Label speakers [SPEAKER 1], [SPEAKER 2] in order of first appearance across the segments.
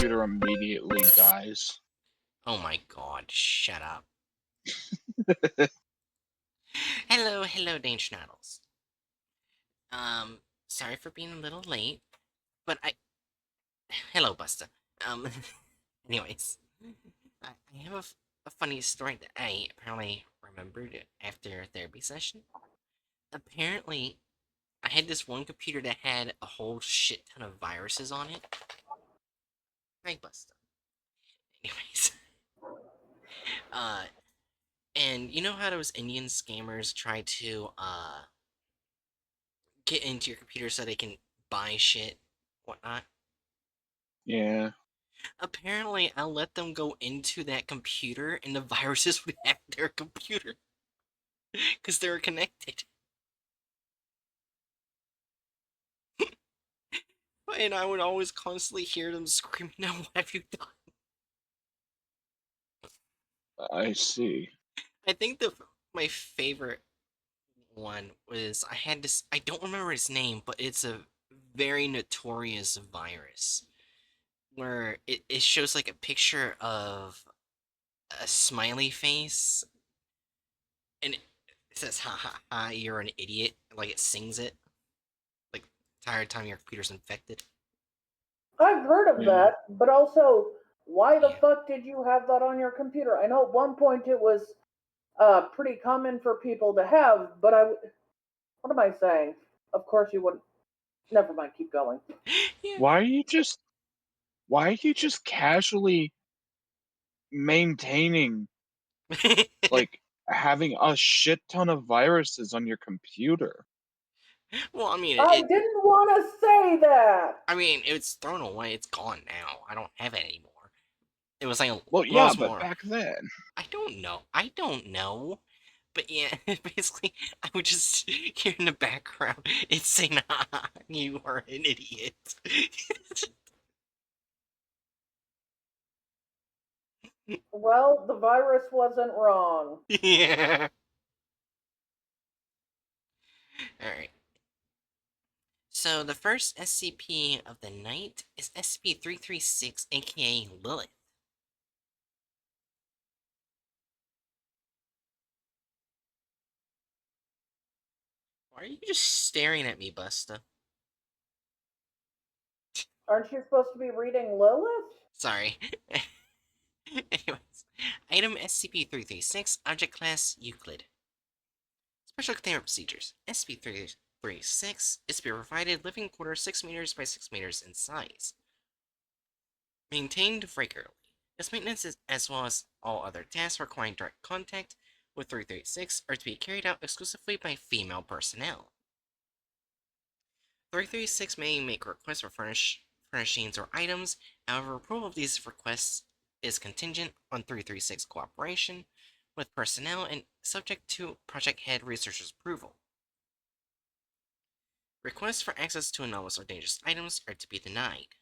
[SPEAKER 1] computer immediately dies.
[SPEAKER 2] Oh my god, shut up. Hello, Danger Noodles. Sorry for being a little late, but hello, Busta. Um, anyways, I have a funny story that I apparently remembered after a therapy session. Apparently, I had this one computer that had a whole shit ton of viruses on it. Hi, Busta. Anyways, uh, and you know how those Indian scammers try to, get into your computer so they can buy shit, whatnot?
[SPEAKER 1] Yeah.
[SPEAKER 2] Apparently, I let them go into that computer and the viruses would hack their computer because they were connected. And I would always constantly hear them screaming, "Now, what have you done?"
[SPEAKER 1] I see.
[SPEAKER 2] I think my favorite one was I had this. I don't remember its name, but it's a very notorious virus where it shows like a picture of a smiley face and it says "ha ha ha, you're an idiot," like it sings it like the entire time your computer's infected.
[SPEAKER 3] I've heard of
[SPEAKER 1] Yeah.
[SPEAKER 3] that, but also, why the
[SPEAKER 2] Yeah.
[SPEAKER 3] fuck did you have that on your computer? I know at one point it was pretty common for people to have, but what am I saying? Of course you wouldn't. Never mind, keep going.
[SPEAKER 2] Yeah.
[SPEAKER 1] Why are you just why are you just casually maintaining like having a shit ton of viruses on your computer?
[SPEAKER 2] Well, I mean,
[SPEAKER 3] I didn't want to say that!
[SPEAKER 2] it's thrown away. It's gone now. I don't have it anymore. It was like,
[SPEAKER 1] Well,
[SPEAKER 2] well,
[SPEAKER 1] yeah,
[SPEAKER 2] it's
[SPEAKER 1] but
[SPEAKER 2] more.
[SPEAKER 1] back then.
[SPEAKER 2] I don't know. I don't know. But yeah, basically, I would just hear in the background it's saying, "Ah, you are an idiot."
[SPEAKER 3] Well, the virus wasn't wrong.
[SPEAKER 2] Yeah. Alright. So the first SCP of the night is SCP-336, aka Lilith. Why are you just staring at me, Busta?
[SPEAKER 3] Aren't you supposed to be reading Lilith?
[SPEAKER 2] Sorry. Anyways, item SCP-336, object class Euclid. Special containment procedures. SCP-336 is to be provided living quarters 6 meters by 6 meters in size. Maintained regularly. Its maintenance is, as well as all other tasks requiring direct contact with 336 are to be carried out exclusively by female personnel. 336 may make requests for furnishings or items, however, approval of these requests is contingent on 336 cooperation with personnel and subject to project head researcher's approval. Requests for access to anomalous or dangerous items are to be denied.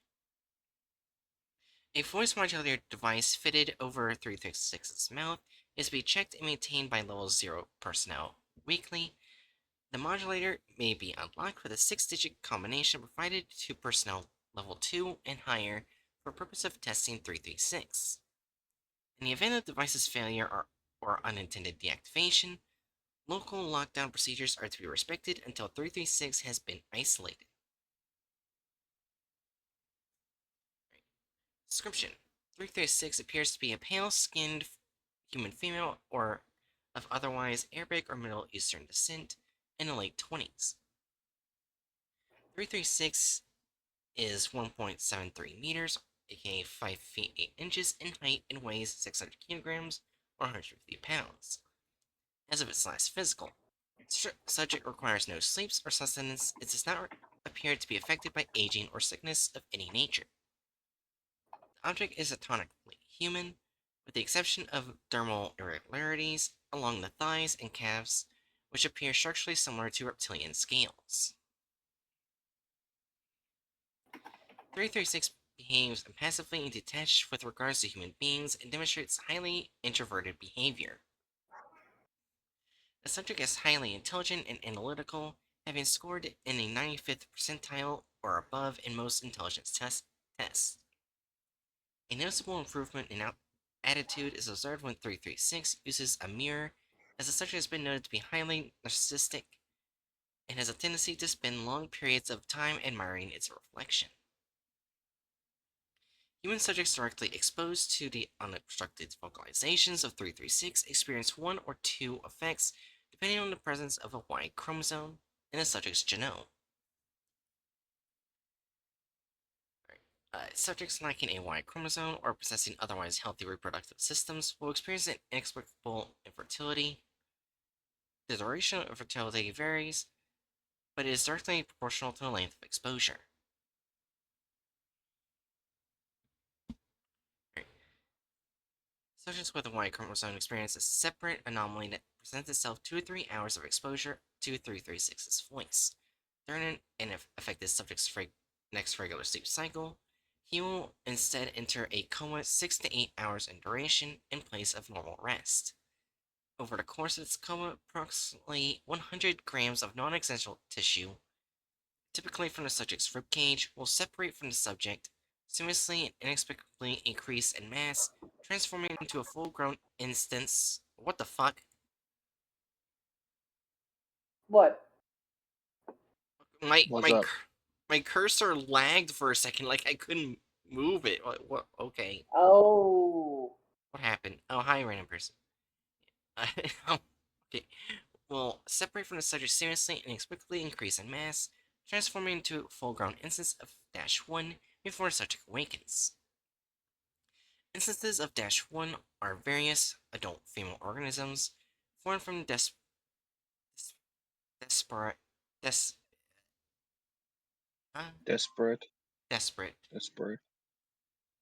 [SPEAKER 2] A voice modulator device fitted over 336's mouth is to be checked and maintained by level 0 personnel weekly. The modulator may be unlocked with a 6-digit combination provided to personnel level 2 and higher for purpose of testing 336. In the event of the device's failure or unintended deactivation, local lockdown procedures are to be respected until 336 has been isolated. Description: 336 appears to be a pale-skinned human female or of otherwise Arabic or Middle Eastern descent in the late 20s. 336 is 1.73 meters, aka 5 feet 8 inches in height, and weighs 600 kilograms or 150 pounds. As of its last physical, subject requires no sleeps or sustenance. It does not appear to be affected by aging or sickness of any nature. The object is anatomically human, with the exception of dermal irregularities along the thighs and calves, which appear structurally similar to reptilian scales. 336 behaves impassively and detached with regards to human beings and demonstrates highly introverted behavior. The subject is highly intelligent and analytical, having scored in the 95th percentile or above in most intelligence tests. A noticeable improvement in attitude is observed when 336 uses a mirror, as the subject has been noted to be highly narcissistic and has a tendency to spend long periods of time admiring its reflection. Human subjects directly exposed to the unobstructed vocalizations of 336 experience one or two effects depending on the presence of a Y chromosome in the subject's genome. Subjects lacking a Y chromosome or possessing otherwise healthy reproductive systems will experience an inexplicable infertility. The duration of fertility varies, but it is directly proportional to the length of exposure. Right. Subjects with a Y chromosome experience a separate anomaly that presents itself 2 to 3 hours of exposure to 336's voice. During an affected subject's next regular sleep cycle, he will instead enter a coma 6 to 8 hours in duration in place of normal rest. Over the course of its coma, approximately 100 grams of non-essential tissue, typically from the subject's ribcage, will separate from the subject, seamlessly and inexplicably increase in mass, transforming into a full-grown instance. What the fuck?
[SPEAKER 3] What?
[SPEAKER 2] My
[SPEAKER 1] What's
[SPEAKER 2] my
[SPEAKER 1] up?
[SPEAKER 2] my cursor lagged for a second, like I couldn't move it. What? Okay,
[SPEAKER 3] Oh.
[SPEAKER 2] what happened? Oh, hi, random person. Okay. Will separate from the subject seriously and inexplicably increase in mass, transforming into a full-grown instance of -1 before the subject awakens. Instances of -1 are various adult female organisms formed from desperate, des,
[SPEAKER 1] Desperate.
[SPEAKER 2] desperate
[SPEAKER 1] Desperate.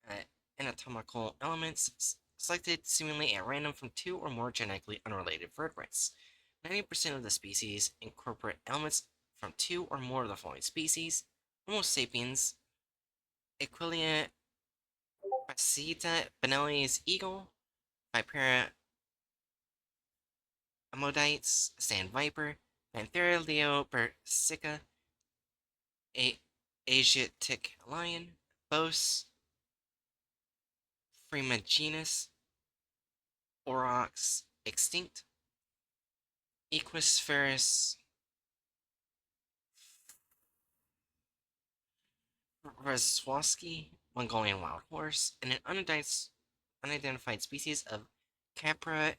[SPEAKER 2] uh, anatomical elements selected seemingly at random from two or more genetically unrelated vertebrates. 90% of the species incorporate elements from two or more of the following species: Homo sapiens, Equilia fasciata, Benelli's eagle, Vipera amodites, sand viper, Panthera leopersica, Asiatic lion, Bos Frimagenus, Aurochs extinct, Equus Razwowski, Mongolian wild horse, and an unidentified species of Capra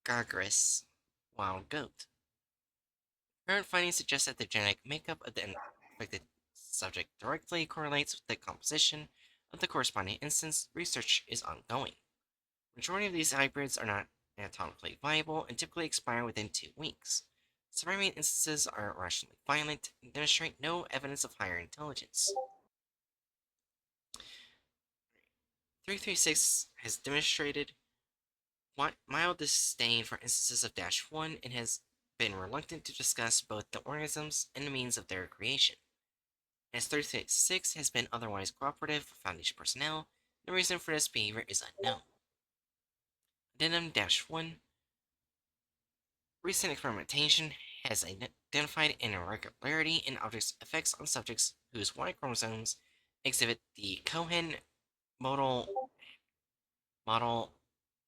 [SPEAKER 2] agagris, wild goat. Current findings suggest that the genetic makeup of the affected subject directly correlates with the composition of the corresponding instance. Research is ongoing. Majority of these hybrids are not anatomically viable and typically expire within 2 weeks. Surviving instances are rationally violent and demonstrate no evidence of higher intelligence. 336 has demonstrated mild disdain for instances of -1 and has been reluctant to discuss both the organisms and the means of their creation. As 336 has been otherwise cooperative for Foundation personnel, the reason for this behavior is unknown. Addendum -1. Recent experimentation has identified an irregularity in objects' effects on subjects whose Y chromosomes exhibit the Cohen model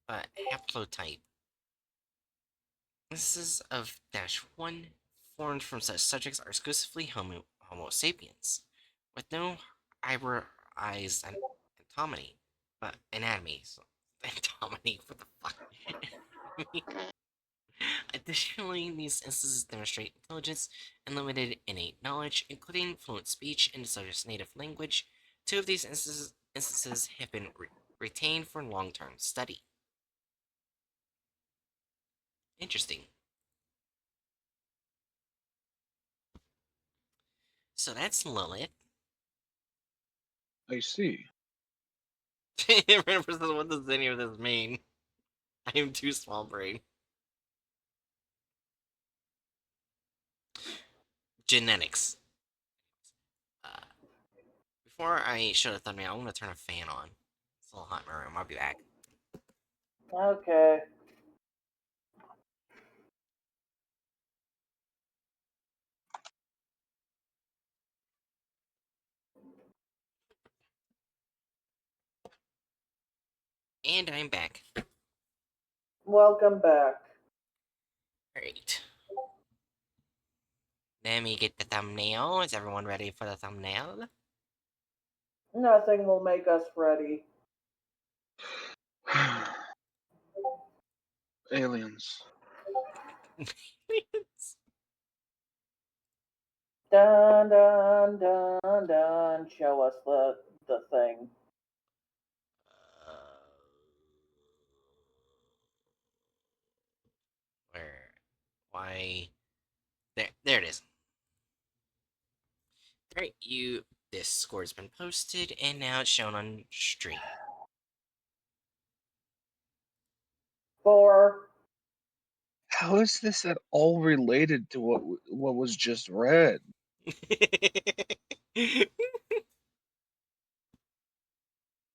[SPEAKER 2] haplotype. Instances of -1 formed from such subjects are exclusively Homo sapiens, with no hybridized anatomy. Anatomy. So, anatomy, what the fuck? Additionally, these instances demonstrate intelligence and limited innate knowledge, including fluent speech in the subject's native language. Two of these instances have been retained for long-term study. Interesting. So that's Lilith.
[SPEAKER 1] I see.
[SPEAKER 2] What does any of this mean? I am too small brain. Genetics. Uh, Before I show the thumbnail, I'm gonna turn a fan on. It's a little hot in my room. I'll be back.
[SPEAKER 3] Okay.
[SPEAKER 2] And I'm back.
[SPEAKER 3] Welcome back.
[SPEAKER 2] Alright. Let me get the thumbnail. Is everyone ready for the thumbnail?
[SPEAKER 3] Nothing will make us ready.
[SPEAKER 1] Aliens.
[SPEAKER 3] Dun dun dun dun. Show us the thing.
[SPEAKER 2] Where? Why? There it is. Alright, this score's been posted, and now it's shown on stream.
[SPEAKER 3] 4.
[SPEAKER 1] How is this at all related to what was just read?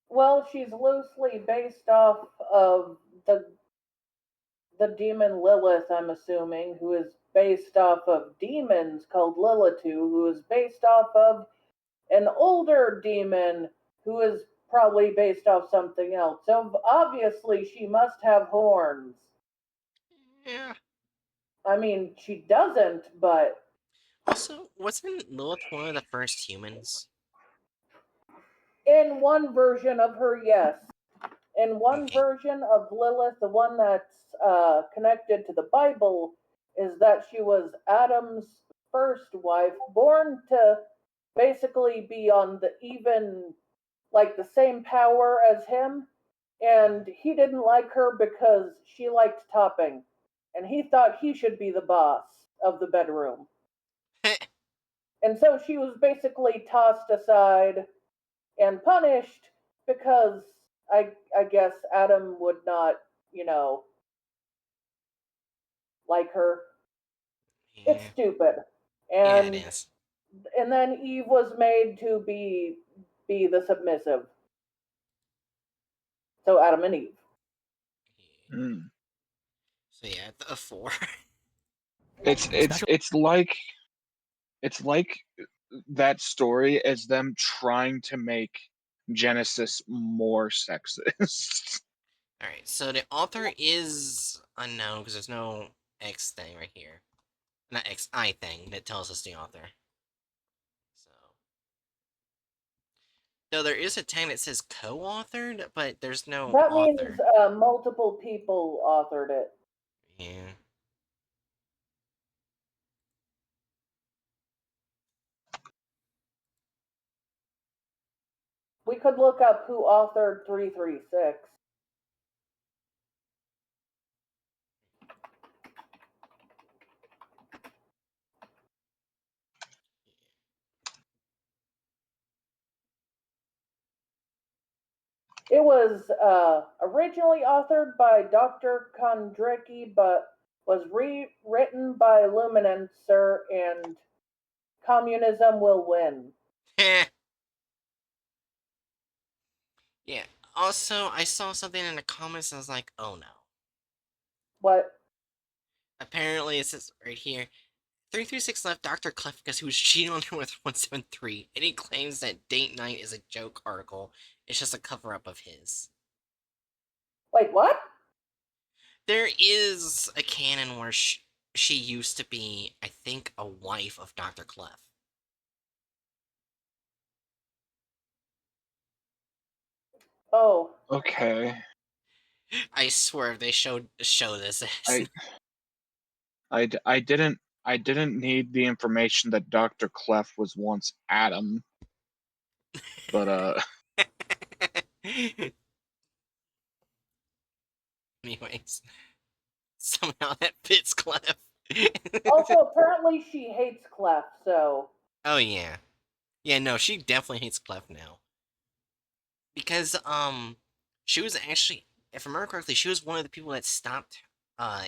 [SPEAKER 3] Well, she's loosely based off of the demon Lilith, I'm assuming, who is based off of demons called Lilitu, who is based off of an older demon who is probably based off something else. So obviously she must have horns.
[SPEAKER 2] Yeah.
[SPEAKER 3] I mean, she doesn't, but
[SPEAKER 2] Also, wasn't Lilith one of the first humans?
[SPEAKER 3] in one version of her, yes. In one
[SPEAKER 2] Okay.
[SPEAKER 3] version of Lilith, the one that's connected to the Bible, is that she was Adam's first wife, born to basically be on the even, like the same power as him. And he didn't like her because she liked topping. And he thought he should be the boss of the bedroom. And so she was basically tossed aside and punished because I guess Adam would not, you know, like her. It's
[SPEAKER 2] Yeah.
[SPEAKER 3] stupid.
[SPEAKER 2] Yeah, it
[SPEAKER 3] And
[SPEAKER 2] is.
[SPEAKER 3] then Eve was made to be the submissive. So Adam and Eve.
[SPEAKER 1] Hmm.
[SPEAKER 2] So yeah, the 4.
[SPEAKER 1] It's like that story as them trying to make Genesis more sexist.
[SPEAKER 2] Alright, so the author is unknown because there's no X thing right here. Not X, I thing that tells us the author. So. No, there is a tag that says co-authored, but there's no
[SPEAKER 3] That means
[SPEAKER 2] author.
[SPEAKER 3] multiple people authored it.
[SPEAKER 2] Yeah.
[SPEAKER 3] We could look up who authored 336. It was originally authored by Dr. Kondricki, but was rewritten by Luminancer, and Communism Will Win.
[SPEAKER 2] Yeah. Also, I saw something in the comments and I was like, oh no.
[SPEAKER 3] What?
[SPEAKER 2] Apparently, it says right here 336 left Dr. Clef because he was cheating on her with 173, and he claims that Date Night is a joke article. It's just a cover up of his.
[SPEAKER 3] Wait, what?
[SPEAKER 2] There is a canon where she used to be, I think, a wife of Dr. Clef.
[SPEAKER 3] Oh.
[SPEAKER 1] Okay.
[SPEAKER 2] I swear if they show this
[SPEAKER 1] I didn't need the information that Dr. Clef was once Adam, but
[SPEAKER 2] anyways, somehow that fits Clef.
[SPEAKER 3] Also, apparently she hates Clef, so.
[SPEAKER 2] Oh yeah. Yeah, no, she definitely hates Clef now. Because she was actually, if I remember correctly, she was one of the people that stopped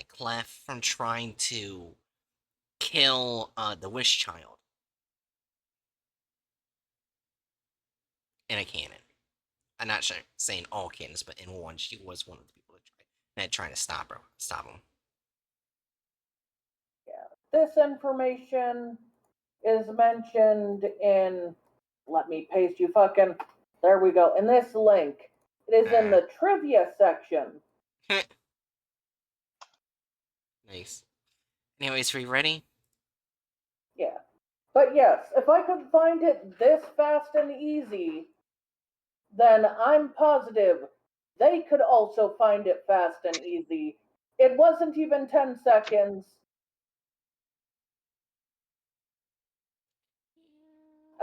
[SPEAKER 2] Clef from trying to kill the Wish Child in a canon. I'm not sure, saying all canons, but in one, she was one of the people that tried to stop him.
[SPEAKER 3] Yeah. This information is mentioned in. Let me paste you fucking. There we go. In this link, It is in the trivia section.
[SPEAKER 2] Nice. Anyways, we ready?
[SPEAKER 3] Yeah. But yes, if I could find it this fast and easy, then I'm positive they could also find it fast and easy. It wasn't even 10 seconds.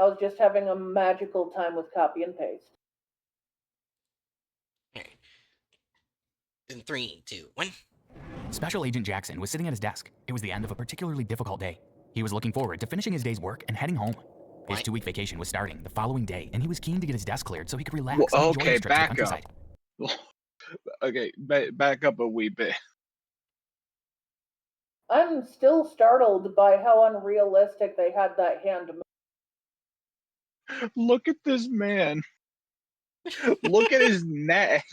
[SPEAKER 3] I was just having a magical time with copy and paste.
[SPEAKER 2] Alright. In 3, 2, 1.
[SPEAKER 4] Special Agent Jackson was sitting at his desk. It was the end of a particularly difficult day. He was looking forward to finishing his day's work and heading home. His
[SPEAKER 2] What?
[SPEAKER 4] 2-week vacation was starting the following day, and he was keen to get his desk cleared so he could relax
[SPEAKER 1] Well,
[SPEAKER 4] and enjoy
[SPEAKER 1] okay,
[SPEAKER 4] his trip to the
[SPEAKER 1] back up.
[SPEAKER 4] countryside.
[SPEAKER 1] Okay, back up a wee bit.
[SPEAKER 3] I'm still startled by how unrealistic they had that hand move.
[SPEAKER 1] Look at this man. Look at his neck.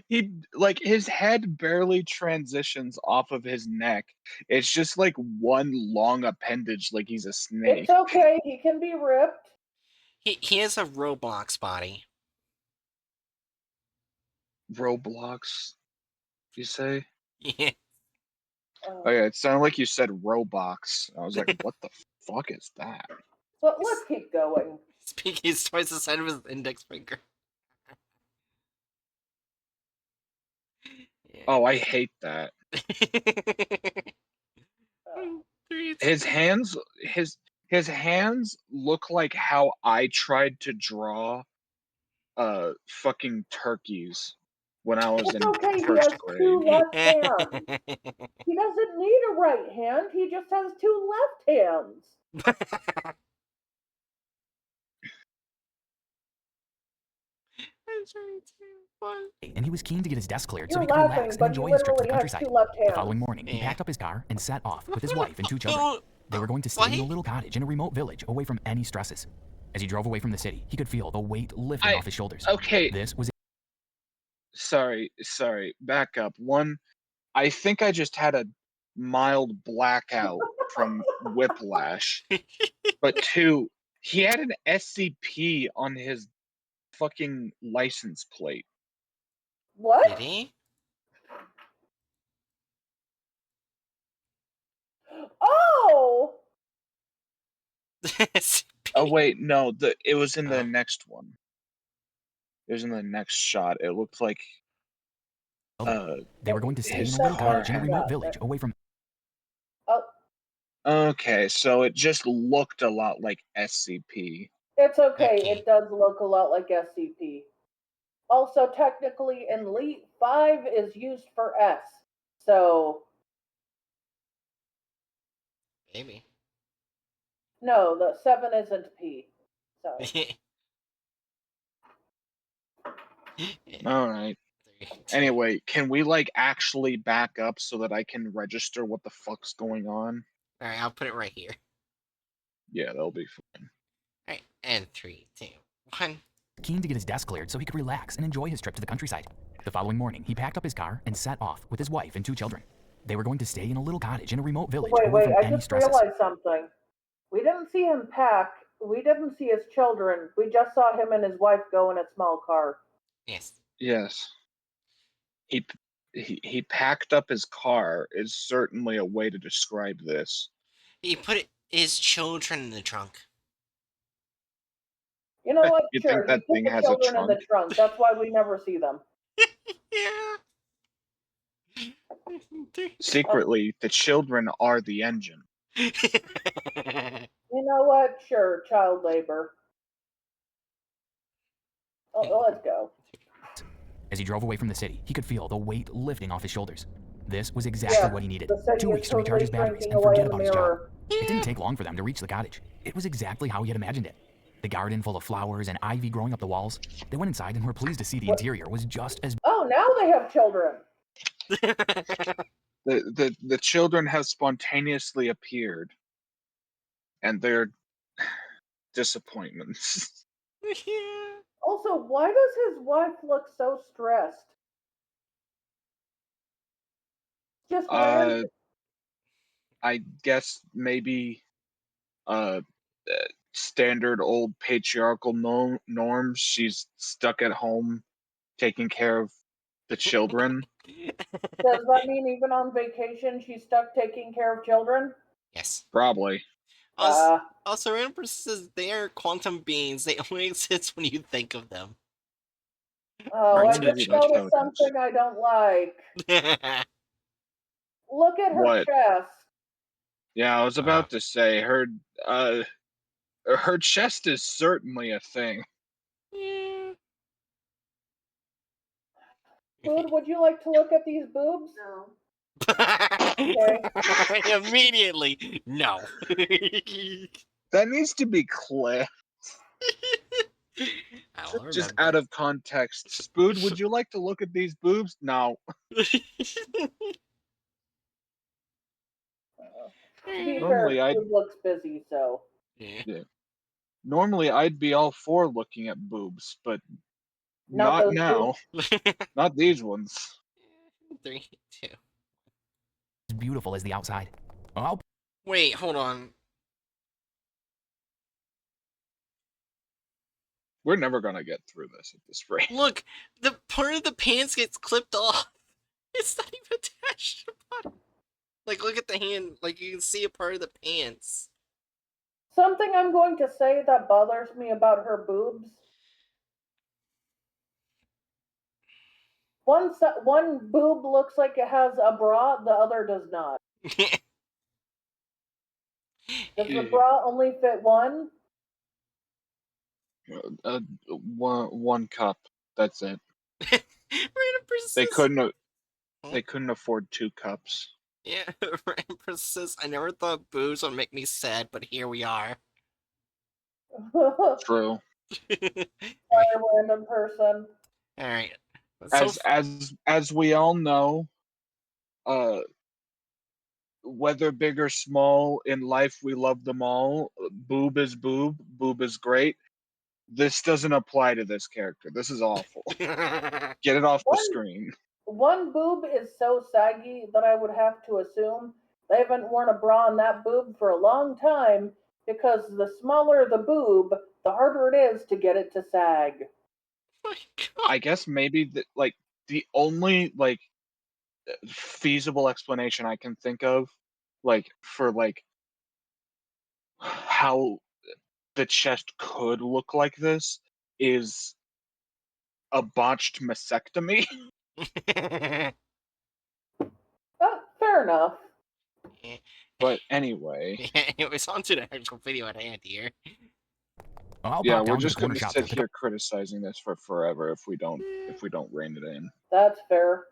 [SPEAKER 1] He like his head barely transitions off of his neck. It's just like one long appendage, like he's a snake.
[SPEAKER 3] It's okay, he can be ripped.
[SPEAKER 2] He has a Roblox body.
[SPEAKER 1] Roblox, you say?
[SPEAKER 2] Yeah.
[SPEAKER 1] Oh yeah, it sounded like you said Roblox. I was like, what the fuck is that?
[SPEAKER 3] But let's keep going.
[SPEAKER 2] Speaking is twice the size of his index finger. Yeah.
[SPEAKER 1] Oh, I hate that. His hands look like how I tried to draw fucking turkeys when I was
[SPEAKER 3] It's
[SPEAKER 1] in
[SPEAKER 3] okay, he
[SPEAKER 1] first
[SPEAKER 3] has
[SPEAKER 1] grade.
[SPEAKER 3] 2 left hands. He doesn't need a right hand, he just has 2 left hands.
[SPEAKER 4] And he was keen to get his desk cleared so
[SPEAKER 3] You're
[SPEAKER 4] he could
[SPEAKER 3] laughing,
[SPEAKER 4] relax and
[SPEAKER 3] but he
[SPEAKER 4] enjoy his trip to the
[SPEAKER 3] literally has
[SPEAKER 4] countryside.
[SPEAKER 3] 2 left
[SPEAKER 4] The following
[SPEAKER 3] hands.
[SPEAKER 4] morning, he
[SPEAKER 2] Yeah.
[SPEAKER 4] packed up his car and set off with his wife and 2 children. They were going to stay in a little cottage in a remote village away from any stresses. As he drove away from the city, he could feel the weight lifting off his shoulders.
[SPEAKER 1] Okay,
[SPEAKER 4] This was
[SPEAKER 1] sorry, back up. One, I think I just had a mild blackout from whiplash. But 2, he had an SCP on his fucking license plate.
[SPEAKER 3] What?
[SPEAKER 2] Did he?
[SPEAKER 3] Oh!
[SPEAKER 1] Oh wait, no, it was in the
[SPEAKER 2] Oh.
[SPEAKER 1] next one. It was in the next shot. It looked like
[SPEAKER 4] they were going to stay in
[SPEAKER 1] his
[SPEAKER 4] a little
[SPEAKER 1] car
[SPEAKER 4] cottage in a
[SPEAKER 1] had-
[SPEAKER 4] remote village away from
[SPEAKER 3] Oh,
[SPEAKER 1] Okay, so it just looked a lot like SCP.
[SPEAKER 3] it's okay,
[SPEAKER 2] Okay.
[SPEAKER 3] it does look a lot like SCP. Also, technically, in Elite, 5 is used for S. So,
[SPEAKER 2] Maybe.
[SPEAKER 3] no, the 7 isn't P. So,
[SPEAKER 1] Alright.
[SPEAKER 2] 3, 2.
[SPEAKER 1] Anyway, can we like actually back up so that I can register what the fuck's going on?
[SPEAKER 2] Alright, I'll put it right here.
[SPEAKER 1] Yeah, that'll be fine.
[SPEAKER 2] Alright, and 3, 2, 1.
[SPEAKER 4] keen to get his desk cleared so he could relax and enjoy his trip to the countryside. The following morning, he packed up his car and set off with his wife and 2 children. They were going to stay in a little cottage in a remote village away
[SPEAKER 3] wait,
[SPEAKER 4] from
[SPEAKER 3] I
[SPEAKER 4] any
[SPEAKER 3] just
[SPEAKER 4] stresses.
[SPEAKER 3] realized something. We didn't see him pack, we didn't see his children, we just saw him and his wife go in a small car.
[SPEAKER 2] Yes.
[SPEAKER 1] Yes. He packed up his car is certainly a way to describe this.
[SPEAKER 2] He put his children in the trunk.
[SPEAKER 3] You know what?
[SPEAKER 1] You
[SPEAKER 3] Sure,
[SPEAKER 1] think that
[SPEAKER 3] he put
[SPEAKER 1] thing
[SPEAKER 3] the
[SPEAKER 1] has a
[SPEAKER 3] children in the
[SPEAKER 1] trunk?
[SPEAKER 3] trunk. That's why we never see them.
[SPEAKER 2] Yeah.
[SPEAKER 1] Secretly, the children are the engine.
[SPEAKER 3] You know what? Sure, child labor. Oh, let's go.
[SPEAKER 4] As he drove away from the city, he could feel the weight lifting off his shoulders. This was exactly what he needed.
[SPEAKER 3] The city
[SPEAKER 4] 2
[SPEAKER 3] is
[SPEAKER 4] weeks to recharge his
[SPEAKER 3] totally
[SPEAKER 4] batteries
[SPEAKER 3] shrinking
[SPEAKER 4] and
[SPEAKER 3] away
[SPEAKER 4] forget
[SPEAKER 3] in the
[SPEAKER 4] about his job.
[SPEAKER 3] mirror.
[SPEAKER 4] It didn't take long for them to reach the cottage. It was exactly how he had imagined it. The garden full of flowers and ivy growing up the walls. They went inside and were pleased to see the interior was just as
[SPEAKER 3] Oh, now they have children.
[SPEAKER 1] The children have spontaneously appeared, and they're disappointments.
[SPEAKER 3] Also, why does his wife look so stressed? Just
[SPEAKER 1] I guess maybe standard old patriarchal norms. She's stuck at home taking care of the children.
[SPEAKER 3] Does that mean even on vacation she's stuck taking care of children?
[SPEAKER 2] Yes.
[SPEAKER 1] Probably.
[SPEAKER 2] Also, Emperor says they are quantum beings. They only exist when you think of them.
[SPEAKER 3] Oh, I
[SPEAKER 1] Maybe
[SPEAKER 3] just
[SPEAKER 1] that's how it
[SPEAKER 3] noticed
[SPEAKER 1] is.
[SPEAKER 3] something I don't like. Look at her
[SPEAKER 1] What?
[SPEAKER 3] chest.
[SPEAKER 1] Yeah, I was about to say her chest is certainly a thing.
[SPEAKER 2] Yeah.
[SPEAKER 3] Food, would you like to look at these boobs?
[SPEAKER 5] No.
[SPEAKER 2] Immediately, no.
[SPEAKER 1] That needs to be clear.
[SPEAKER 2] I'll
[SPEAKER 1] Just
[SPEAKER 2] remember.
[SPEAKER 1] out of context. Spood, would you like to look at these boobs? No.
[SPEAKER 3] To be
[SPEAKER 1] Normally,
[SPEAKER 3] fair,
[SPEAKER 1] I'd
[SPEAKER 3] Food looks busy, so.
[SPEAKER 2] Yeah.
[SPEAKER 1] normally I'd be all for looking at boobs, but
[SPEAKER 3] Not
[SPEAKER 1] not
[SPEAKER 3] those
[SPEAKER 1] now.
[SPEAKER 3] boobs.
[SPEAKER 1] Not these ones.
[SPEAKER 2] 3, 2.
[SPEAKER 4] As beautiful as the outside. Oh,
[SPEAKER 2] Wait, hold on.
[SPEAKER 1] We're never gonna get through this at this rate.
[SPEAKER 2] Look, the part of the pants gets clipped off. It's not even attached to the bottom. Like, look at the hand. Like, you can see a part of the pants.
[SPEAKER 3] Something I'm going to say that bothers me about her boobs. One boob looks like it has a bra, the other does not. Does the bra only fit one?
[SPEAKER 1] One cup. That's it. They couldn't afford 2 cups.
[SPEAKER 2] Yeah, Empress says, I never thought boobs would make me sad, but here we are.
[SPEAKER 1] True.
[SPEAKER 3] Sorry, random person.
[SPEAKER 2] Alright.
[SPEAKER 1] As we all know, whether big or small in life, we love them all. Boob is boob. Boob is great. This doesn't apply to this character. This is awful. Get it off the screen.
[SPEAKER 3] One boob is so saggy that I would have to assume they haven't worn a bra on that boob for a long time, because the smaller the boob, the harder it is to get it to sag.
[SPEAKER 2] My God.
[SPEAKER 1] I guess maybe the only feasible explanation I can think of, for how the chest could look like this, is a botched mastectomy.
[SPEAKER 3] Fair enough.
[SPEAKER 1] But anyway,
[SPEAKER 2] Anyways, on to the actual video at hand here.
[SPEAKER 4] I'll
[SPEAKER 1] yeah,
[SPEAKER 4] pop
[SPEAKER 1] we're
[SPEAKER 4] down to the
[SPEAKER 1] just
[SPEAKER 4] corner
[SPEAKER 1] gonna
[SPEAKER 4] shop
[SPEAKER 1] sit
[SPEAKER 4] to pick
[SPEAKER 1] here criticizing this for forever if we don't rein it in.
[SPEAKER 3] That's fair.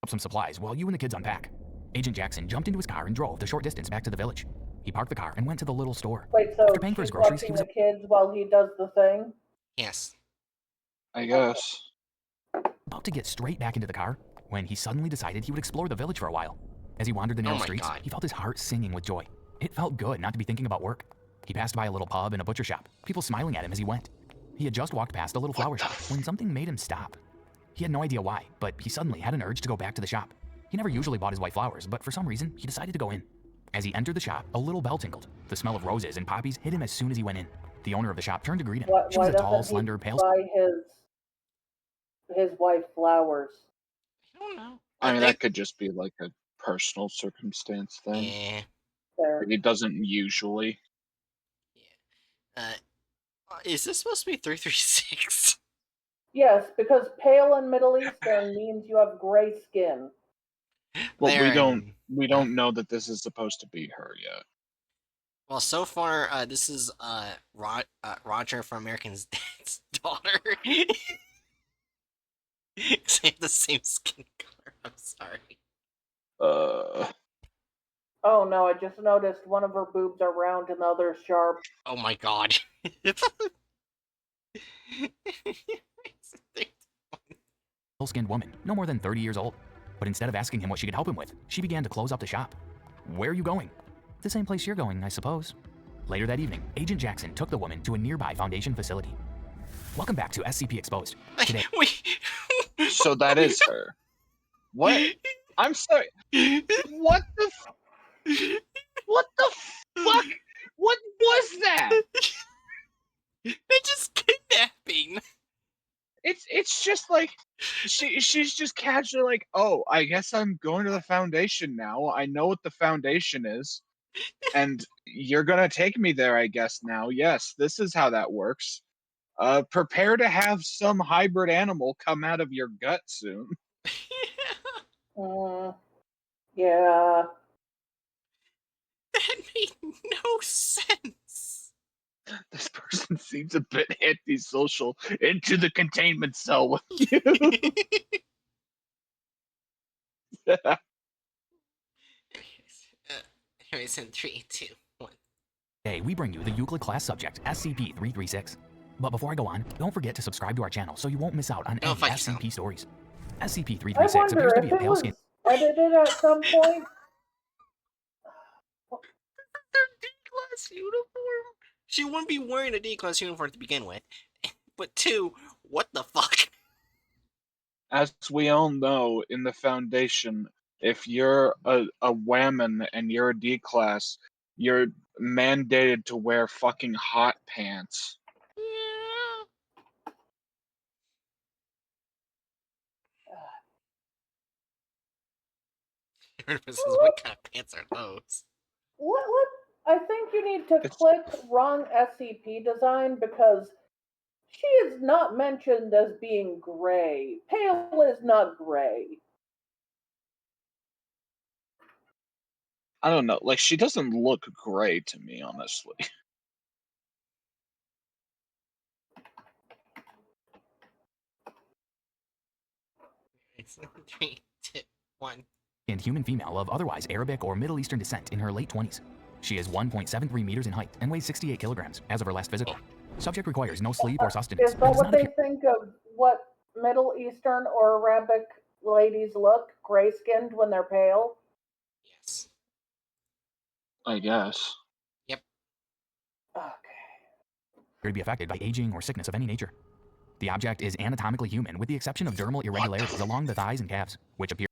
[SPEAKER 4] up some supplies while you and the kids unpack. Agent Jackson jumped into his car and drove the short distance back to the village. He parked the car and went to the little store.
[SPEAKER 3] Wait, so
[SPEAKER 4] After paying for his
[SPEAKER 3] she's
[SPEAKER 4] groceries,
[SPEAKER 3] watching
[SPEAKER 4] he was
[SPEAKER 3] the kids while he does the thing?
[SPEAKER 2] Yes.
[SPEAKER 1] I guess.
[SPEAKER 4] about to get straight back into the car when he suddenly decided he would explore the village for a while. As he wandered the narrow
[SPEAKER 2] my
[SPEAKER 4] streets,
[SPEAKER 2] God.
[SPEAKER 4] he felt his heart singing with joy. It felt good not to be thinking about work. He passed by a little pub and a butcher shop, people smiling at him as he went. He had just walked past a little flower shop when something made him stop. He had no idea why, but he suddenly had an urge to go back to the shop. He never usually bought his wife flowers, but for some reason, he decided to go in. As he entered the shop, a little bell tinkled. The smell of roses and poppies hit him as soon as he went in. The owner of the shop turned to greet him. She was
[SPEAKER 3] Why
[SPEAKER 4] a tall,
[SPEAKER 3] doesn't he
[SPEAKER 4] slender, pale...
[SPEAKER 3] buy his wife flowers?
[SPEAKER 2] I don't know.
[SPEAKER 1] I mean,
[SPEAKER 2] think-
[SPEAKER 1] that could just be like a personal circumstance thing.
[SPEAKER 2] Yeah.
[SPEAKER 3] There.
[SPEAKER 1] He doesn't usually.
[SPEAKER 2] Is this supposed to be 336?
[SPEAKER 3] Yes, because pale and Middle Eastern means you have gray skin.
[SPEAKER 1] Well,
[SPEAKER 2] There
[SPEAKER 1] we don't know that this is supposed to be her yet.
[SPEAKER 2] Well, so far, this is Roger from American's Dad's daughter. They have the same skin color. I'm sorry.
[SPEAKER 3] Oh no, I just noticed one of her boobs are round and the other is sharp.
[SPEAKER 2] Oh my God.
[SPEAKER 4] skinned woman, no more than 30 years old. But instead of asking him what she could help him with, she began to close up the shop. Where are you going? The same place you're going, I suppose. Later that evening, Agent Jackson took the woman to a nearby Foundation facility. Welcome back to SCP Exposed. Today,
[SPEAKER 2] Wait.
[SPEAKER 1] So that is her. What? I'm sorry. What the fuck? What was that? just like she's just casually like, oh, I guess I'm going to the Foundation now. I know what the Foundation is, and you're gonna take me there, I guess now. Yes, this is how that works. Prepare to have some hybrid animal come out of your gut soon.
[SPEAKER 3] Yeah.
[SPEAKER 2] That made no sense.
[SPEAKER 1] This person seems a bit antisocial. Into the containment cell with you.
[SPEAKER 2] Anyways, in 3, 2, 1.
[SPEAKER 4] Today, we bring you the Euclid class subject, SCP-336. But before I go on, don't forget to subscribe to our channel so you won't miss out on
[SPEAKER 2] Go
[SPEAKER 4] any
[SPEAKER 2] fuck
[SPEAKER 4] SCP
[SPEAKER 2] yourself.
[SPEAKER 4] stories.
[SPEAKER 3] I
[SPEAKER 4] SCP-336
[SPEAKER 3] wonder
[SPEAKER 4] appears to
[SPEAKER 3] if
[SPEAKER 4] be a
[SPEAKER 3] it
[SPEAKER 4] pale
[SPEAKER 3] was
[SPEAKER 4] skin.
[SPEAKER 3] edited at some point.
[SPEAKER 2] Their D-class uniform. She wouldn't be wearing a D-class uniform to begin with. But 2, what the fuck?
[SPEAKER 1] As we all know, in the Foundation, if you're a whammon and you're a D class, you're mandated to wear fucking hot pants.
[SPEAKER 2] Yeah. What kind of pants are those?
[SPEAKER 3] What? I think you need to click wrong SCP design because she is not mentioned as being gray. Pale is not gray.
[SPEAKER 1] I don't know. Like, she doesn't look gray to me, honestly.
[SPEAKER 2] It's 3, 2, 1.
[SPEAKER 4] And human female of otherwise Arabic or Middle Eastern descent in her late 20s. She is 1.73 meters in height and weighs 68 kilograms as of her last physical. Subject requires no sleep or sustenance.
[SPEAKER 3] Is that what they think of what Middle Eastern or Arabic ladies look? Gray skinned when they're pale?
[SPEAKER 2] Yes.
[SPEAKER 1] I guess.
[SPEAKER 2] Yep.
[SPEAKER 3] Okay.
[SPEAKER 4] To be affected by aging or sickness of any nature. The object is anatomically human with the exception of dermal irregularities along the thighs and calves, which appear.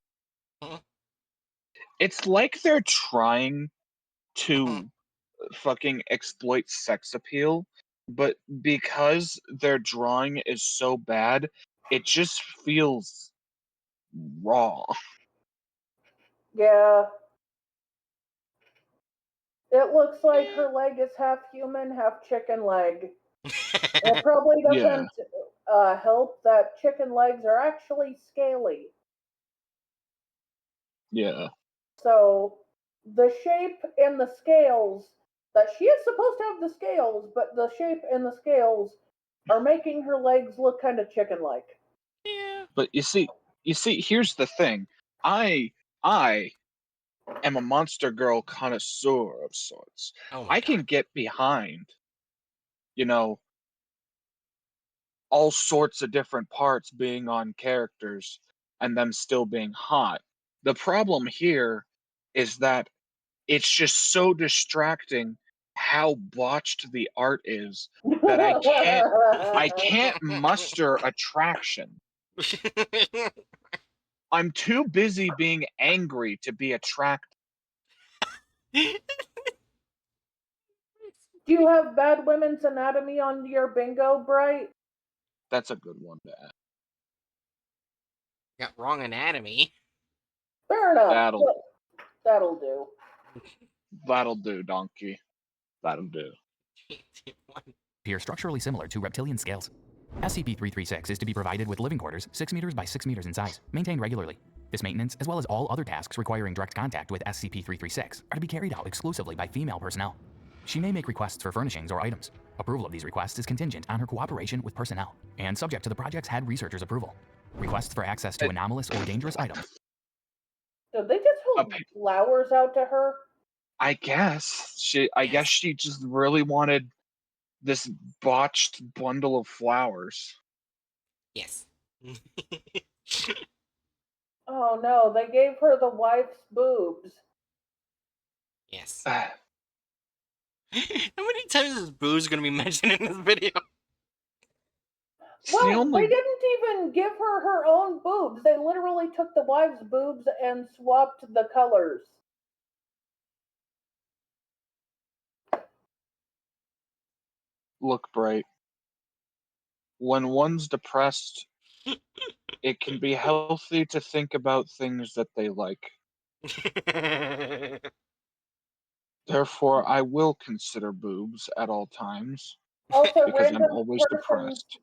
[SPEAKER 1] It's like they're trying to fucking exploit sex appeal, but because their drawing is so bad, it just feels raw.
[SPEAKER 3] Yeah. It looks like her leg is half human, half chicken leg. It probably doesn't help that chicken legs are actually scaly.
[SPEAKER 1] Yeah.
[SPEAKER 3] So the shape and the scales that she is supposed to have the scales, but the shape and the scales are making her legs look kind of chicken-like.
[SPEAKER 2] Yeah.
[SPEAKER 1] But you see, here's the thing. I am a Monster Girl connoisseur of sorts.
[SPEAKER 2] Oh my
[SPEAKER 1] I
[SPEAKER 2] god.
[SPEAKER 1] can get behind, you know, all sorts of different parts being on characters and them still being hot. The problem here is that it's just so distracting how botched the art is that I can't muster attraction. I'm too busy being angry to be attracted.
[SPEAKER 3] Do you have Bad Women's Anatomy on your bingo, Bright?
[SPEAKER 1] That's a good one to add.
[SPEAKER 2] Got wrong anatomy.
[SPEAKER 3] Fair enough.
[SPEAKER 1] That'll
[SPEAKER 3] do.
[SPEAKER 1] That'll do, donkey. That'll do.
[SPEAKER 2] 3, 2, 1.
[SPEAKER 4] Appear structurally similar to reptilian scales. SCP-336 is to be provided with living quarters 6 meters by 6 meters in size, maintained regularly. This maintenance, as well as all other tasks requiring direct contact with SCP-336, are to be carried out exclusively by female personnel. She may make requests for furnishings or items. Approval of these requests is contingent on her cooperation with personnel, and subject to the project's head researcher's approval. Requests for access to anomalous or dangerous items.
[SPEAKER 3] Did they just hold flowers out to her?
[SPEAKER 1] I guess she just really wanted this botched bundle of flowers.
[SPEAKER 2] Yes.
[SPEAKER 3] Oh no, they gave her the wife's boobs.
[SPEAKER 2] Yes. How many times is booze gonna be mentioned in this video?
[SPEAKER 3] Well, they didn't even give her her own boobs. They literally took the wife's boobs and swapped the colors.
[SPEAKER 1] Look, Bright. When one's depressed It can be healthy to think about things that they like. Therefore, I will consider boobs at all times
[SPEAKER 3] Also,
[SPEAKER 1] because I'm always depressed.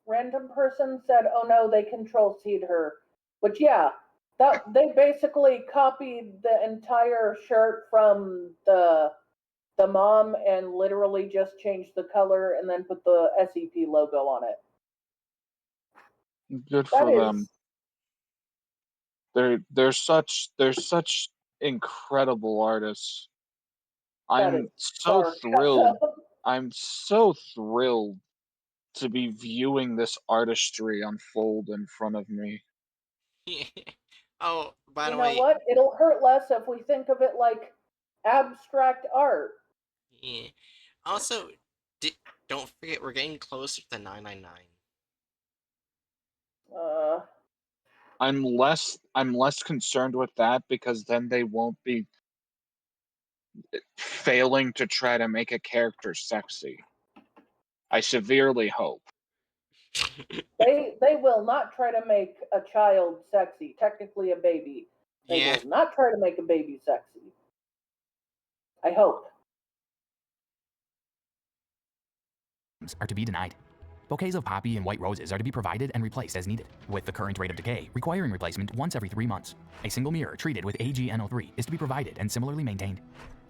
[SPEAKER 3] random person said, "Oh no, they control seed her," which yeah, that they basically copied the entire shirt from the mom and literally just changed the color and then put the SCP logo on it.
[SPEAKER 1] Good
[SPEAKER 3] That
[SPEAKER 1] for them.
[SPEAKER 3] is
[SPEAKER 1] They're such incredible artists.
[SPEAKER 3] that is
[SPEAKER 1] I'm so thrilled.
[SPEAKER 3] sarcasm.
[SPEAKER 1] I'm so thrilled to be viewing this artistry unfold in front of me.
[SPEAKER 2] Oh, by
[SPEAKER 3] You
[SPEAKER 2] the
[SPEAKER 3] know
[SPEAKER 2] way,
[SPEAKER 3] what? It'll hurt less if we think of it like abstract art.
[SPEAKER 2] yeah. Also, don't forget we're getting closer to 999.
[SPEAKER 3] Uh,
[SPEAKER 1] I'm less concerned with that because then they won't be failing to try to make a character sexy. I severely hope.
[SPEAKER 3] they will not try to make a child sexy. Technically, a baby. They
[SPEAKER 2] Yeah.
[SPEAKER 3] will not try to make a baby sexy. I hope.
[SPEAKER 4] Are to be denied. Bouquets of poppy and white roses are to be provided and replaced as needed, with the current rate of decay requiring replacement once every 3 months. A single mirror treated with AgNO3 is to be provided and similarly maintained.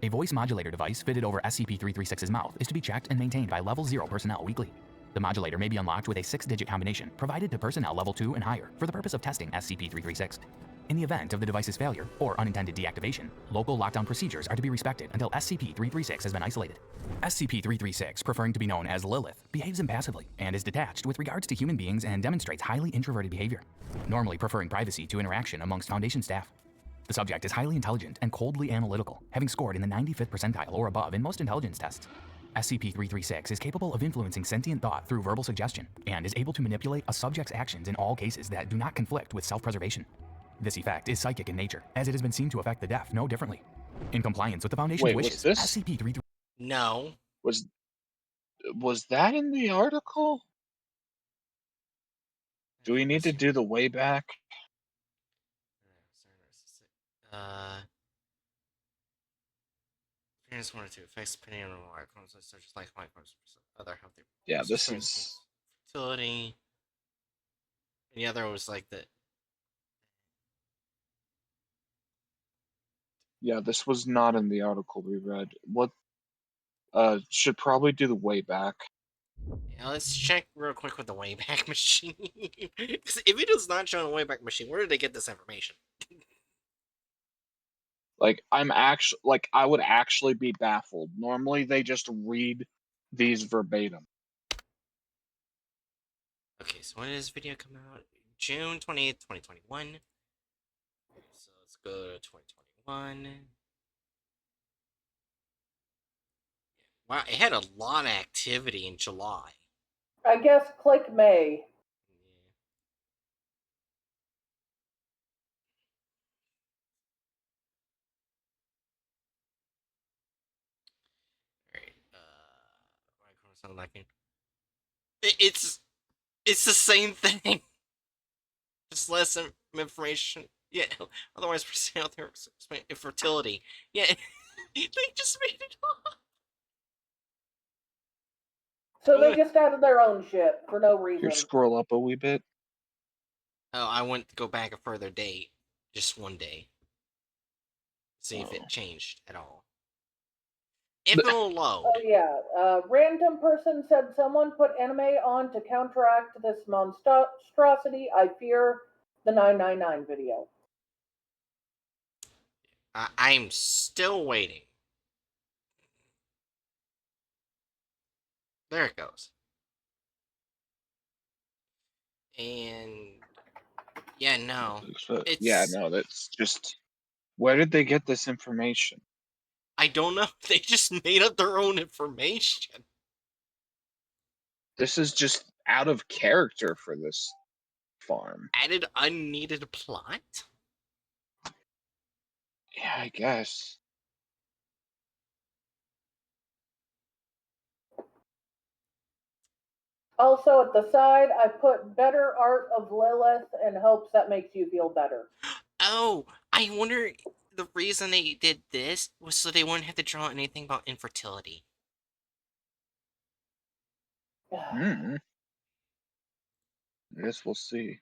[SPEAKER 4] A voice modulator device fitted over SCP-336's mouth is to be checked and maintained by Level 0 personnel weekly. The modulator may be unlocked with a 6-digit combination provided to personnel Level 2 and higher for the purpose of testing SCP-336. In the event of the device's failure or unintended deactivation, local lockdown procedures are to be respected until SCP-336 has been isolated. SCP-336, preferring to be known as Lilith, behaves impassively and is detached with regards to human beings and demonstrates highly introverted behavior, normally preferring privacy to interaction amongst Foundation staff. The subject is highly intelligent and coldly analytical, having scored in the 95th percentile or above in most intelligence tests. SCP-336 is capable of influencing sentient thought through verbal suggestion and is able to manipulate a subject's actions in all cases that do not conflict with self-preservation. This effect is psychic in nature, as it has been seen to affect the deaf no differently. In compliance with the Foundation's
[SPEAKER 1] Wait, was
[SPEAKER 4] wishes,
[SPEAKER 1] this
[SPEAKER 4] SCP-336
[SPEAKER 2] No.
[SPEAKER 1] was that in the article? Do we need to do the way back?
[SPEAKER 2] Parents wanted to affect depending on outcomes such as like other healthy
[SPEAKER 1] Yeah, this
[SPEAKER 2] experience
[SPEAKER 1] is
[SPEAKER 2] fertility. And the other was like the
[SPEAKER 1] yeah, this was not in the article we read. What should probably do the way back.
[SPEAKER 2] yeah, let's check real quick with the Wayback Machine. Because if it is not showing a Wayback Machine, where did they get this information?
[SPEAKER 1] Like I would actually be baffled. Normally they just read these verbatim.
[SPEAKER 2] Okay, so when did this video come out? June 20th, 2021. So let's go to 2021. Wow, it had a lot of activity in July.
[SPEAKER 3] I guess click May.
[SPEAKER 2] Alright, sound like it's the same thing. Just less information. Yeah, otherwise for sale there infertility. Yeah, they just made it up.
[SPEAKER 3] So they just added their own shit for no reason.
[SPEAKER 1] Here, scroll up a wee bit.
[SPEAKER 2] Oh, I want to go back a further date. Just one day. See if it changed at all. If it'll load.
[SPEAKER 3] Oh yeah, random person said someone put anime on to counteract this monstrosity. I fear the 999 video.
[SPEAKER 2] I'm still waiting. There it goes. And yeah, no.
[SPEAKER 1] Yeah, no, that's just where did they get this information?
[SPEAKER 2] I don't know. They just made up their own information.
[SPEAKER 1] This is just out of character for this farm.
[SPEAKER 2] Added unneeded plot?
[SPEAKER 1] Yeah, I guess.
[SPEAKER 3] Also, at the side, I put better art of Lilith in hopes that makes you feel better.
[SPEAKER 2] Oh, I wonder the reason they did this was so they wouldn't have to draw anything about infertility.
[SPEAKER 1] Hmm. I guess we'll see.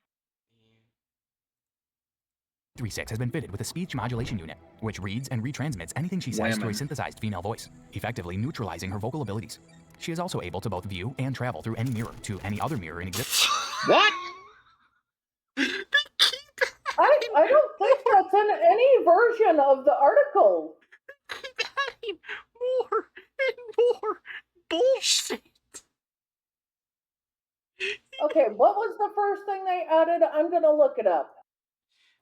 [SPEAKER 4] 36 has been fitted with a speech modulation unit, which reads and retransmits anything she says through a
[SPEAKER 1] Whammon.
[SPEAKER 4] synthesized female voice, effectively neutralizing her vocal abilities. She is also able to both view and travel through any mirror to any other mirror in existence.
[SPEAKER 1] What?
[SPEAKER 3] I don't think that's in any version of the article.
[SPEAKER 2] Keep adding more and more bullshit.
[SPEAKER 3] Okay, what was the first thing they added? I'm gonna look it up.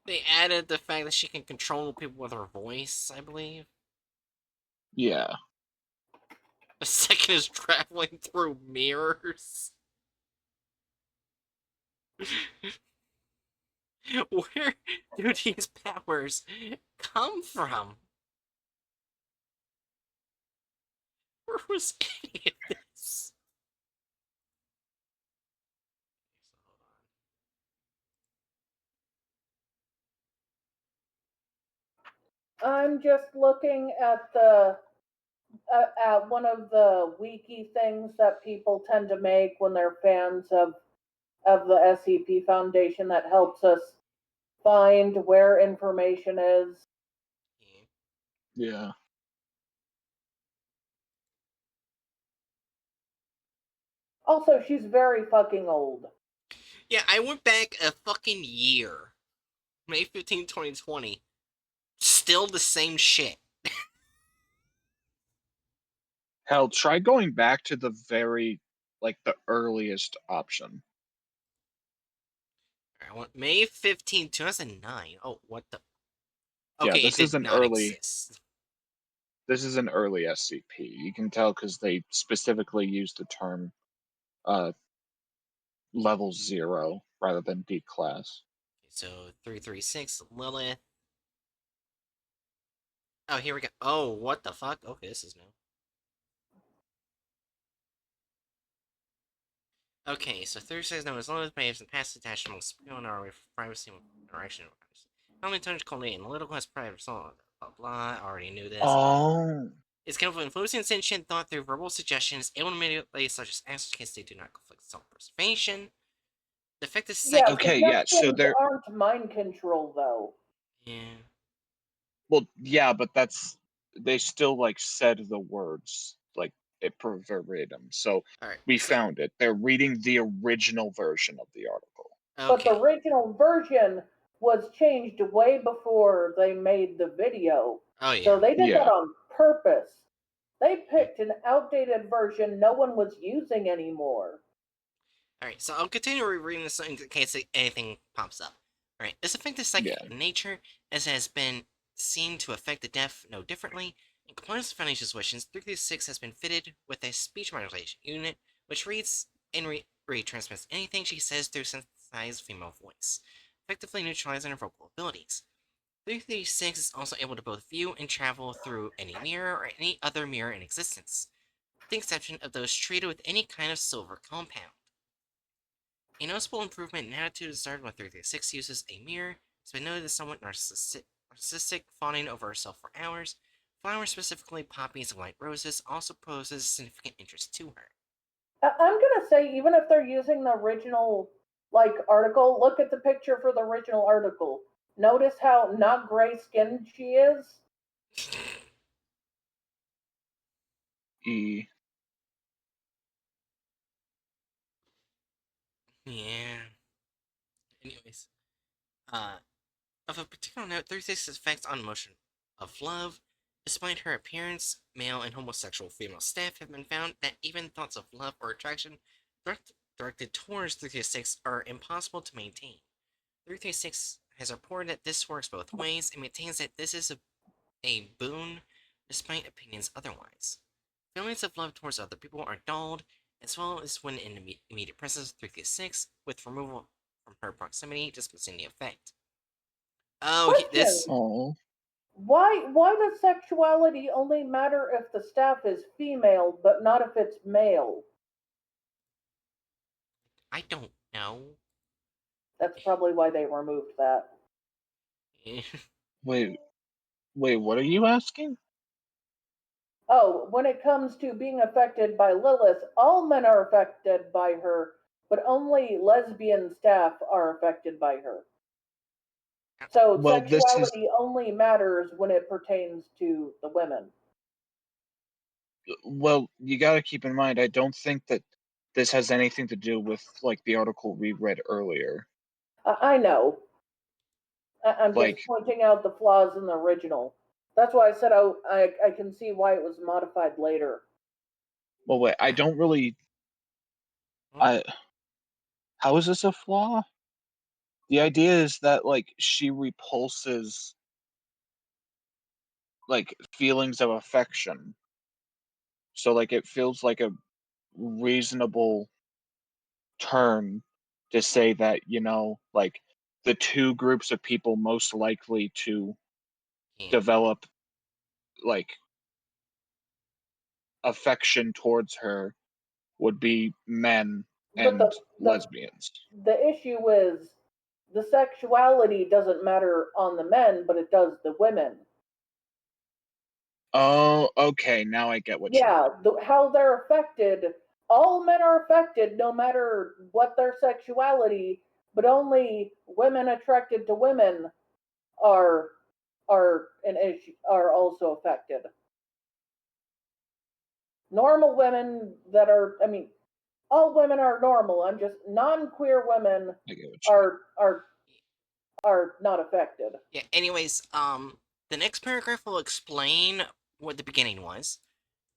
[SPEAKER 2] They added the fact that she can control people with her voice, I believe.
[SPEAKER 1] Yeah.
[SPEAKER 2] The second is traveling through mirrors. Where do these powers come from? Where was any of this?
[SPEAKER 3] I'm just looking at the at one of the wiki things that people tend to make when they're fans of the SCP Foundation that helps us find where information is.
[SPEAKER 1] Yeah.
[SPEAKER 3] Also, she's very fucking old.
[SPEAKER 2] Yeah, I went back a fucking year. May 15, 2020. Still the same shit.
[SPEAKER 1] Hell, try going back to the very, like, the earliest option.
[SPEAKER 2] I want May 15, 2009. Oh, what the?
[SPEAKER 1] Yeah,
[SPEAKER 2] Okay, it
[SPEAKER 1] this is
[SPEAKER 2] did
[SPEAKER 1] an
[SPEAKER 2] not
[SPEAKER 1] early.
[SPEAKER 2] exist.
[SPEAKER 1] This is an early SCP. You can tell because they specifically used the term level 0 rather than D class.
[SPEAKER 2] So 336 Lilith. Oh, here we go. Oh, what the fuck? Okay, this is new. Okay, so 36 known as Lilith behaves in past attached amongst people in our way for privacy and interaction. How many times called analytical has private song? Blah blah. I already knew this.
[SPEAKER 1] Oh.
[SPEAKER 2] It's capable of influencing sentient thought through verbal suggestions, able to manipulate such as acts in case they do not conflict with self-preservation. The effect is
[SPEAKER 3] Yeah,
[SPEAKER 2] second.
[SPEAKER 1] Okay, yeah, so
[SPEAKER 3] suggestions
[SPEAKER 1] they're.
[SPEAKER 3] aren't mind control though.
[SPEAKER 2] Yeah.
[SPEAKER 1] Well, yeah, but that's. They still, like, said the words, like, it per verbatim. So
[SPEAKER 2] Alright.
[SPEAKER 1] we
[SPEAKER 2] So,
[SPEAKER 1] found it. They're reading the original version of the article.
[SPEAKER 3] But the
[SPEAKER 2] okay.
[SPEAKER 3] original version was changed way before they made the video.
[SPEAKER 2] Oh, yeah.
[SPEAKER 3] So they did that
[SPEAKER 1] Yeah.
[SPEAKER 3] on purpose. They picked an outdated version no one was using anymore.
[SPEAKER 2] Alright, so I'll continue rereading this in case anything pops up. Alright, this effect is psychic
[SPEAKER 1] Yeah.
[SPEAKER 2] in nature, as it has been seen to affect the deaf no differently. In compliance with Foundation's wishes, 336 has been fitted with a speech modulation unit, which reads and retransmits anything she says through synthesized female voice, effectively neutralizing her vocal abilities. 336 is also able to both view and travel through any mirror or any other mirror in existence, with the exception of those treated with any kind of silver compound. A noticeable improvement in attitude is started when 336 uses a mirror. It's been noted that somewhat narcissistic, fawning over herself for hours. Flowers, specifically poppies and white roses, also poses significant interest to her.
[SPEAKER 3] I'm gonna say, even if they're using the original article, look at the picture for the original article. Notice how not gray skinned she is.
[SPEAKER 1] E.
[SPEAKER 2] Yeah. Anyways, of a particular note, 36's effects on emotion of love. Despite her appearance, male and homosexual female staff have been found that even thoughts of love or attraction directed towards 336 are impossible to maintain. 336 has reported that this works both ways and maintains that this is a boon despite opinions otherwise. Feelings of love towards other people are dulled, as well as when in immediate presence of 336, with removal from her proximity dismissing the effect. Oh, this.
[SPEAKER 1] Oh.
[SPEAKER 3] Why does sexuality only matter if the staff is female, but not if it's male?
[SPEAKER 2] I don't know.
[SPEAKER 3] That's probably why they removed that.
[SPEAKER 1] Wait, what are you asking?
[SPEAKER 3] Oh, when it comes to being affected by Lilith, all men are affected by her, but only lesbian staff are affected by her. So
[SPEAKER 1] Well, this is
[SPEAKER 3] sexuality only matters when it pertains to the women.
[SPEAKER 1] well, you got to keep in mind. I don't think that this has anything to do with like the article we read earlier.
[SPEAKER 3] I know. I'm just
[SPEAKER 1] Like,
[SPEAKER 3] pointing out the flaws in the original. That's why I said I can see why it was modified later.
[SPEAKER 1] well, wait, I don't really. I how is this a flaw? The idea is that like she repulses like feelings of affection. So like it feels like a reasonable term to say that, like the two groups of people most likely to
[SPEAKER 2] Yeah.
[SPEAKER 1] develop like affection towards her would be men
[SPEAKER 3] But
[SPEAKER 1] and
[SPEAKER 3] the
[SPEAKER 1] lesbians.
[SPEAKER 3] the issue is the sexuality doesn't matter on the men, but it does the women.
[SPEAKER 1] Oh, okay, now I get what you
[SPEAKER 3] Yeah,
[SPEAKER 1] mean.
[SPEAKER 3] how they're affected. All men are affected, no matter what their sexuality, but only women attracted to women are are also affected. Normal women that are, I mean, all women are normal. I'm just non-queer women
[SPEAKER 1] I get what you mean.
[SPEAKER 3] are not affected.
[SPEAKER 2] Yeah, anyways, the next paragraph will explain what the beginning was.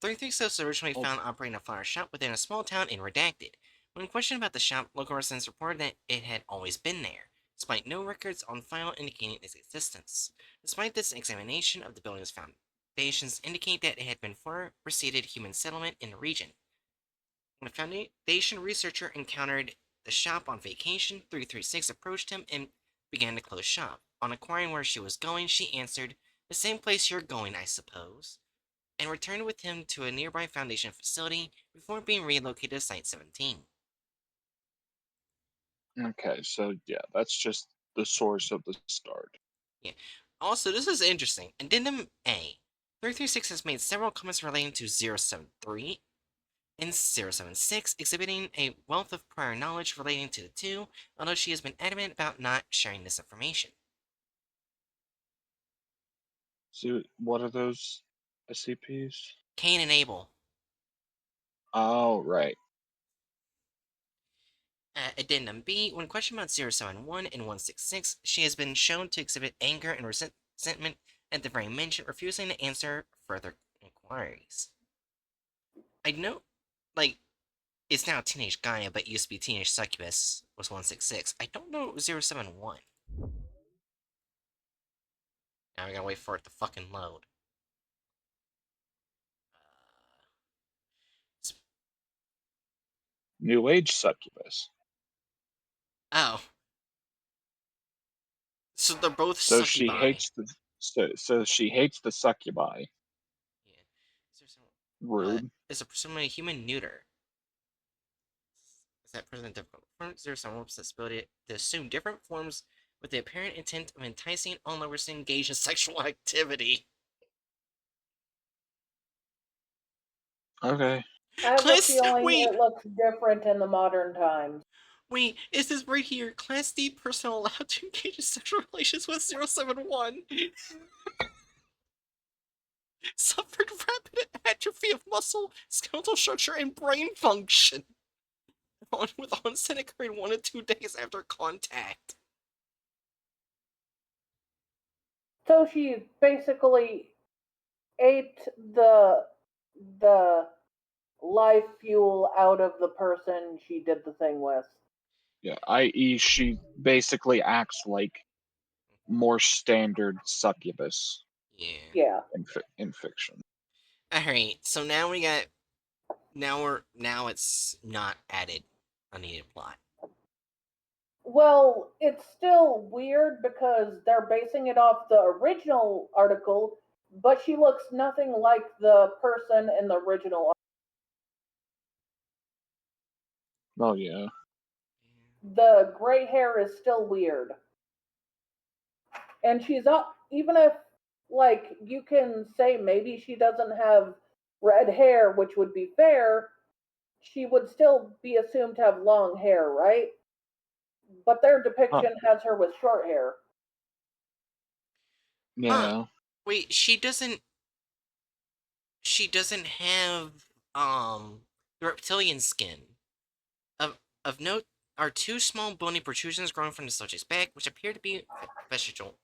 [SPEAKER 2] 336 was originally
[SPEAKER 1] Oh,
[SPEAKER 2] found operating a flower shop within a small town in Redacted. When questioned about the shop, local residents reported that it had always been there, despite no records on file indicating its existence. Despite this, examination of the building's foundations indicate that it had been far preceded human settlement in the region. When a Foundation researcher encountered the shop on vacation, 336 approached him and began to close shop. On inquiring where she was going, she answered, "The same place you're going, I suppose," and returned with him to a nearby Foundation facility before being relocated to Site 17.
[SPEAKER 1] okay, so yeah, that's just the source of the start.
[SPEAKER 2] Yeah. Also, this is interesting. Addendum A. 336 has made several comments relating to 073 and 076, exhibiting a wealth of prior knowledge relating to the two, although she has been adamant about not sharing this information.
[SPEAKER 1] See, what are those SCPs?
[SPEAKER 2] Cain and Abel.
[SPEAKER 1] Oh, right.
[SPEAKER 2] Addendum B. When questioned about 071 and 166, she has been shown to exhibit anger and resentment at the very mention, refusing to answer further inquiries. I know, like, it's now Teenage Gaia, but used to be Teenage Succubus, was 166. I don't know 071. Now we gotta wait for it to fucking load.
[SPEAKER 1] New Age succubus.
[SPEAKER 2] Oh. So they're both
[SPEAKER 1] So she
[SPEAKER 2] succubi.
[SPEAKER 1] hates the so she hates the succubi.
[SPEAKER 2] Yeah.
[SPEAKER 1] Rude.
[SPEAKER 2] Is a presumably human neuter. Is that present difficult? There's some possibility to assume different forms with the apparent intent of enticing onlookers to engage in sexual activity.
[SPEAKER 1] Okay.
[SPEAKER 3] I have a
[SPEAKER 2] Class,
[SPEAKER 3] feeling
[SPEAKER 2] wait,
[SPEAKER 3] it looks different in the modern times.
[SPEAKER 2] wait, is this right here? Class D personnel allowed to engage in sexual relations with 071 suffered rapid atrophy of muscle, skeletal structure, and brain function. With onset occurring 1 to 2 days after contact.
[SPEAKER 3] So she basically ate the life fuel out of the person she did the thing with.
[SPEAKER 1] Yeah, i.e., she basically acts like more standard succubus
[SPEAKER 2] Yeah.
[SPEAKER 3] Yeah.
[SPEAKER 1] in fiction.
[SPEAKER 2] Alright, so now it's not added unneeded plot.
[SPEAKER 3] Well, it's still weird because they're basing it off the original article, but she looks nothing like the person in the original.
[SPEAKER 1] Oh yeah.
[SPEAKER 3] the gray hair is still weird. And she's up, even if, like, you can say maybe she doesn't have red hair, which would be fair, she would still be assumed to have long hair, right? But their depiction has her with short hair.
[SPEAKER 1] Yeah.
[SPEAKER 2] Wait, she doesn't have the reptilian skin. Of note are two small bony protrusions growing from the subject's back, which appear to be vestigial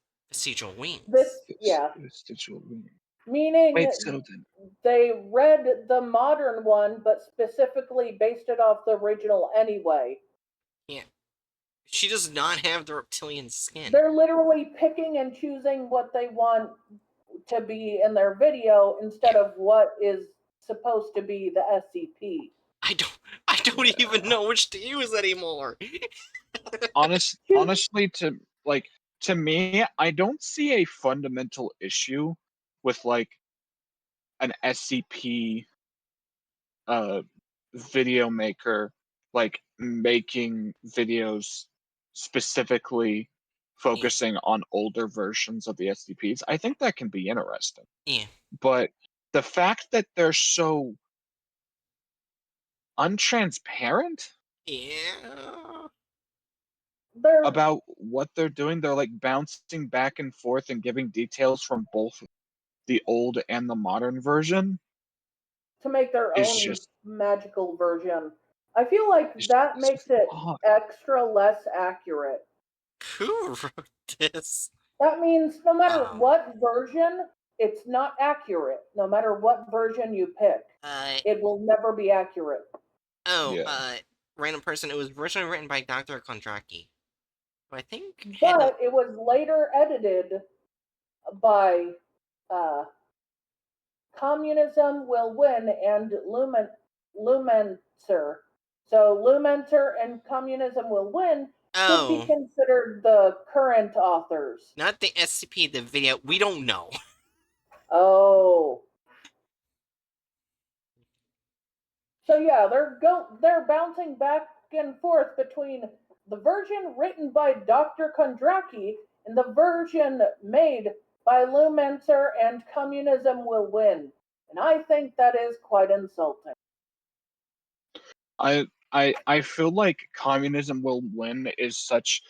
[SPEAKER 2] wings.
[SPEAKER 1] Vestigial wing.
[SPEAKER 3] Meaning
[SPEAKER 1] Wait, so then
[SPEAKER 3] they read the modern one, but specifically based it off the original anyway.
[SPEAKER 2] Yeah. She does not have the reptilian skin.
[SPEAKER 3] They're literally picking and choosing what they want to be in their video instead of what is supposed to be the SCP.
[SPEAKER 2] I don't even know which to use anymore.
[SPEAKER 1] honestly, to me, I don't see a fundamental issue with like an SCP video maker like making videos specifically focusing on older versions of the SCPs. I think that can be interesting.
[SPEAKER 2] Yeah.
[SPEAKER 1] But the fact that they're so untransparent
[SPEAKER 2] Yeah.
[SPEAKER 1] about what they're doing, they're like bouncing back and forth and giving details from both the old and the modern version
[SPEAKER 3] to make their
[SPEAKER 1] is
[SPEAKER 3] own
[SPEAKER 1] just
[SPEAKER 3] magical version. I feel like that
[SPEAKER 1] it's
[SPEAKER 3] makes
[SPEAKER 1] just
[SPEAKER 3] it
[SPEAKER 1] odd.
[SPEAKER 3] extra less accurate.
[SPEAKER 2] Who wrote this?
[SPEAKER 3] That means no matter what version, it's not accurate. No matter what version you pick, it will never be accurate.
[SPEAKER 2] Random person. It was originally written by Dr. Kondraki. I think.
[SPEAKER 3] But it was later edited by Communism Will Win and Lumenser. So Lumenser and Communism Will Win could be considered the current authors.
[SPEAKER 2] Not the SCP, the video. We don't know.
[SPEAKER 3] Oh. So yeah, they're bouncing back and forth between the version written by Dr. Kondraki and the version made by Lumenser and Communism Will Win. And I think that is quite insulting.
[SPEAKER 1] I feel like Communism Will Win is such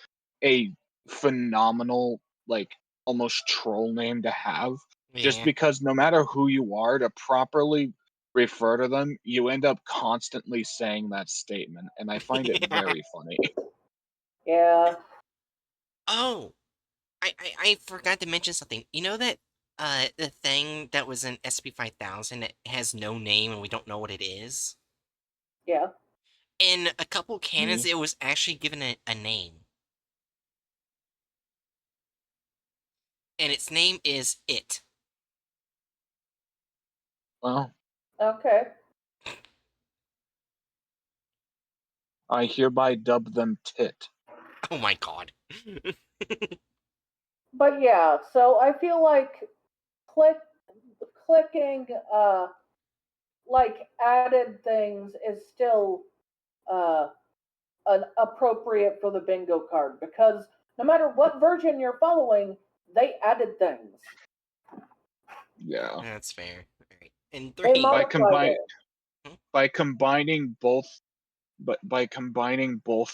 [SPEAKER 1] a phenomenal, like almost troll name to have.
[SPEAKER 2] Yeah.
[SPEAKER 1] Just because no matter who you are, to properly refer to them, you end up constantly saying that statement, and I find it very funny.
[SPEAKER 3] Yeah.
[SPEAKER 2] Oh, I forgot to mention something. You know that the thing that was in SCP-5000 that has no name and we don't know what it is?
[SPEAKER 3] Yeah.
[SPEAKER 2] In a couple canons, it was actually given a name. And its name is It.
[SPEAKER 1] Well,
[SPEAKER 3] okay.
[SPEAKER 1] I hereby dub them Tit.
[SPEAKER 2] Oh my god.
[SPEAKER 3] But yeah, so I feel like clicking like added things is still appropriate for the bingo card because no matter what version you're following, they added things.
[SPEAKER 1] Yeah.
[SPEAKER 2] That's fair. All right. And 3.
[SPEAKER 1] By combining both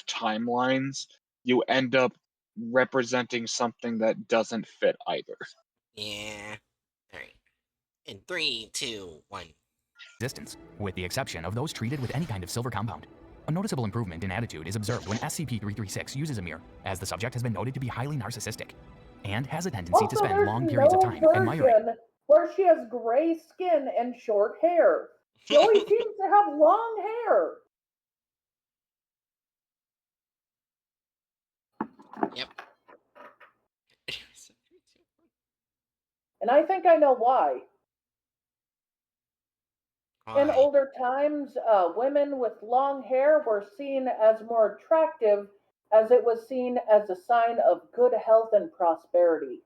[SPEAKER 1] timelines, you end up representing something that doesn't fit either.
[SPEAKER 2] Yeah. All right. In 3, 2, 1.
[SPEAKER 4] Existence, with the exception of those treated with any kind of silver compound. A noticeable improvement in attitude is observed when SCP-336 uses a mirror, as the subject has been noted to be highly narcissistic, and has a tendency to spend long periods of time admiring.
[SPEAKER 3] Where she has gray skin and short hair. She always seems to have long hair.
[SPEAKER 2] Yep.
[SPEAKER 3] And I think I know why. In older times, women with long hair were seen as more attractive as it was seen as a sign of good health and prosperity.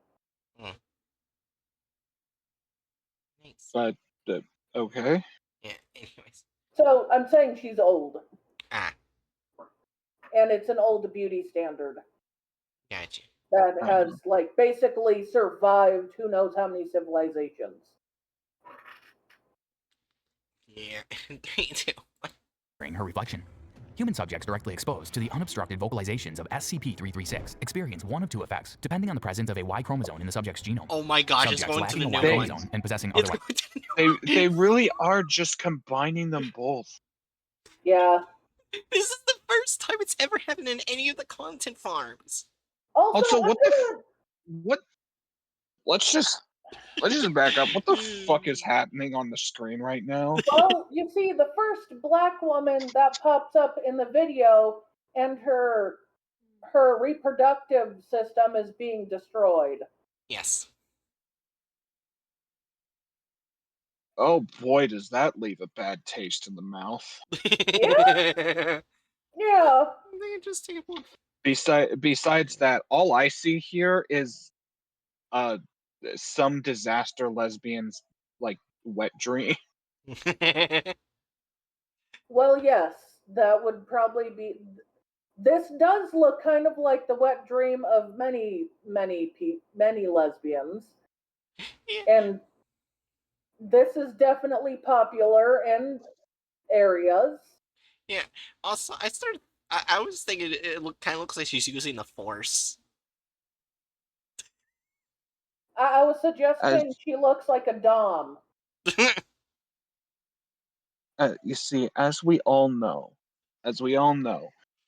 [SPEAKER 2] Nice.
[SPEAKER 1] But, okay.
[SPEAKER 2] Yeah, anyways.
[SPEAKER 3] So I'm saying she's old.
[SPEAKER 2] Ah.
[SPEAKER 3] and it's an old beauty standard
[SPEAKER 2] Gotcha.
[SPEAKER 3] that has like basically survived who knows how many civilizations.
[SPEAKER 2] Yeah. 3, 2, 1.
[SPEAKER 4] Her reflection. Human subjects directly exposed to the unobstructed vocalizations of SCP-336 experience one of two effects, depending on the presence of a Y chromosome in the subject's genome.
[SPEAKER 2] Oh my gosh,
[SPEAKER 4] Subjects
[SPEAKER 2] it's going to
[SPEAKER 4] lacking
[SPEAKER 2] the
[SPEAKER 4] a
[SPEAKER 2] new
[SPEAKER 4] Y
[SPEAKER 2] one.
[SPEAKER 4] chromosome and possessing
[SPEAKER 2] It's
[SPEAKER 4] other
[SPEAKER 2] going to the new
[SPEAKER 1] They really are just combining them both.
[SPEAKER 3] Yeah.
[SPEAKER 2] This is the first time it's ever happened in any of the content farms.
[SPEAKER 1] Also, what the
[SPEAKER 3] gonna-
[SPEAKER 1] what? Let's just back up. What the fuck is happening on the screen right now?
[SPEAKER 3] Well, you see, the first black woman that pops up in the video, and her reproductive system is being destroyed.
[SPEAKER 2] Yes.
[SPEAKER 1] Oh boy, does that leave a bad taste in the mouth.
[SPEAKER 3] Yeah. Yeah.
[SPEAKER 2] They just take one.
[SPEAKER 1] Besides that, all I see here is some disaster lesbians like wet dream.
[SPEAKER 3] Well, yes, that would probably be. This does look kind of like the wet dream of many lesbians,
[SPEAKER 2] Yeah.
[SPEAKER 3] and this is definitely popular in areas.
[SPEAKER 2] Yeah. Also, I was thinking it kind of looks like she's using the Force.
[SPEAKER 3] I was suggesting she looks like a dom.
[SPEAKER 1] You see, as we all know, it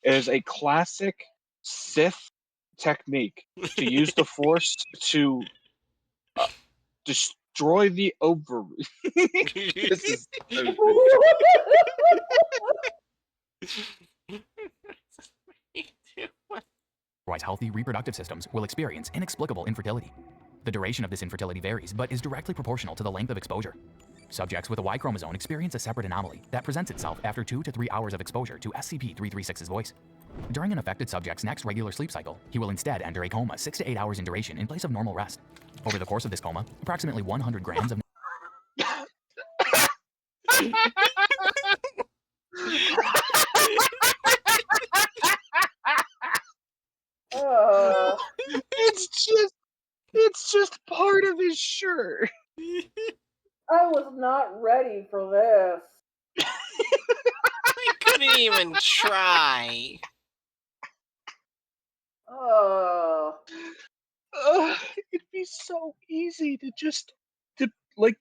[SPEAKER 1] is a classic Sith technique to use the Force to destroy the ovary. This is stupid.
[SPEAKER 4] Otherwise healthy reproductive systems will experience inexplicable infertility. The duration of this infertility varies, but is directly proportional to the length of exposure. Subjects with a Y chromosome experience a separate anomaly that presents itself after 2 to 3 hours of exposure to SCP-336's voice. During an affected subject's next regular sleep cycle, he will instead enter a coma 6 to 8 hours in duration in place of normal rest. Over the course of this coma, approximately 100 grams of
[SPEAKER 1] It's just part of his shirt.
[SPEAKER 3] I was not ready for this.
[SPEAKER 2] I couldn't even try.
[SPEAKER 1] It'd be so easy to just like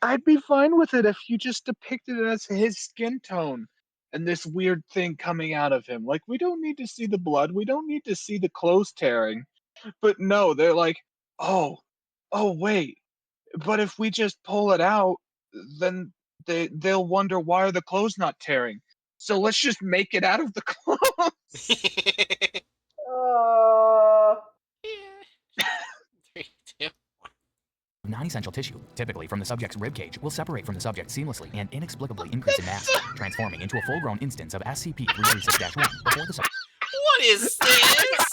[SPEAKER 1] I'd be fine with it if you just depicted it as his skin tone and this weird thing coming out of him. Like, we don't need to see the blood, we don't need to see the clothes tearing. But no, they're like, oh wait, but if we just pull it out, then they'll wonder why are the clothes not tearing. So let's just make it out of the clothes.
[SPEAKER 2] Yeah. 3, 2.
[SPEAKER 4] non-essential tissue, typically from the subject's ribcage, will separate from the subject seamlessly and inexplicably increase in mass, transforming into a full-grown instance of SCP-336-1 before the subject.
[SPEAKER 2] What is this?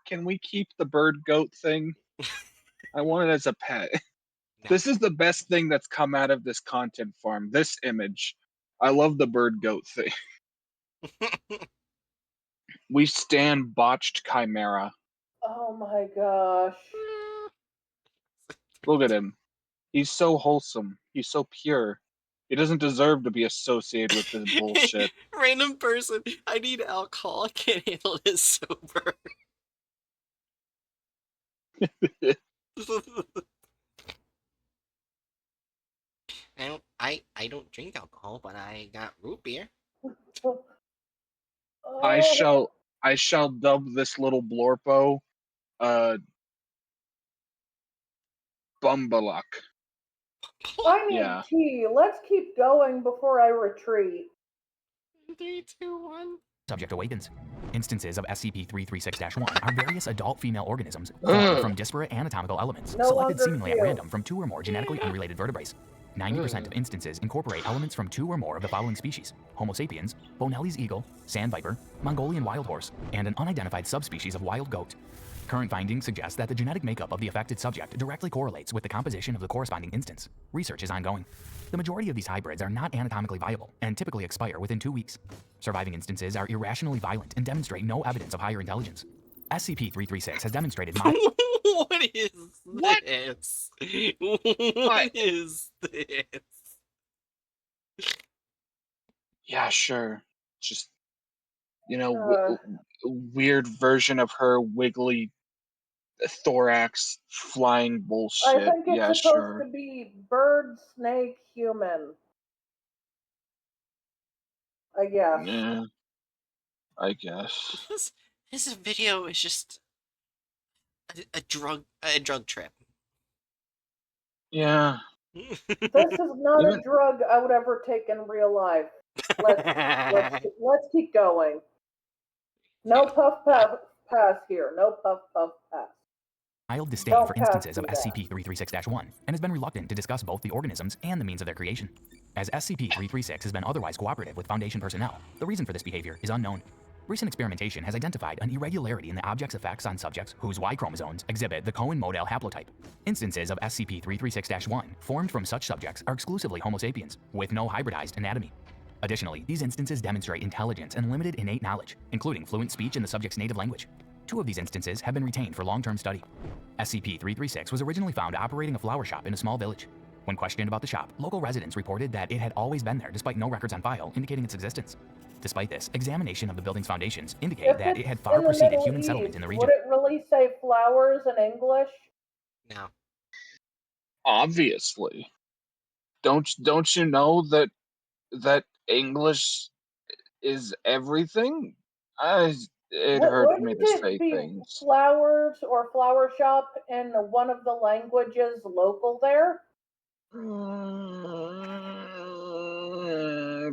[SPEAKER 1] Can we keep the bird goat thing? I want it as a pet.
[SPEAKER 2] No.
[SPEAKER 1] This is the best thing that's come out of this content farm. This image. I love the bird goat thing. We stand botched chimera.
[SPEAKER 3] Oh my gosh.
[SPEAKER 1] Look at him. He's so wholesome. He's so pure. He doesn't deserve to be associated with this bullshit.
[SPEAKER 2] Random person. I need alcohol. I can't handle this sober. I don't drink alcohol, but I got root beer.
[SPEAKER 1] I shall dub this little blorpo Bumbaluk.
[SPEAKER 3] I need
[SPEAKER 1] Yeah.
[SPEAKER 3] tea. Let's keep going before I retreat.
[SPEAKER 2] 3, 2, 1.
[SPEAKER 4] Subject awakens. Instances of SCP-336-1 are various adult female organisms formed from disparate anatomical elements,
[SPEAKER 3] No
[SPEAKER 4] selected
[SPEAKER 3] longer
[SPEAKER 4] seemingly at
[SPEAKER 3] feels.
[SPEAKER 4] random from 2 or more genetically unrelated vertebrates. 90% of instances incorporate elements from 2 or more of the following species: Homo sapiens, Bonelli's eagle, sand viper, Mongolian wild horse, and an unidentified subspecies of wild goat. Current findings suggest that the genetic makeup of the affected subject directly correlates with the composition of the corresponding instance. Research is ongoing. The majority of these hybrids are not anatomically viable and typically expire within 2 weeks. Surviving instances are irrationally violent and demonstrate no evidence of higher intelligence. SCP-336 has demonstrated
[SPEAKER 2] What is
[SPEAKER 1] What?
[SPEAKER 2] this?
[SPEAKER 1] I-
[SPEAKER 2] What is this?
[SPEAKER 1] Yeah, sure. Just, you know,
[SPEAKER 3] Uh,
[SPEAKER 1] weird version of her wiggly thorax flying
[SPEAKER 3] I
[SPEAKER 1] bullshit.
[SPEAKER 3] think it's
[SPEAKER 1] Yeah,
[SPEAKER 3] supposed
[SPEAKER 1] sure.
[SPEAKER 3] to be bird, snake, human. I guess.
[SPEAKER 1] Yeah, I guess.
[SPEAKER 2] This video is just a drug trip.
[SPEAKER 1] Yeah.
[SPEAKER 3] This is not
[SPEAKER 1] Even
[SPEAKER 3] a drug I would ever take in real life. Let's keep going. No puff pass here. No puff pass.
[SPEAKER 4] mild disdain
[SPEAKER 3] Don't
[SPEAKER 4] for
[SPEAKER 3] pass
[SPEAKER 4] instances of
[SPEAKER 3] me that.
[SPEAKER 4] SCP-336-1 and has been reluctant to discuss both the organisms and the means of their creation. As SCP-336 has been otherwise cooperative with Foundation personnel, the reason for this behavior is unknown. Recent experimentation has identified an irregularity in the object's effects on subjects whose Y chromosomes exhibit the Cohen-Model haplotype. Instances of SCP-336-1 formed from such subjects are exclusively Homo sapiens, with no hybridized anatomy. Additionally, these instances demonstrate intelligence and limited innate knowledge, including fluent speech in the subject's native language. 2 of these instances have been retained for long-term study. SCP-336 was originally found operating a flower shop in a small village. When questioned about the shop, local residents reported that it had always been there despite no records on file indicating its existence. Despite this, examination of the building's foundations indicated
[SPEAKER 3] If
[SPEAKER 4] that
[SPEAKER 3] it's
[SPEAKER 4] it had far
[SPEAKER 3] in the
[SPEAKER 4] preceded
[SPEAKER 3] Middle
[SPEAKER 4] human
[SPEAKER 3] East,
[SPEAKER 4] settlement in the region.
[SPEAKER 3] would it really say flowers in English?
[SPEAKER 2] No.
[SPEAKER 1] Obviously. Don't you know that English is everything? It hurts me
[SPEAKER 3] Wouldn't
[SPEAKER 1] to
[SPEAKER 3] it
[SPEAKER 1] say
[SPEAKER 3] be
[SPEAKER 1] things.
[SPEAKER 3] flowers or flower shop in one of the languages local there?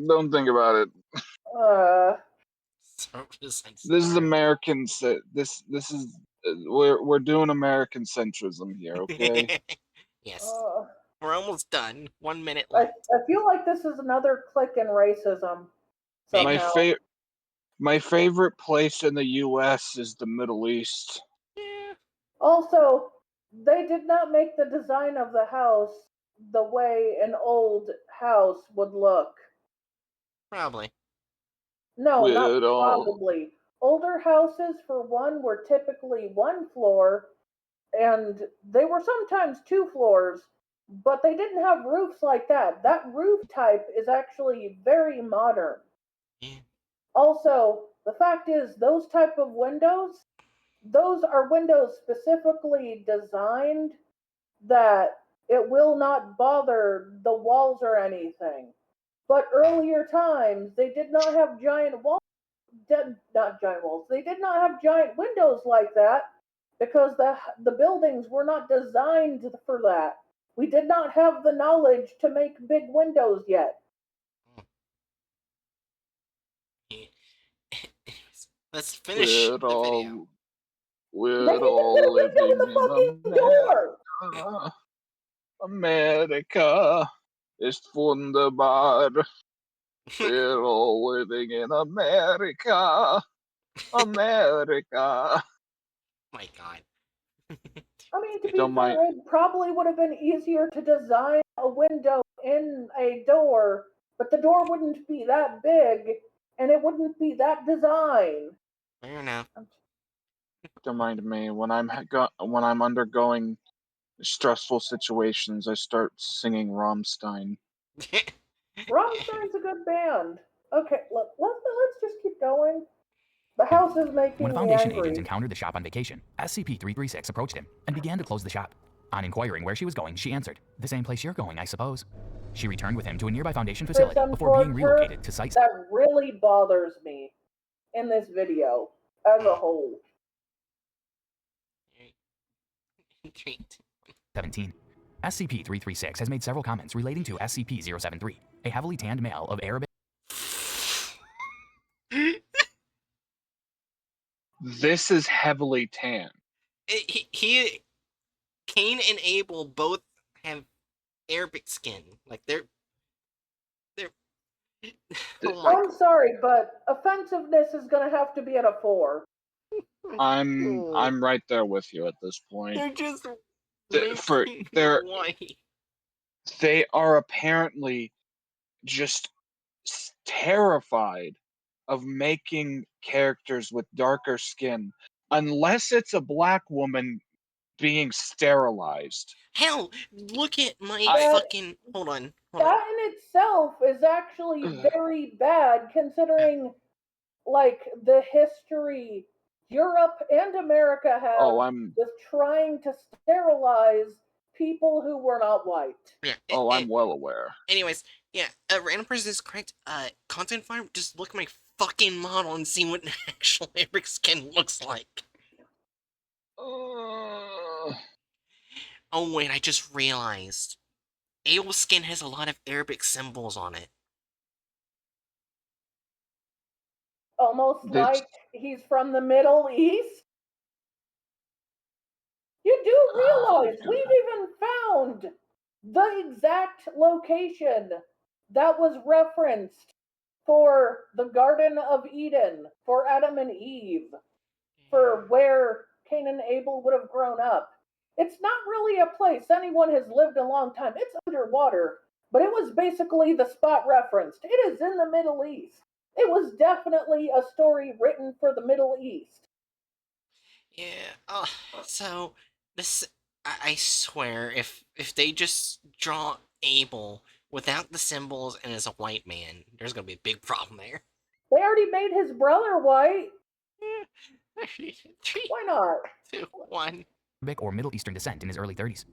[SPEAKER 1] Don't think about it.
[SPEAKER 2] So just like
[SPEAKER 1] This is American. This is we're doing American centrism here, okay?
[SPEAKER 2] Yes.
[SPEAKER 3] uh,
[SPEAKER 2] We're almost done. 1 minute
[SPEAKER 3] I
[SPEAKER 2] left.
[SPEAKER 3] feel like this is another click in racism
[SPEAKER 2] Maybe.
[SPEAKER 3] somehow.
[SPEAKER 1] My favorite place in the U.S. is the Middle East.
[SPEAKER 2] Yeah.
[SPEAKER 3] Also, they did not make the design of the house the way an old house would look.
[SPEAKER 2] Probably.
[SPEAKER 3] No, not
[SPEAKER 1] With all
[SPEAKER 3] probably. Older houses, for one, were typically 1 floor, and they were sometimes 2 floors, but they didn't have roofs like that. That roof type is actually very modern.
[SPEAKER 2] Yeah.
[SPEAKER 3] Also, the fact is, those type of windows, those are windows specifically designed that it will not bother the walls or anything. But earlier times, they did not have giant walls, not giant walls. They did not have giant windows like that because the buildings were not designed for that. We did not have the knowledge to make big windows yet.
[SPEAKER 2] Let's finish
[SPEAKER 1] we're
[SPEAKER 2] the video.
[SPEAKER 1] all
[SPEAKER 3] They
[SPEAKER 1] we're
[SPEAKER 3] even put a
[SPEAKER 1] all
[SPEAKER 3] window in
[SPEAKER 1] living
[SPEAKER 3] the
[SPEAKER 1] in
[SPEAKER 3] fucking door.
[SPEAKER 1] America. America ist wunderbar. We're all living in America. America.
[SPEAKER 2] My God.
[SPEAKER 3] I mean, to be
[SPEAKER 1] Don't mind.
[SPEAKER 3] fair, it probably would have been easier to design a window in a door, but the door wouldn't be that big and it wouldn't be that design.
[SPEAKER 2] Fair enough.
[SPEAKER 1] Don't mind me. When I'm undergoing stressful situations, I start singing Rammstein.
[SPEAKER 3] Rammstein's a good band. Okay, let's just keep going. The house is making
[SPEAKER 4] When
[SPEAKER 3] me
[SPEAKER 4] Foundation agents
[SPEAKER 3] angry.
[SPEAKER 4] encountered the shop on vacation, SCP-336 approached him and began to close the shop. On inquiring where she was going, she answered, "The same place you're going, I suppose." She returned with him to a nearby Foundation facility before being relocated to Site.
[SPEAKER 3] That really bothers me in this video as a whole.
[SPEAKER 4] 17. SCP-336 has made several comments relating to SCP-073, a heavily tanned male of Arabic.
[SPEAKER 1] This is heavily tan.
[SPEAKER 2] Cain and Abel both have Arabic skin. Like they're. Oh my
[SPEAKER 3] I'm sorry, but offensiveness is going to have to be at a 4.
[SPEAKER 2] god.
[SPEAKER 1] I'm right there with you at this point.
[SPEAKER 2] They're just
[SPEAKER 1] For
[SPEAKER 2] making white.
[SPEAKER 1] they are apparently just terrified of making characters with darker skin unless it's a black woman being sterilized.
[SPEAKER 2] Hell, look at my
[SPEAKER 1] I-
[SPEAKER 2] fucking. Hold on.
[SPEAKER 3] That in itself is actually very bad considering, like, the history Europe and America have
[SPEAKER 1] I'm
[SPEAKER 3] with trying to sterilize people who were not white.
[SPEAKER 2] Yeah.
[SPEAKER 1] I'm well aware.
[SPEAKER 2] Anyways, yeah, random person is correct. Content farm, just look at my fucking model and see what an actual Arabic skin looks like. Oh wait, I just realized. Abel's skin has a lot of Arabic symbols on it.
[SPEAKER 3] Almost
[SPEAKER 1] This-
[SPEAKER 3] like he's from the Middle East. You do realize we've even found the exact location that was referenced for the Garden of Eden, for Adam and Eve, for where Cain and Abel would have grown up. It's not really a place anyone has lived a long time. It's underwater, but it was basically the spot referenced. It is in the Middle East. It was definitely a story written for the Middle East.
[SPEAKER 2] Yeah. So this, I swear, if they just draw Abel without the symbols and as a white man, there's gonna be a big problem there.
[SPEAKER 3] They already made his brother white.
[SPEAKER 2] Three,
[SPEAKER 3] Why not?
[SPEAKER 2] 2, 1.
[SPEAKER 4] Arabic or Middle Eastern descent in his early 30s.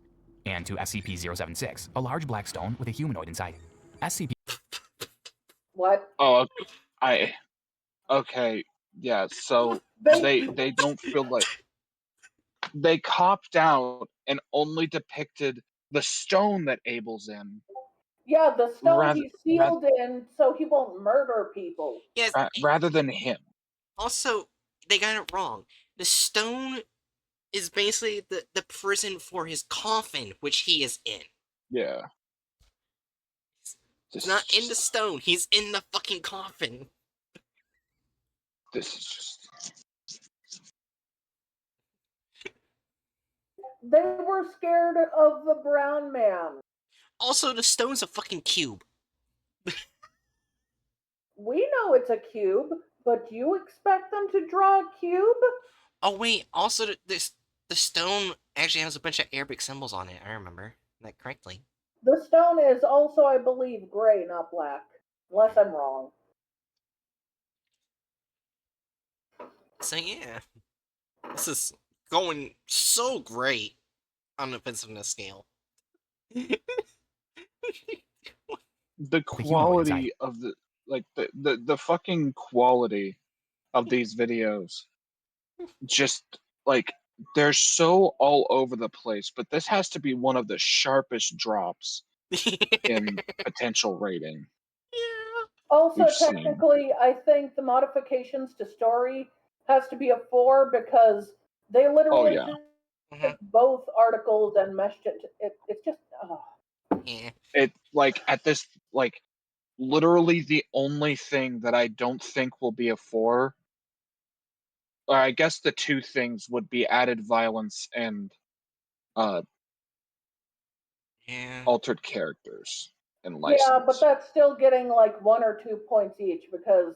[SPEAKER 4] And to SCP-076, a large black stone with a humanoid inside. SCP.
[SPEAKER 3] What?
[SPEAKER 1] Oh, okay, yeah. So they don't feel like they copped out and only depicted the stone that Abel's in.
[SPEAKER 3] Yeah, the stone
[SPEAKER 1] Rather-
[SPEAKER 3] he's sealed in so he won't murder people.
[SPEAKER 2] Yes.
[SPEAKER 1] Rather than him.
[SPEAKER 2] Also, they got it wrong. The stone is basically the prison for his coffin, which he is in.
[SPEAKER 1] Yeah.
[SPEAKER 2] He's not in the stone. He's in the fucking coffin.
[SPEAKER 1] This is just.
[SPEAKER 3] They were scared of the brown man.
[SPEAKER 2] Also, the stone's a fucking cube.
[SPEAKER 3] We know it's a cube, but you expect them to draw a cube?
[SPEAKER 2] Oh wait, also the stone actually has a bunch of Arabic symbols on it. I remember that correctly.
[SPEAKER 3] The stone is also, I believe, gray, not black. Unless I'm wrong.
[SPEAKER 2] So yeah, this is going so great on the offensiveness scale.
[SPEAKER 1] The quality of the fucking quality of these videos just like they're so all over the place, but this has to be one of the sharpest drops in potential rating.
[SPEAKER 2] Yeah.
[SPEAKER 3] Also,
[SPEAKER 1] We've seen.
[SPEAKER 3] technically, I think the modifications to story has to be a 4 because they literally
[SPEAKER 1] yeah.
[SPEAKER 3] took both articles and meshed it. It's just,
[SPEAKER 2] Yeah.
[SPEAKER 1] It like at this like literally the only thing that I don't think will be a 4, or I guess the two things would be added violence and
[SPEAKER 2] Yeah.
[SPEAKER 1] altered characters and license.
[SPEAKER 3] yeah, but that's still getting like 1 or 2 points each because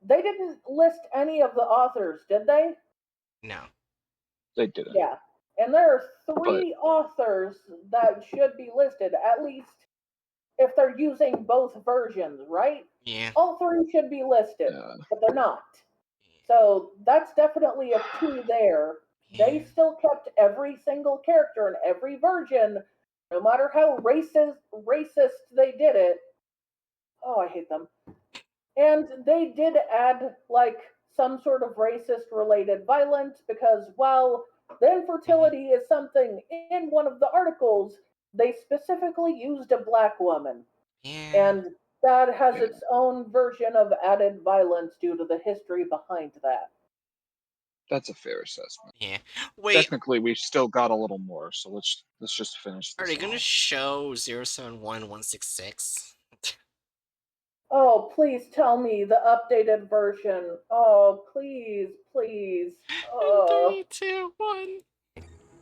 [SPEAKER 3] they didn't list any of the authors, did they?
[SPEAKER 2] No.
[SPEAKER 1] They didn't.
[SPEAKER 3] Yeah. And there are 3 authors that should be listed, at least if they're using both versions, right?
[SPEAKER 2] Yeah.
[SPEAKER 3] All 3 should be listed,
[SPEAKER 1] Yeah.
[SPEAKER 3] but they're not. So that's definitely a 2 there. They still kept every single character in every version, no matter how racist they did it. Oh, I hate them. And they did add like some sort of racist related violence because while the infertility is something in one of the articles, they specifically used a black woman.
[SPEAKER 2] Yeah.
[SPEAKER 3] And that has its own version of added violence due to the history behind that.
[SPEAKER 1] That's a fair assessment.
[SPEAKER 2] Yeah. Wait,
[SPEAKER 1] Technically, we've still got a little more, so let's just finish
[SPEAKER 2] are
[SPEAKER 1] this
[SPEAKER 2] they gonna
[SPEAKER 1] off.
[SPEAKER 2] show 071166?
[SPEAKER 3] Oh, please tell me the updated version. Oh, please, please.
[SPEAKER 2] In 3, 2, 1.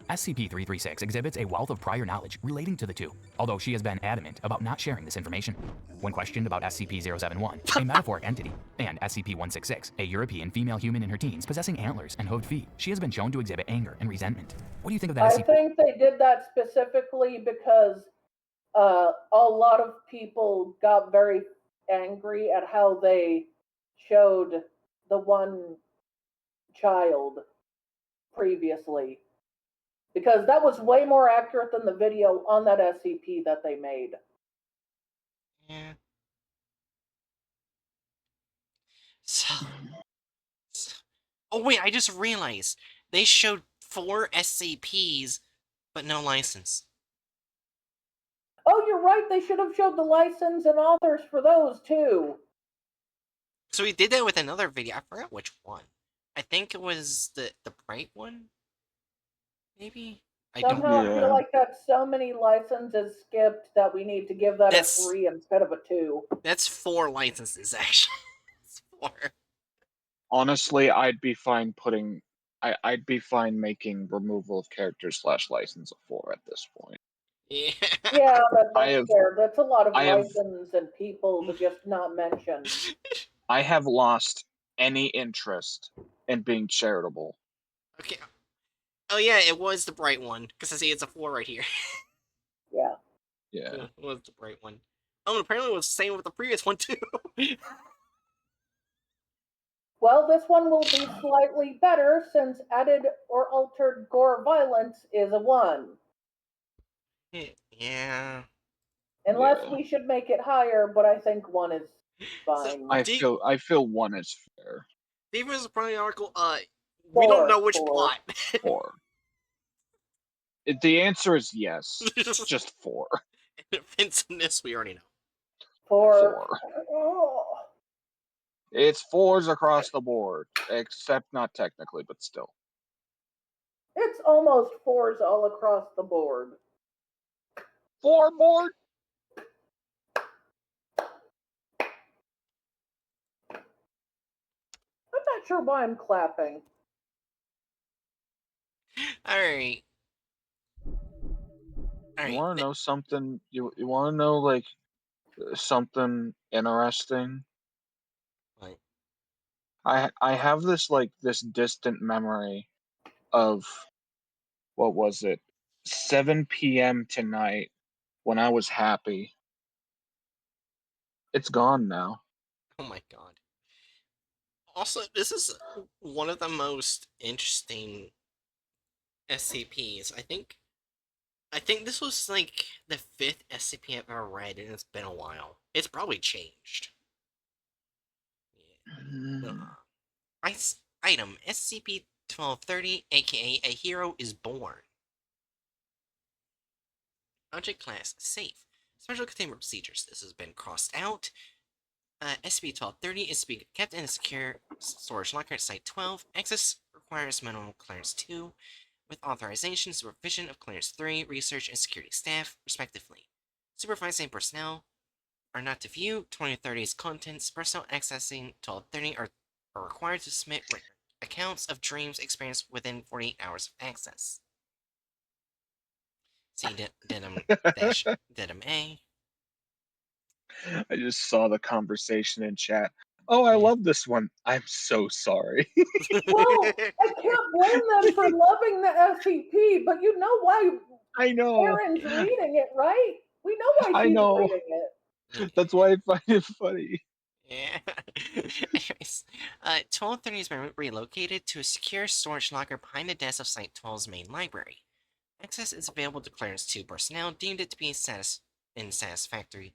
[SPEAKER 4] SCP-336 exhibits a wealth of prior knowledge relating to the two, although she has been adamant about not sharing this information. When questioned about SCP-071, a metaphoric entity, and SCP-166, a European female human in her teens possessing antlers and hooved feet, she has been shown to exhibit anger and resentment. What do you think of that
[SPEAKER 3] I
[SPEAKER 4] SCP?
[SPEAKER 3] think they did that specifically because a lot of people got very angry at how they showed the one child previously. Because that was way more accurate than the video on that SCP that they made.
[SPEAKER 2] Yeah. Oh wait, I just realized they showed 4 SCPs, but no license.
[SPEAKER 3] Oh, you're right. They should have showed the license and authors for those too.
[SPEAKER 2] So we did that with another video. I forgot which one. I think it was the bright one. Maybe I don't.
[SPEAKER 3] Somehow I
[SPEAKER 1] Yeah.
[SPEAKER 3] feel like that's so many licenses skipped that we need to give that
[SPEAKER 2] That's-
[SPEAKER 3] a 3 instead of a 2.
[SPEAKER 2] That's 4 licenses actually. It's 4.
[SPEAKER 1] Honestly, I'd be fine putting. I'd be fine making removal of characters / license a 4 at this point.
[SPEAKER 2] Yeah.
[SPEAKER 3] Yeah,
[SPEAKER 1] I
[SPEAKER 3] that's
[SPEAKER 1] have-
[SPEAKER 3] fair. That's a lot of
[SPEAKER 1] I have-
[SPEAKER 3] license and people to just not mention.
[SPEAKER 1] I have lost any interest in being charitable.
[SPEAKER 2] Okay. Oh yeah, it was the bright one because I see it's a 4 right here.
[SPEAKER 3] Yeah.
[SPEAKER 1] Yeah.
[SPEAKER 2] It was the bright one. Oh, and apparently it was the same with the previous one too.
[SPEAKER 3] Well, this one will be slightly better since added or altered gore violence is a 1.
[SPEAKER 2] Yeah.
[SPEAKER 3] Unless
[SPEAKER 1] Yeah.
[SPEAKER 3] we should make it higher, but I think 1 is fine.
[SPEAKER 1] I feel 1 is fair.
[SPEAKER 2] Steve was probably an article. We don't know which
[SPEAKER 3] 4.
[SPEAKER 2] plot.
[SPEAKER 1] 4. The answer is yes. Just 4.
[SPEAKER 2] Offensiveness, we already know.
[SPEAKER 3] 4.
[SPEAKER 1] 4.
[SPEAKER 3] Oh.
[SPEAKER 1] It's 4s across the board, except not technically, but still.
[SPEAKER 3] It's almost 4s all across the board.
[SPEAKER 1] 4 board?
[SPEAKER 3] I'm not sure why I'm clapping.
[SPEAKER 2] Alright.
[SPEAKER 1] You want to know something? You want to know like something interesting?
[SPEAKER 2] What?
[SPEAKER 1] I have this distant memory of what was it? 7 p.m. tonight when I was happy. It's gone now.
[SPEAKER 2] Oh my god. Also, this is one of the most interesting SCPs. I think this was like the 5th SCP I've ever read, and it's been a while. It's probably changed. Yeah. Item SCP-1230, aka A Hero is Born. Object class Safe. Special containment procedures. This has been crossed out. SCP-1230 is to be kept in a secure storage locker at Site 12. Access requires minimum clearance 2, with authorization, supervision of clearance 3, research, and security staff, respectively. Supervising personnel are not to view 2030's contents. Personnel accessing 1230 are required to submit written accounts of dreams experienced within 48 hours of access. See Denim A.
[SPEAKER 1] I just saw the conversation in chat. Oh, I love this one. I'm so sorry.
[SPEAKER 3] Well, I can't blame them for loving the SCP, but you know why
[SPEAKER 1] I know.
[SPEAKER 3] Aaron's reading it, right? We know why
[SPEAKER 1] I
[SPEAKER 3] she's
[SPEAKER 1] know.
[SPEAKER 3] reading it.
[SPEAKER 1] That's why I find it funny.
[SPEAKER 2] Yeah. Anyways, 1230 has been relocated to a secure storage locker behind the desk of Site 12's main library. Access is available to clearance 2 personnel deemed it to be in satisfactory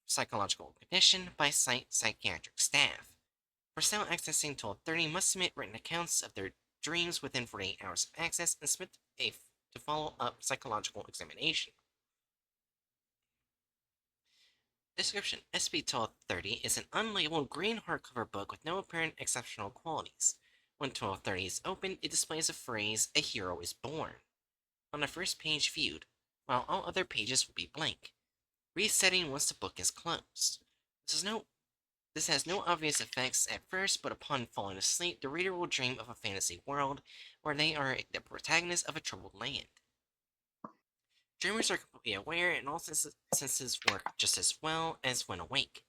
[SPEAKER 2] psychological condition by site psychiatric staff. Personnel accessing 1230 must submit written accounts of their dreams within 48 hours of access and submit to follow-up psychological examination. Description: SCP-1230 is an unlabeled green hardcover book with no apparent exceptional qualities. When 1230 is opened, it displays a phrase, "A hero is born," on the first page viewed, while all other pages will be blank, resetting once the book is closed. This has no obvious effects at first, but upon falling asleep, the reader will dream of a fantasy world where they are the protagonists of a troubled land. Dreamers are completely aware, and all senses work just as well as when awake.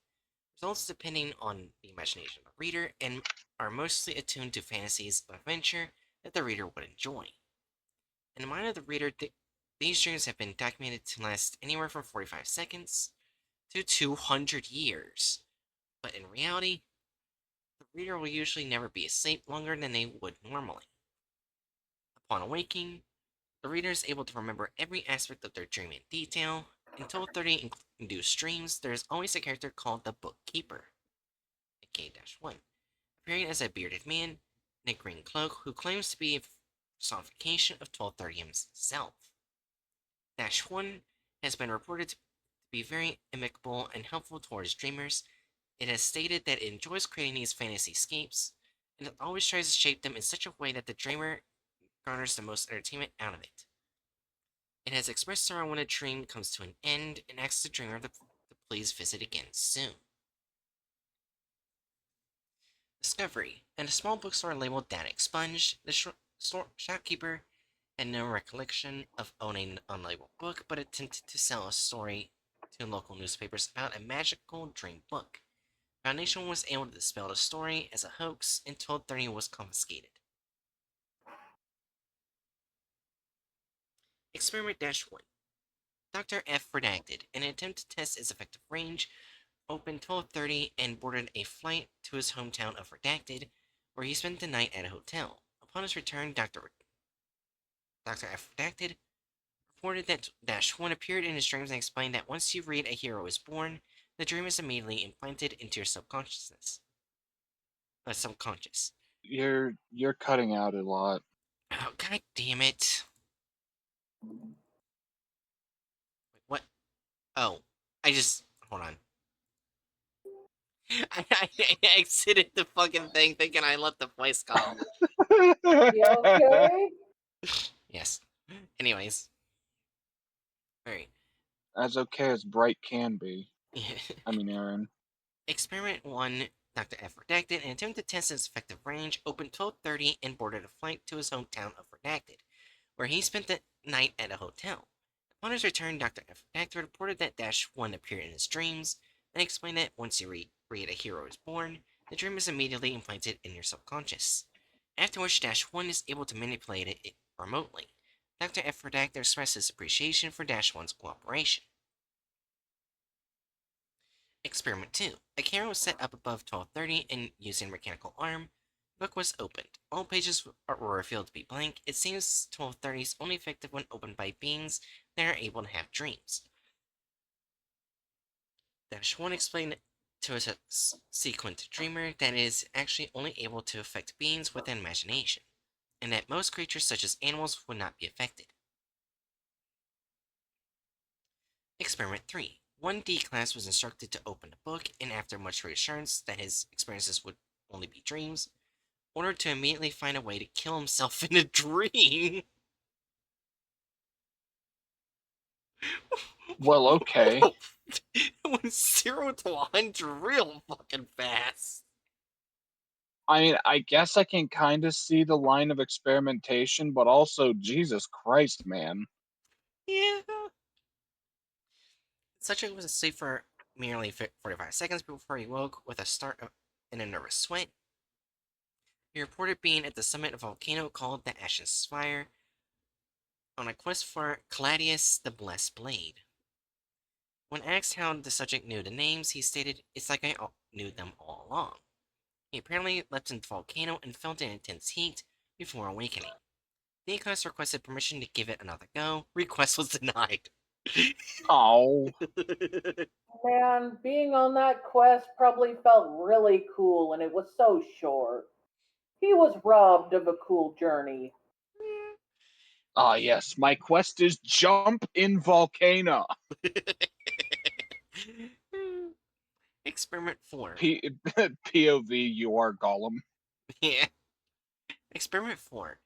[SPEAKER 2] Results depending on the imagination of the reader and are mostly attuned to fantasies of adventure that the reader would enjoy. In the mind of the reader, these dreams have been documented to last anywhere from 45 seconds to 200 years. But in reality, the reader will usually never be asleep longer than they would normally. Upon awaking, the reader is able to remember every aspect of their dream in detail. In 1230 induced dreams, there is always a character called the Bookkeeper, a K-1, appearing as a bearded man in a green cloak who claims to be a personification of 1230 himself. Dash 1 has been reported to be very amicable and helpful towards dreamers. It has stated that it enjoys creating these fantasy escapes, and it always tries to shape them in such a way that the dreamer garners the most entertainment out of it. It has expressed sorrow when a dream comes to an end and asks the dreamer to please visit again soon. Discovery. At a small bookstore labeled Data Expunged, the shopkeeper had no recollection of owning an unlabeled book, but attempted to sell a story to local newspapers about a magical dream book. Foundation was able to dispel the story as a hoax, and 1230 was confiscated. Experiment -1. Dr. F redacted. In an attempt to test its effective range, opened 1230 and boarded a flight to his hometown of Redacted, where he spent the night at a hotel. Upon his return, Dr. F redacted reported that -1 appeared in his dreams and explained that once you read A Hero is Born, the dream is immediately implanted into your subconscious.
[SPEAKER 1] You're cutting out a lot.
[SPEAKER 2] Oh, god damn it. Wait, what? Oh, hold on. I exited the fucking thing thinking I left the voice call.
[SPEAKER 3] You okay?
[SPEAKER 2] Yes. Anyways. Alright.
[SPEAKER 1] As okay as bright can be. I mean, Aaron.
[SPEAKER 2] Experiment 1, Dr. F redacted, and attempted to test its effective range, opened 1230 and boarded a flight to his hometown of Redacted, where he spent the night at a hotel. Upon his return, Dr. F redacted reported that -1 appeared in his dreams, and explained that once you read A Hero is Born, the dream is immediately implanted in your subconscious, after which -1 is able to manipulate it remotely. Dr. F redacted expressed his appreciation for -1's cooperation. Experiment 2. A camera was set up above 1230 and using a mechanical arm, the book was opened. All pages were revealed to be blank. It seems 1230 is only effective when opened by beings that are able to have dreams. -1 explained to a sequent dreamer that it is actually only able to affect beings with an imagination, and that most creatures such as animals would not be affected. Experiment 3. 1D class was instructed to open the book, and after much reassurance that his experiences would only be dreams, ordered to immediately find a way to kill himself in a dream.
[SPEAKER 1] Well, okay.
[SPEAKER 2] It went 0 to 100 real fucking fast.
[SPEAKER 1] I mean, I guess I can kind of see the line of experimentation, but also, Jesus Christ, man.
[SPEAKER 2] Yeah. Subject was asleep for merely 45 seconds before he woke with a start in a nervous sweat. He reported being at the summit of a volcano called the Ashen Spire on a quest for Caladius the Blessed Blade. When asked how the subject knew the names, he stated, "It's like I knew them all along." He apparently leapt into the volcano and felt an intense heat before awakening. The class requested permission to give it another go. Request was denied.
[SPEAKER 1] Oh.
[SPEAKER 3] Man, being on that quest probably felt really cool, and it was so short. He was robbed of a cool journey.
[SPEAKER 1] Ah, yes, my quest is jump in volcano.
[SPEAKER 2] Experiment 4.
[SPEAKER 1] POV, you are Gollum.
[SPEAKER 2] Yeah. Experiment 4.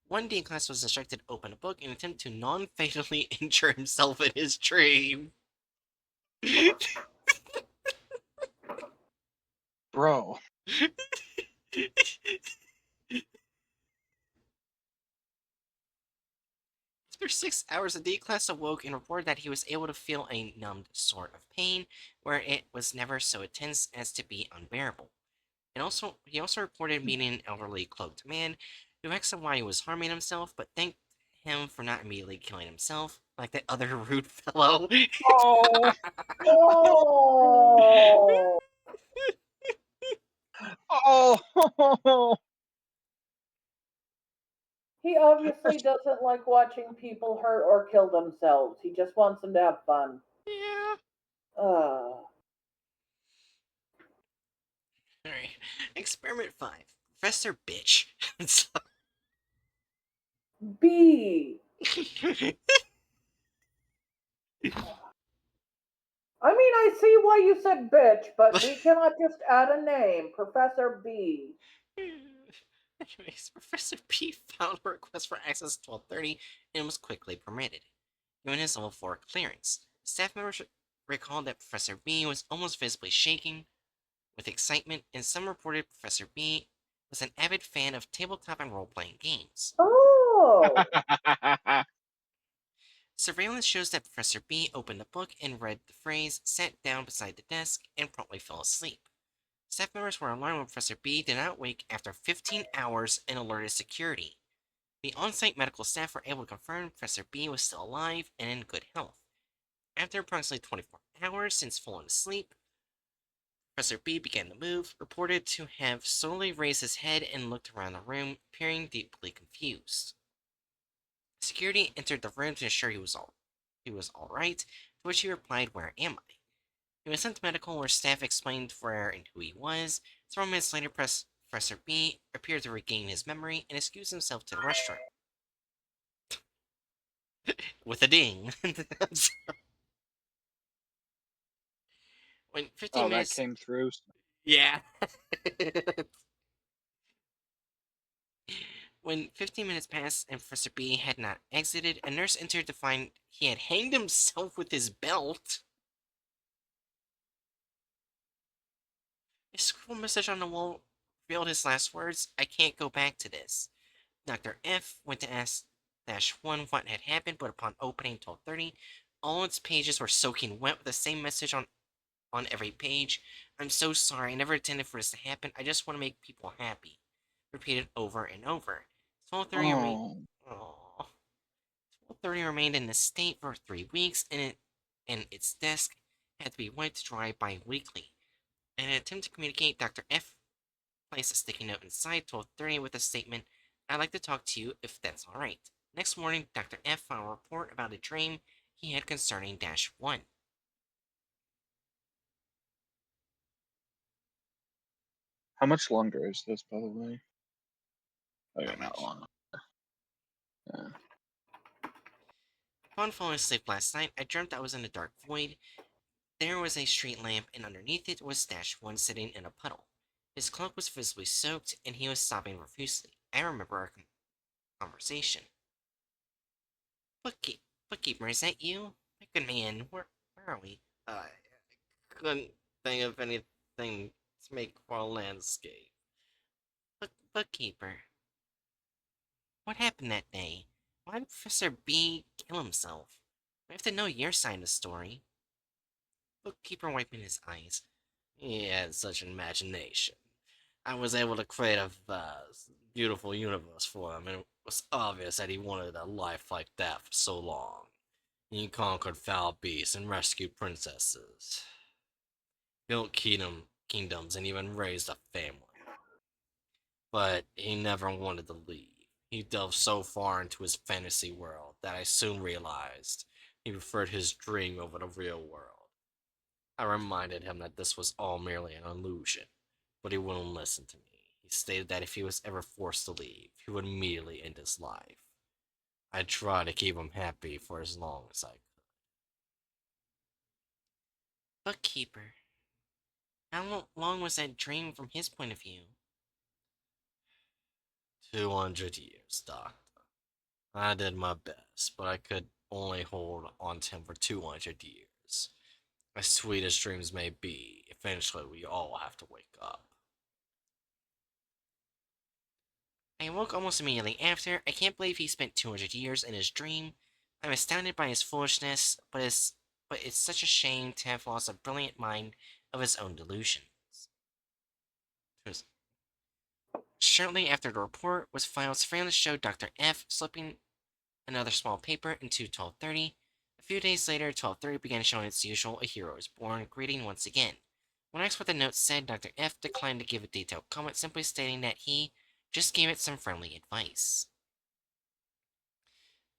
[SPEAKER 2] One D class was instructed to open a book and attempt to non-fatally injure himself in his dream.
[SPEAKER 1] Bro.
[SPEAKER 2] After 6 hours, the D class awoke and reported that he was able to feel a numbed sort of pain, where it was never so intense as to be unbearable. He also reported meeting an elderly cloaked man who asked him why he was harming himself, but thanked him for not immediately killing himself, like that other rude fellow.
[SPEAKER 1] Oh.
[SPEAKER 3] Oh,
[SPEAKER 1] Oh.
[SPEAKER 3] he obviously doesn't like watching people hurt or kill themselves. He just wants them to have fun.
[SPEAKER 2] Yeah.
[SPEAKER 3] Uh,
[SPEAKER 2] Alright. Experiment 5. Professor Bitch.
[SPEAKER 3] B. I mean, I see why you said bitch, but we cannot just add a name. Professor B.
[SPEAKER 2] Anyways, Professor P filed a request for access at 12:30 and was quickly permitted. Given his level 4 clearance, staff members recalled that Professor B was almost visibly shaking with excitement, and some reported Professor B was an avid fan of tabletop and role-playing games.
[SPEAKER 3] Oh.
[SPEAKER 2] Surveillance shows that Professor B opened the book and read the phrase, sat down beside the desk, and promptly fell asleep. Staff members were alarmed when Professor B did not wake after 15 hours and alerted security. The on-site medical staff were able to confirm Professor B was still alive and in good health. After approximately 24 hours since falling asleep, Professor B began to move, reported to have slowly raised his head and looked around the room, appearing deeply confused. Security entered the room to ensure he was all right, to which he replied, "Where am I?" He was sent to medical, where staff explained where and who he was. Several minutes later, Professor B appeared to regain his memory and excused himself to the restroom. With a ding. When 15
[SPEAKER 1] Oh, that
[SPEAKER 2] minutes...
[SPEAKER 1] came through.
[SPEAKER 2] Yeah. When 15 minutes passed and Professor B had not exited, a nurse entered to find he had hanged himself with his belt. A scribbled message on the wall revealed his last words: "I can't go back to this." Dr. F went to ask -1 what had happened, but upon opening 12:30, all its pages were soaking wet with the same message on every page. "I'm so sorry. I never intended for this to happen. I just want to make people happy." Repeated over and over. 12:30 remained.
[SPEAKER 1] Oh.
[SPEAKER 2] Oh. 12:30 remained in this state for 3 weeks, and its desk had to be wiped dry bi-weekly. In an attempt to communicate, Dr. F placed a sticky note inside 12:30 with a statement, "I'd like to talk to you if that's alright." Next morning, Dr. F filed a report about a dream he had concerning -1.
[SPEAKER 1] How much longer is this, by the way? Okay,
[SPEAKER 2] Not
[SPEAKER 1] not
[SPEAKER 2] much.
[SPEAKER 1] long. Yeah.
[SPEAKER 2] Upon falling asleep last night, I dreamt I was in a dark void. There was a street lamp, and underneath it was -1 sitting in a puddle. His cloak was visibly soaked, and he was sobbing profusely. I remember our conversation. Bookkeeper, is that you? My good man, where are we? I couldn't think of anything to make for a landscape. Bookkeeper, what happened that day? Why did Professor B kill himself? We have to know your side of the story. Bookkeeper wiping his eyes. He had such an imagination. I was able to create a vast, beautiful universe for him, and it was obvious that he wanted a life like that for so long. He conquered foul beasts and rescued princesses, built kingdoms, and even raised a family. But he never wanted to leave. He delved so far into his fantasy world that I soon realized he preferred his dream over the real world. I reminded him that this was all merely an illusion, but he wouldn't listen to me. He stated that if he was ever forced to leave, he would immediately end his life. I tried to keep him happy for as long as I could. Bookkeeper, how long was that dream from his point of view? 200 years, Doctor. I did my best, but I could only hold on to him for 200 years. As sweet as dreams may be, eventually we all have to wake up. I awoke almost immediately after. I can't believe he spent 200 years in his dream. I'm astounded by his foolishness, but it's such a shame to have lost a brilliant mind of his own delusions. Shortly after the report was filed, surveillance showed Dr. F slipping another small paper into 1230. A few days later, 1230 began showing its usual "A Hero is Born" greeting once again. When asked what the note said, Dr. F declined to give a detailed comment, simply stating that he just gave it some friendly advice.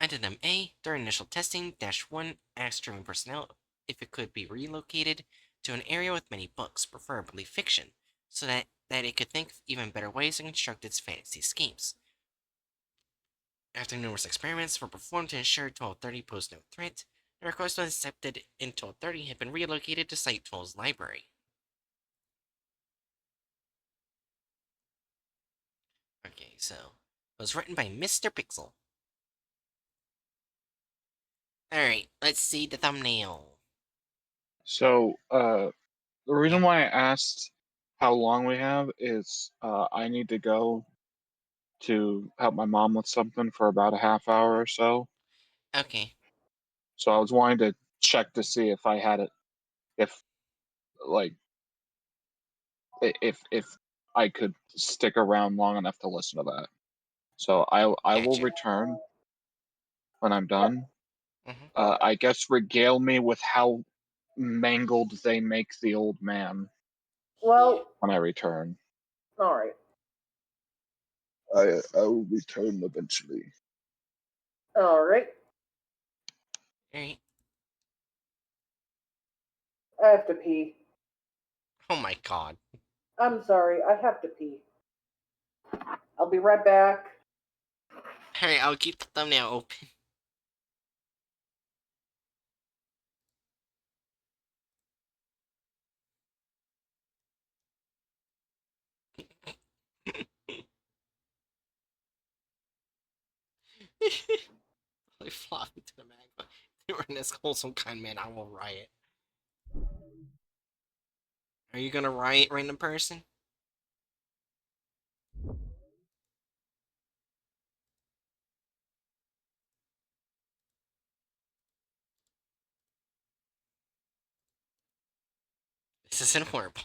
[SPEAKER 2] Item A. During initial testing, -1 asked streaming personnel if it could be relocated to an area with many books, preferably fiction, so that it could think of even better ways to construct its fantasy schemes. After numerous experiments were performed to ensure 1230 posed no threat, the request was accepted and 1230 had been relocated to Site 12's library. Okay, so it was written by Mr. Pixel. Alright, let's see the thumbnail.
[SPEAKER 1] So, the reason
[SPEAKER 2] Yeah.
[SPEAKER 1] why I asked how long we have is I need to go to help my mom with something for about a half hour or so.
[SPEAKER 2] Okay.
[SPEAKER 1] So I was wanting to check to see if I had it, if like if I could stick around long enough to listen to that. So I will
[SPEAKER 2] Gotcha.
[SPEAKER 1] return when I'm done.
[SPEAKER 2] Mm-hmm.
[SPEAKER 1] I guess regale me with how mangled they make the old man
[SPEAKER 3] Well,
[SPEAKER 1] when I return.
[SPEAKER 3] all right.
[SPEAKER 1] I will return eventually.
[SPEAKER 3] All right.
[SPEAKER 2] Alright.
[SPEAKER 3] I have to pee.
[SPEAKER 2] Oh my god.
[SPEAKER 3] I'm sorry. I have to pee. I'll be right back.
[SPEAKER 2] Alright, I'll keep the thumbnail open. I flop into the magma. If you were in this wholesome kind man, I will riot. Are you gonna riot, random person? This isn't horrible.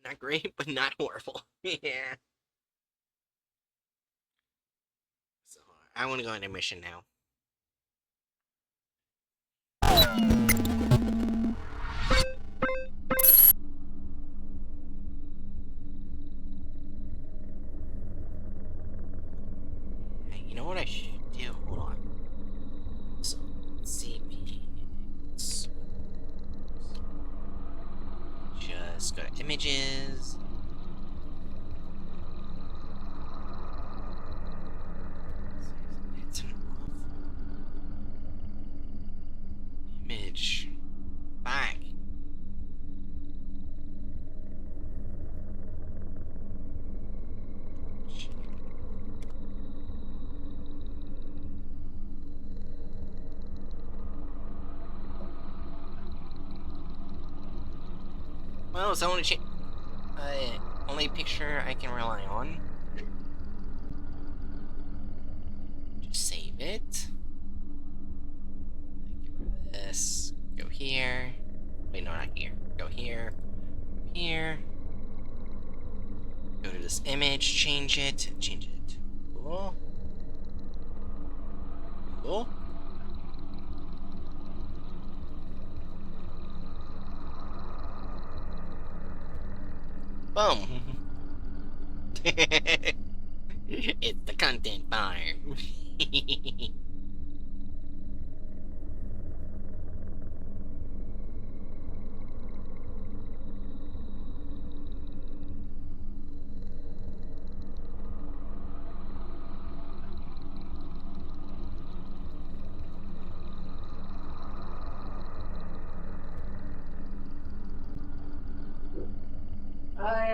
[SPEAKER 2] Not great, but not horrible. Yeah. So, I want to go on a mission now. Hey, you know what I should do? Hold on. So, SCPs. Just go to images. It's an awful image. Back. Well, it's the only picture I can rely on. Just save it. Get rid of this. Go here. Wait, no, not here. Go here. Here. Go to this image. Change it. Change it. Cool. Cool. Boom. It's the content farm.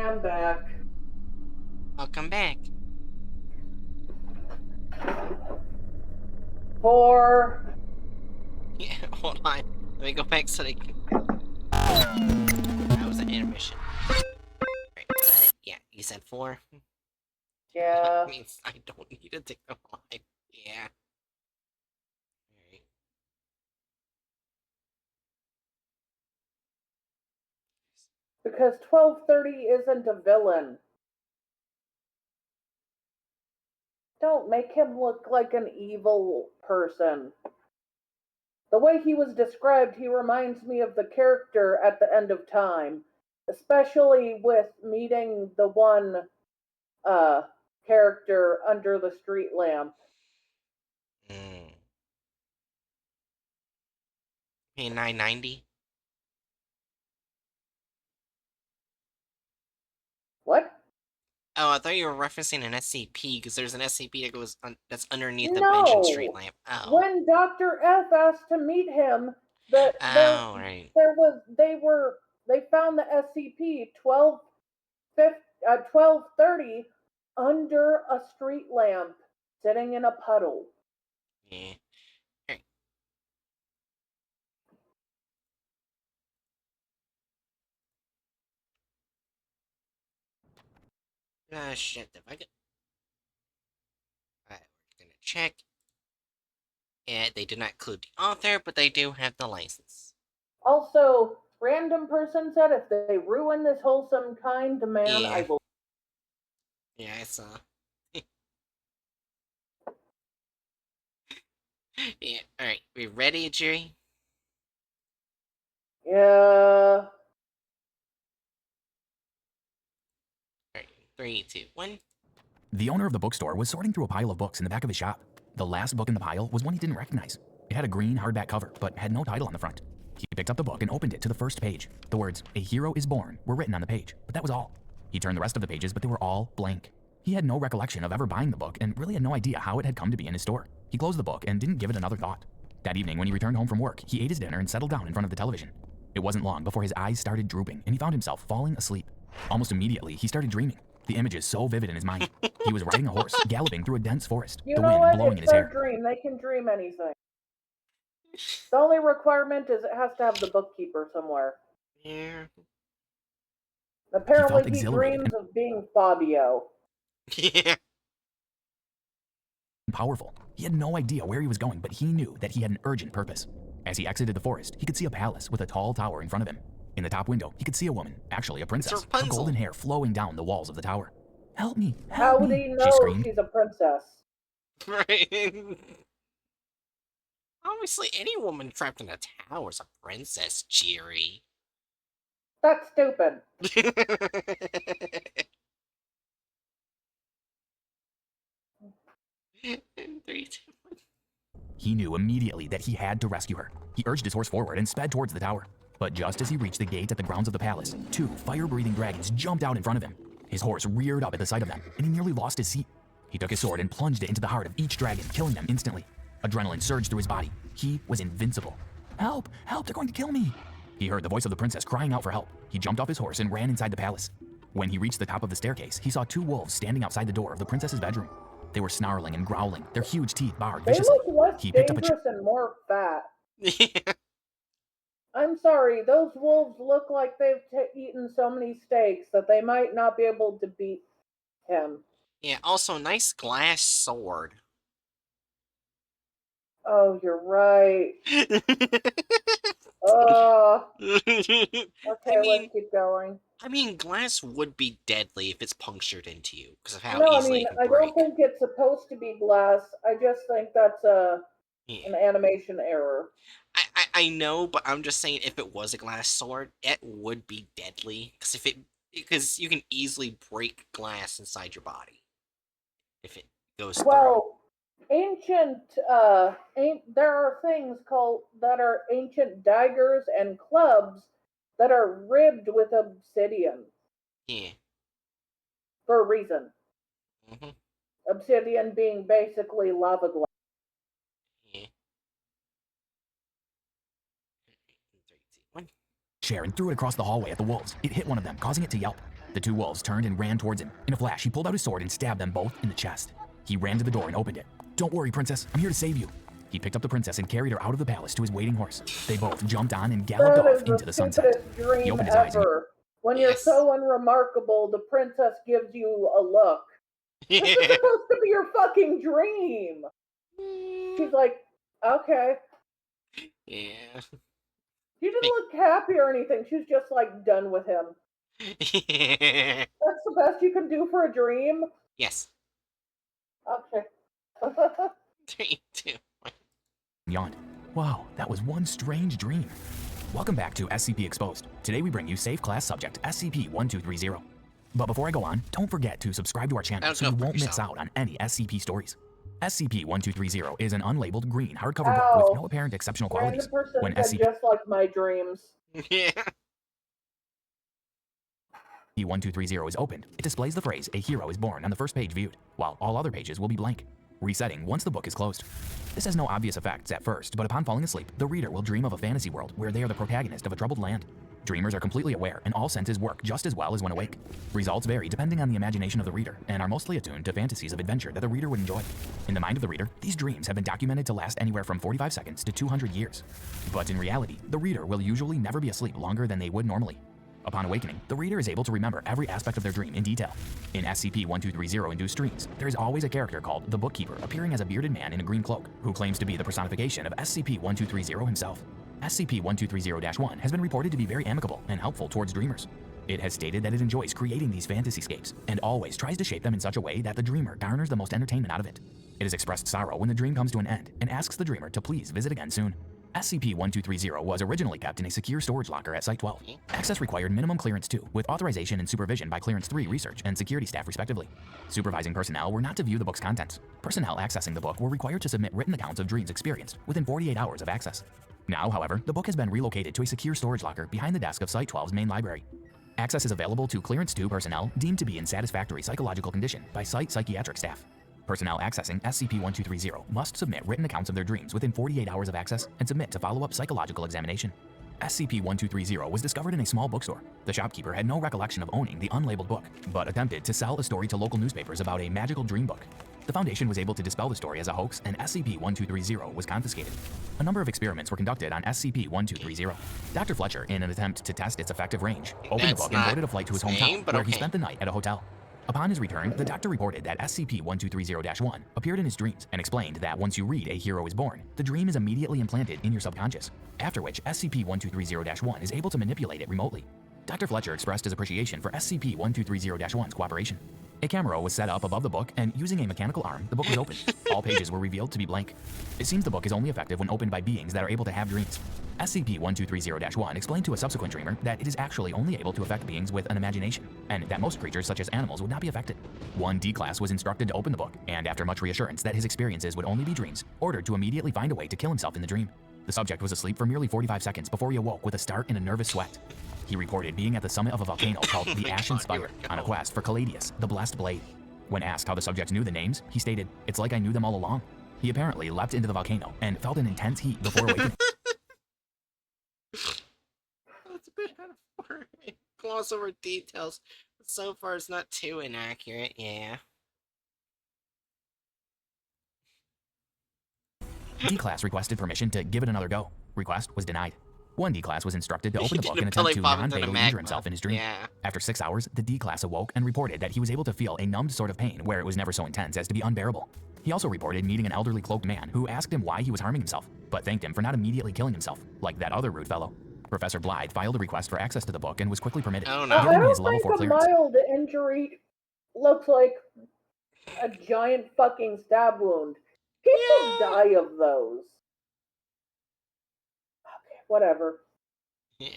[SPEAKER 3] I'm back.
[SPEAKER 2] Welcome back.
[SPEAKER 3] 4.
[SPEAKER 2] Yeah, hold on. Let me go back so they can... That was an intermission. Right, yeah, you said 4?
[SPEAKER 3] Yeah.
[SPEAKER 2] That means I don't need to take the line. Yeah. Alright.
[SPEAKER 3] Because 1230 isn't a villain. Don't make him look like an evil person. The way he was described, he reminds me of the character at the end of time, especially with meeting the one character under the street lamp.
[SPEAKER 2] Hey, 990?
[SPEAKER 3] What?
[SPEAKER 2] Oh, I thought you were referencing an SCP, because there's an SCP that goes that's underneath the bench and street
[SPEAKER 3] No.
[SPEAKER 2] lamp. Oh.
[SPEAKER 3] When Dr. F asked to meet him, there
[SPEAKER 2] Right.
[SPEAKER 3] they found the SCP 1230 under a street lamp sitting in a puddle.
[SPEAKER 2] Yeah. Alright. Shit, if I could... Alright, we're gonna check. Yeah, they did not include the author, but they do have the license.
[SPEAKER 3] Also, random person said if they ruin this wholesome kind man,
[SPEAKER 2] Yeah.
[SPEAKER 3] I will.
[SPEAKER 2] Yeah, I saw. Yeah, alright. We ready, Jerry?
[SPEAKER 3] Yeah.
[SPEAKER 2] Alright, 3, 2, 1.
[SPEAKER 4] The owner of the bookstore was sorting through a pile of books in the back of his shop. The last book in the pile was one he didn't recognize. It had a green hardback cover, but had no title on the front. He picked up the book and opened it to the first page. The words, "A Hero is Born," were written on the page, but that was all. He turned the rest of the pages, but they were all blank. He had no recollection of ever buying the book and really had no idea how it had come to be in his store. He closed the book and didn't give it another thought. That evening, when he returned home from work, he ate his dinner and settled down in front of the television. It wasn't long before his eyes started drooping and he found himself falling asleep. Almost immediately, he started dreaming. The image is so vivid in his mind. He was riding a horse, galloping through a dense forest,
[SPEAKER 3] You
[SPEAKER 4] the
[SPEAKER 3] know
[SPEAKER 4] wind
[SPEAKER 3] what?
[SPEAKER 4] blowing in
[SPEAKER 3] It's
[SPEAKER 4] his
[SPEAKER 3] their
[SPEAKER 4] hair.
[SPEAKER 3] dream. They can dream anything. The only requirement is it has to have the bookkeeper somewhere.
[SPEAKER 2] Yeah.
[SPEAKER 3] Apparently, he
[SPEAKER 4] exhilarated
[SPEAKER 3] dreams of being Fabio.
[SPEAKER 2] Yeah.
[SPEAKER 4] Powerful. He had no idea where he was going, but he knew that he had an urgent purpose. As he exited the forest, he could see a palace with a tall tower in front of him. In the top window, he could see a woman, actually a princess, her
[SPEAKER 2] Rapunzel.
[SPEAKER 4] golden hair flowing down the walls of the tower. "Help me,
[SPEAKER 3] How
[SPEAKER 4] help
[SPEAKER 3] would
[SPEAKER 4] me,"
[SPEAKER 3] he
[SPEAKER 4] she
[SPEAKER 3] know
[SPEAKER 4] screamed.
[SPEAKER 3] she's a princess?
[SPEAKER 2] Right. Obviously, any woman trapped in a tower is a princess, Jerry.
[SPEAKER 3] That's stupid.
[SPEAKER 2] 3, 2, 1.
[SPEAKER 4] He knew immediately that he had to rescue her. He urged his horse forward and sped towards the tower. But just as he reached the gate at the grounds of the palace, 2 fire-breathing dragons jumped out in front of him. His horse reared up at the sight of them, and he nearly lost his seat. He took his sword and plunged it into the heart of each dragon, killing them instantly. Adrenaline surged through his body. He was invincible. "Help! Help! They're going to kill me!" He heard the voice of the princess crying out for help. He jumped off his horse and ran inside the palace. When he reached the top of the staircase, he saw 2 wolves standing outside the door of the princess's bedroom. They were snarling and growling, their huge teeth bared
[SPEAKER 3] They
[SPEAKER 4] viciously.
[SPEAKER 3] look less
[SPEAKER 4] He picked up a
[SPEAKER 3] dangerous and more fat.
[SPEAKER 2] Yeah.
[SPEAKER 3] I'm sorry, those wolves look like they've eaten so many steaks that they might not be able to beat him.
[SPEAKER 2] Yeah, also, nice glass sword.
[SPEAKER 3] Oh, you're right. Okay, let's keep going.
[SPEAKER 2] I mean, glass would be deadly if it's punctured into you, because of how
[SPEAKER 3] No, I
[SPEAKER 2] easily
[SPEAKER 3] mean,
[SPEAKER 2] it can
[SPEAKER 3] I
[SPEAKER 2] break.
[SPEAKER 3] don't think it's supposed to be glass. I just think that's an
[SPEAKER 2] Yeah.
[SPEAKER 3] animation error.
[SPEAKER 2] I know, but I'm just saying if it was a glass sword, it would be deadly, because you can easily break glass inside your body if it goes through.
[SPEAKER 3] Well, there are things called that are ancient daggers and clubs that are ribbed with obsidian
[SPEAKER 2] Yeah.
[SPEAKER 3] for a reason.
[SPEAKER 2] Mm-hmm.
[SPEAKER 3] Obsidian being basically lava glass.
[SPEAKER 2] Yeah. 3, 2, 1.
[SPEAKER 4] chair and threw it across the hallway at the wolves. It hit one of them, causing it to yelp. The two wolves turned and ran towards him. In a flash, he pulled out his sword and stabbed them both in the chest. He ran to the door and opened it. "Don't worry, princess. I'm here to save you." He picked up the princess and carried her out of the palace to his waiting horse. They both jumped on and galloped
[SPEAKER 3] That
[SPEAKER 4] off
[SPEAKER 3] is
[SPEAKER 4] into the sunset.
[SPEAKER 3] stupidest dream
[SPEAKER 4] He opened his eyes and
[SPEAKER 3] ever. When you're
[SPEAKER 2] Yes.
[SPEAKER 3] so unremarkable, the princess gives you a look. This is supposed to be your fucking dream. She's like, okay.
[SPEAKER 2] Yeah.
[SPEAKER 3] She didn't look happy or anything. She's just like done with him. That's the best you can do for a dream?
[SPEAKER 2] Yes.
[SPEAKER 3] Okay.
[SPEAKER 2] 3, 2, 1.
[SPEAKER 4] yawned. Wow, that was one strange dream. Welcome back to SCP Exposed. Today we bring you safe class subject SCP-1230. But before I go on, don't forget to subscribe to our channel so you won't miss out on any SCP stories. SCP-1230 is an unlabeled green hardcover book with no apparent exceptional qualities.
[SPEAKER 3] Random person
[SPEAKER 4] When
[SPEAKER 3] said just like my dreams.
[SPEAKER 2] Yeah.
[SPEAKER 4] SCP-1230 is opened, it displays the phrase, "A hero is born" on the first page viewed, while all other pages will be blank, resetting once the book is closed. This has no obvious effects at first, but upon falling asleep, the reader will dream of a fantasy world where they are the protagonist of a troubled land. Dreamers are completely aware, and all senses work just as well as when awake. Results vary depending on the imagination of the reader, and are mostly attuned to fantasies of adventure that the reader would enjoy. In the mind of the reader, these dreams have been documented to last anywhere from 45 seconds to 200 years. But in reality, the reader will usually never be asleep longer than they would normally. Upon awakening, the reader is able to remember every aspect of their dream in detail. In SCP-1230 induced dreams, there is always a character called the Bookkeeper appearing as a bearded man in a green cloak, who claims to be the personification of SCP-1230 himself. SCP-1230-1 has been reported to be very amicable and helpful towards dreamers. It has stated that it enjoys creating these fantasy-scapes, and always tries to shape them in such a way that the dreamer garners the most entertainment out of it. It has expressed sorrow when the dream comes to an end, and asks the dreamer to please visit again soon. SCP-1230 was originally kept in a secure storage locker at Site-12. Access required minimum Clearance 2, with authorization and supervision by Clearance 3 research and security staff respectively. Supervising personnel were not to view the book's contents. Personnel accessing the book were required to submit written accounts of dreams experienced within 48 hours of access. Now, however, the book has been relocated to a secure storage locker behind the desk of Site-12's main library. Access is available to Clearance 2 personnel deemed to be in satisfactory psychological condition by Site psychiatric staff. Personnel accessing SCP-1230 must submit written accounts of their dreams within 48 hours of access and submit to follow-up psychological examination. SCP-1230 was discovered in a small bookstore. The shopkeeper had no recollection of owning the unlabeled book, but attempted to sell a story to local newspapers about a magical dream book. The Foundation was able to dispel the story as a hoax, and SCP-1230 was confiscated. A number of experiments were conducted on SCP-1230. Dr. Fletcher, in an attempt to test its effective range, opened the book and boarded a flight to his hometown, where he spent the night at a hotel. Upon his return, the doctor reported that SCP-1230-1 appeared in his dreams and explained that once you read A Hero is Born, the dream is immediately implanted in your subconscious, after which SCP-1230-1 is able to manipulate it remotely. Dr. Fletcher expressed his appreciation for SCP-1230-1's cooperation. A camera was set up above the book, and using a mechanical arm, the book was opened. All pages were revealed to be blank. It seems the book is only effective when opened by beings that are able to have dreams. SCP-1230-1 explained to a subsequent dreamer that it is actually only able to affect beings with an imagination, and that most creatures such as animals would not be affected. One D-Class was instructed to open the book, and after much reassurance that his experiences would only be dreams, ordered to immediately find a way to kill himself in the dream. The subject was asleep for merely 45 seconds before he awoke with a start and a nervous sweat. He reported being at the summit of a volcano called the Ashen Spire on a quest for Caladius, the Blessed Blade. When asked how the subject knew the names, he stated, "It's like I knew them all along." He apparently leapt into the volcano and felt an intense heat before awakening.
[SPEAKER 2] That's a bit out of order. Gloss over details. But so far, it's not too inaccurate, yeah.
[SPEAKER 4] D-Class requested permission to give it another go. Request was denied. One D-Class was instructed to open the
[SPEAKER 2] He
[SPEAKER 4] book
[SPEAKER 2] did
[SPEAKER 4] and
[SPEAKER 2] a
[SPEAKER 4] attempt
[SPEAKER 2] belly
[SPEAKER 4] to
[SPEAKER 2] flop into the
[SPEAKER 4] non-fatally injure
[SPEAKER 2] magma.
[SPEAKER 4] himself in his dream.
[SPEAKER 2] Yeah.
[SPEAKER 4] After 6 hours, the D-Class awoke and reported that he was able to feel a numbed sort of pain where it was never so intense as to be unbearable. He also reported meeting an elderly cloaked man who asked him why he was harming himself, but thanked him for not immediately killing himself, like that other rude fellow. Professor Blythe filed a request for access to the book and was quickly permitted.
[SPEAKER 2] Oh
[SPEAKER 3] I
[SPEAKER 2] no.
[SPEAKER 4] Given
[SPEAKER 3] don't
[SPEAKER 4] his level
[SPEAKER 3] think
[SPEAKER 4] 4
[SPEAKER 3] a
[SPEAKER 4] clearance.
[SPEAKER 3] mild injury looks like a giant fucking stab wound. People die of those. Okay, whatever.
[SPEAKER 2] Yeah.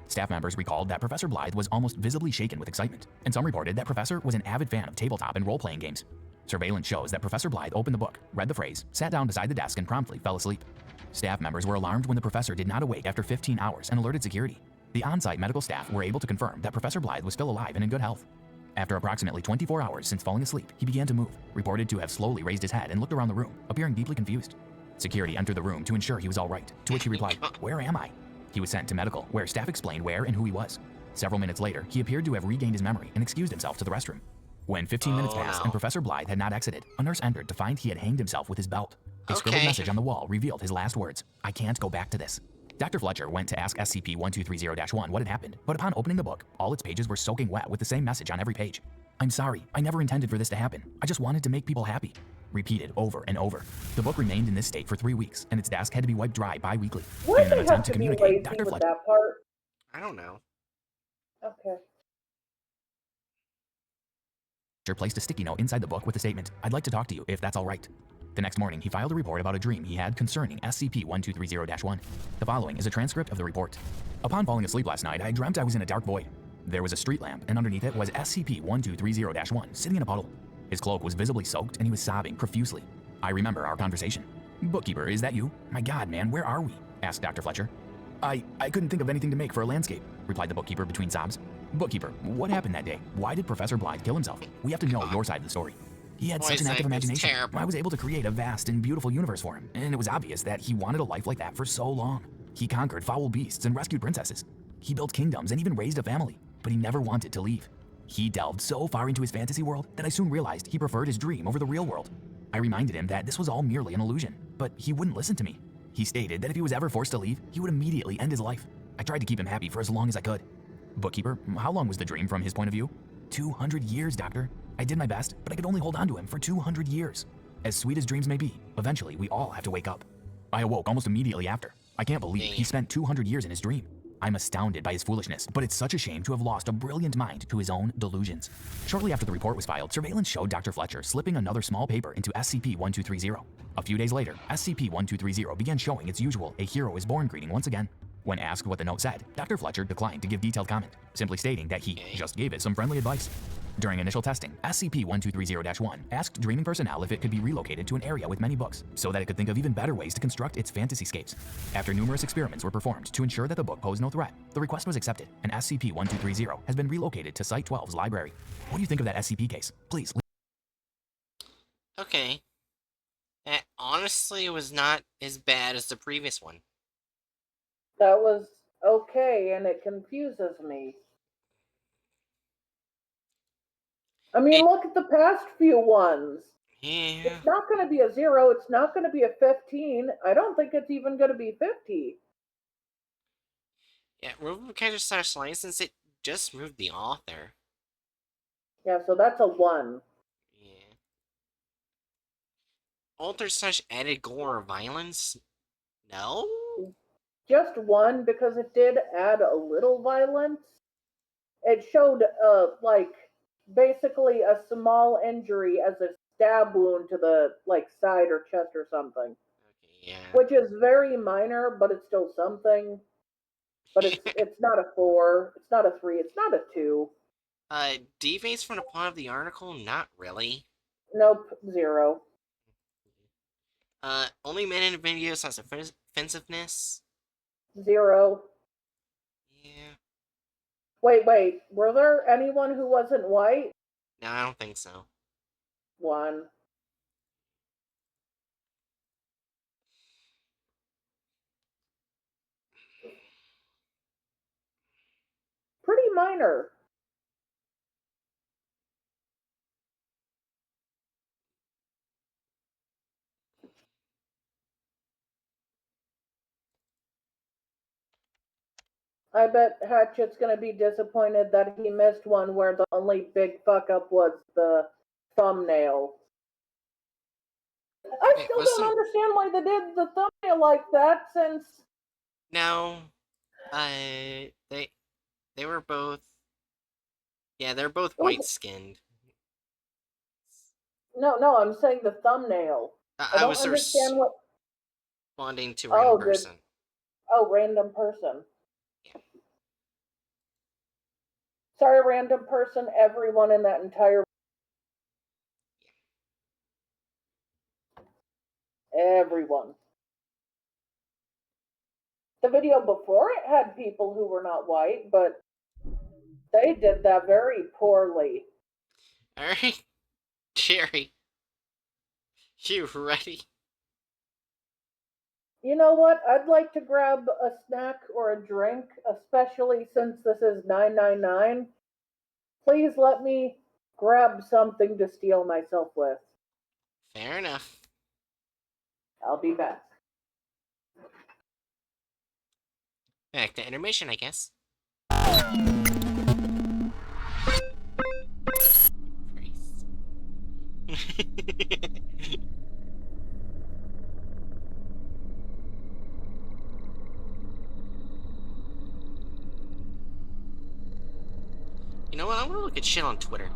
[SPEAKER 4] Staff members recalled that Professor Blythe was almost visibly shaken with excitement, and some reported that Professor was an avid fan of tabletop and role-playing games. Surveillance shows that Professor Blythe opened the book, read the phrase, sat down beside the desk, and promptly fell asleep. Staff members were alarmed when the professor did not awake after 15 hours and alerted security. The on-site medical staff were able to confirm that Professor Blythe was still alive and in good health. After approximately 24 hours since falling asleep, he began to move, reported to have slowly raised his head and looked around the room, appearing deeply confused. Security entered the room to ensure he was all right, to which he replied, "Where am I?" He was sent to medical, where staff explained where and who he was. Several minutes later, he appeared to have regained his memory and excused himself to the restroom. When 15 minutes passed and Professor Blythe had not exited, a nurse entered to find he had hanged himself with his belt. A scribbled message on the wall revealed his last words: "I can't go back to this." Dr. Fletcher went to ask SCP-1230-1 what had happened, but upon opening the book, all its pages were soaking wet with the same message on every page. "I'm sorry, I never intended for this to happen. I just wanted to make people happy." Repeated over and over. The book remained in this state for 3 weeks, and its desk had to be wiped dry bi-weekly. In an attempt to communicate, Dr. Fletcher...
[SPEAKER 3] that part?
[SPEAKER 2] I don't know.
[SPEAKER 3] Okay.
[SPEAKER 4] placed a sticky note inside the book with the statement, "I'd like to talk to you, if that's all right." The next morning, he filed a report about a dream he had concerning SCP-1230-1. The following is a transcript of the report. "Upon falling asleep last night, I dreamt I was in a dark void. There was a street lamp, and underneath it was SCP-1230-1 sitting in a puddle. His cloak was visibly soaked, and he was sobbing profusely. I remember our conversation. 'Bookkeeper, is that you? My God, man, where are we?' asked Dr. Fletcher. I couldn't think of anything to make for a landscape," replied the bookkeeper between sobs. "Bookkeeper, what happened that day? Why did Professor Blythe kill himself? We have to know your side of the story. He had such an active imagination. I was able to create a vast and beautiful universe for him, and it was obvious that he wanted a life like that for so long. He conquered foul beasts and rescued princesses. He built kingdoms and even raised a family, but he never wanted to leave. He delved so far into his fantasy world that I soon realized he preferred his dream over the real world. I reminded him that this was all merely an illusion, but he wouldn't listen to me. He stated that if he was ever forced to leave, he would immediately end his life. I tried to keep him happy for as long as I could." Bookkeeper, how long was the dream from his point of view? 200 years, Doctor. I did my best, but I could only hold on to him for 200 years. As sweet as dreams may be, eventually we all have to wake up. I awoke almost immediately after. I can't believe he spent 200 years in his dream. I'm astounded by his foolishness, but it's such a shame to have lost a brilliant mind to his own delusions." Shortly after the report was filed, surveillance showed Dr. Fletcher slipping another small paper into SCP-1230. A few days later, SCP-1230 began showing its usual "A hero is born" greeting once again. When asked what the note said, Dr. Fletcher declined to give detailed comment, simply stating that he just gave it some friendly advice. During initial testing, SCP-1230-1 asked dreaming personnel if it could be relocated to an area with many books, so that it could think of even better ways to construct its fantasy-scapes. After numerous experiments were performed to ensure that the book posed no threat, the request was accepted, and SCP-1230 has been relocated to Site 12's library. What do you think of that SCP case? Please.
[SPEAKER 2] Okay. That honestly was not as bad as the previous one.
[SPEAKER 3] That was okay, and it confuses me. I mean, look at the past few ones.
[SPEAKER 2] Yeah.
[SPEAKER 3] It's not going to be a 0. It's not going to be a 15. I don't think it's even going to be 50.
[SPEAKER 2] Yeah, // license, it just moved the author.
[SPEAKER 3] Yeah, so that's a 1.
[SPEAKER 2] Yeah. Alter / added gore or violence? No?
[SPEAKER 3] Just 1, because it did add a little violence. It showed, like, basically a small injury as a stab wound to the, like, side or chest or something.
[SPEAKER 2] Okay, yeah.
[SPEAKER 3] Which is very minor, but it's still something. But it's not a 4, it's not a 3, it's not a 2.
[SPEAKER 2] Deviates from the plot of the article? Not really.
[SPEAKER 3] Nope, 0.
[SPEAKER 2] Only men in videos has offensiveness?
[SPEAKER 3] 0.
[SPEAKER 2] Yeah.
[SPEAKER 3] Wait, were there anyone who wasn't white?
[SPEAKER 2] No, I don't think so.
[SPEAKER 3] 1. Pretty minor. I bet Hatchet's gonna be disappointed that he missed one where the only big fuck up was the thumbnail. I still don't understand why they did the thumbnail like that, since...
[SPEAKER 2] No. They were both... Yeah, they're both white-skinned.
[SPEAKER 3] No, I'm saying the thumbnail. I don't understand what...
[SPEAKER 2] Responding to random person.
[SPEAKER 3] Random person. Yeah. Sorry, random person, everyone in that entire... Everyone. The video before it had people who were not white, but they did that very poorly.
[SPEAKER 2] Alright, Jerry. You ready?
[SPEAKER 3] You know what? I'd like to grab a snack or a drink, especially since this is 999. Please let me grab something to steal myself with.
[SPEAKER 2] Fair enough.
[SPEAKER 3] I'll be back.
[SPEAKER 2] Back to intermission, I guess. Christ. You know what? I'm gonna look at shit on Twitter.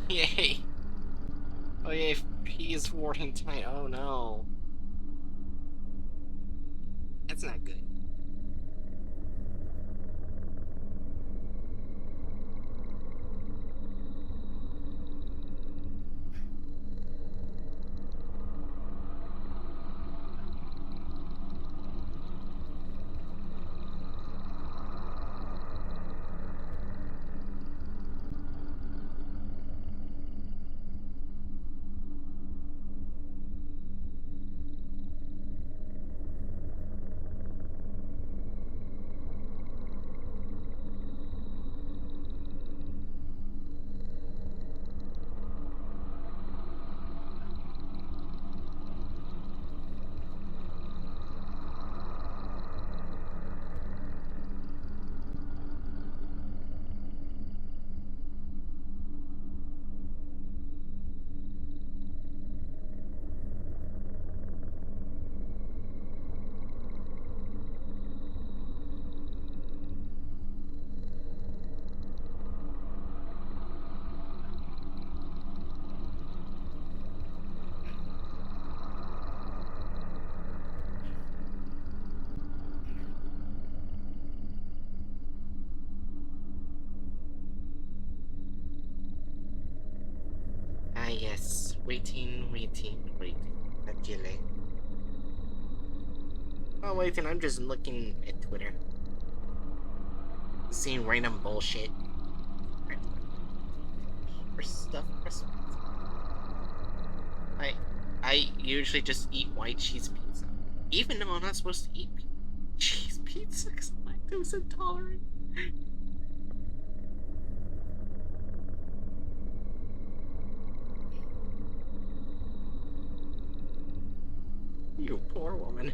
[SPEAKER 2] Yay! Oh yay, he is warding tonight. Oh no. That's not good. Ah yes, waiting. That delay. Oh waiting, I'm just looking at Twitter. Seeing random bullshit. Or stuff. I usually just eat white cheese pizza. Even though I'm not supposed to eat cheese pizza because I'm lactose intolerant. You poor woman.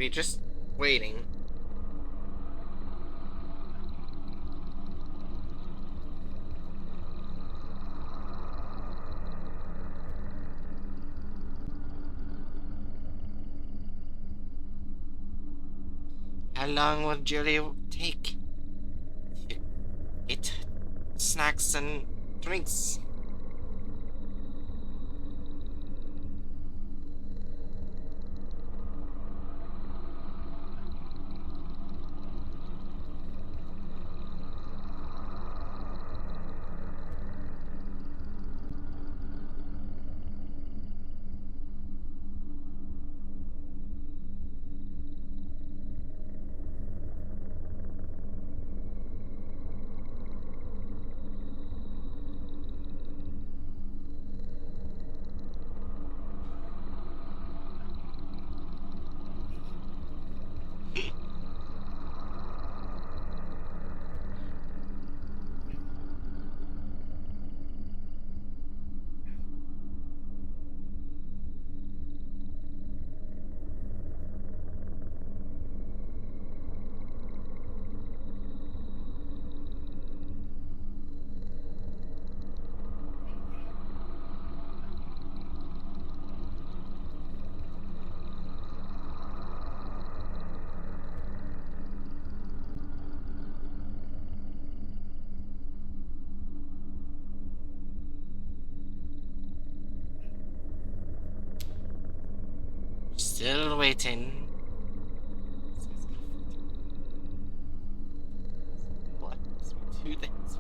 [SPEAKER 2] We're just waiting. How long will Julie take to get snacks and drinks? Still waiting. What? 2 things.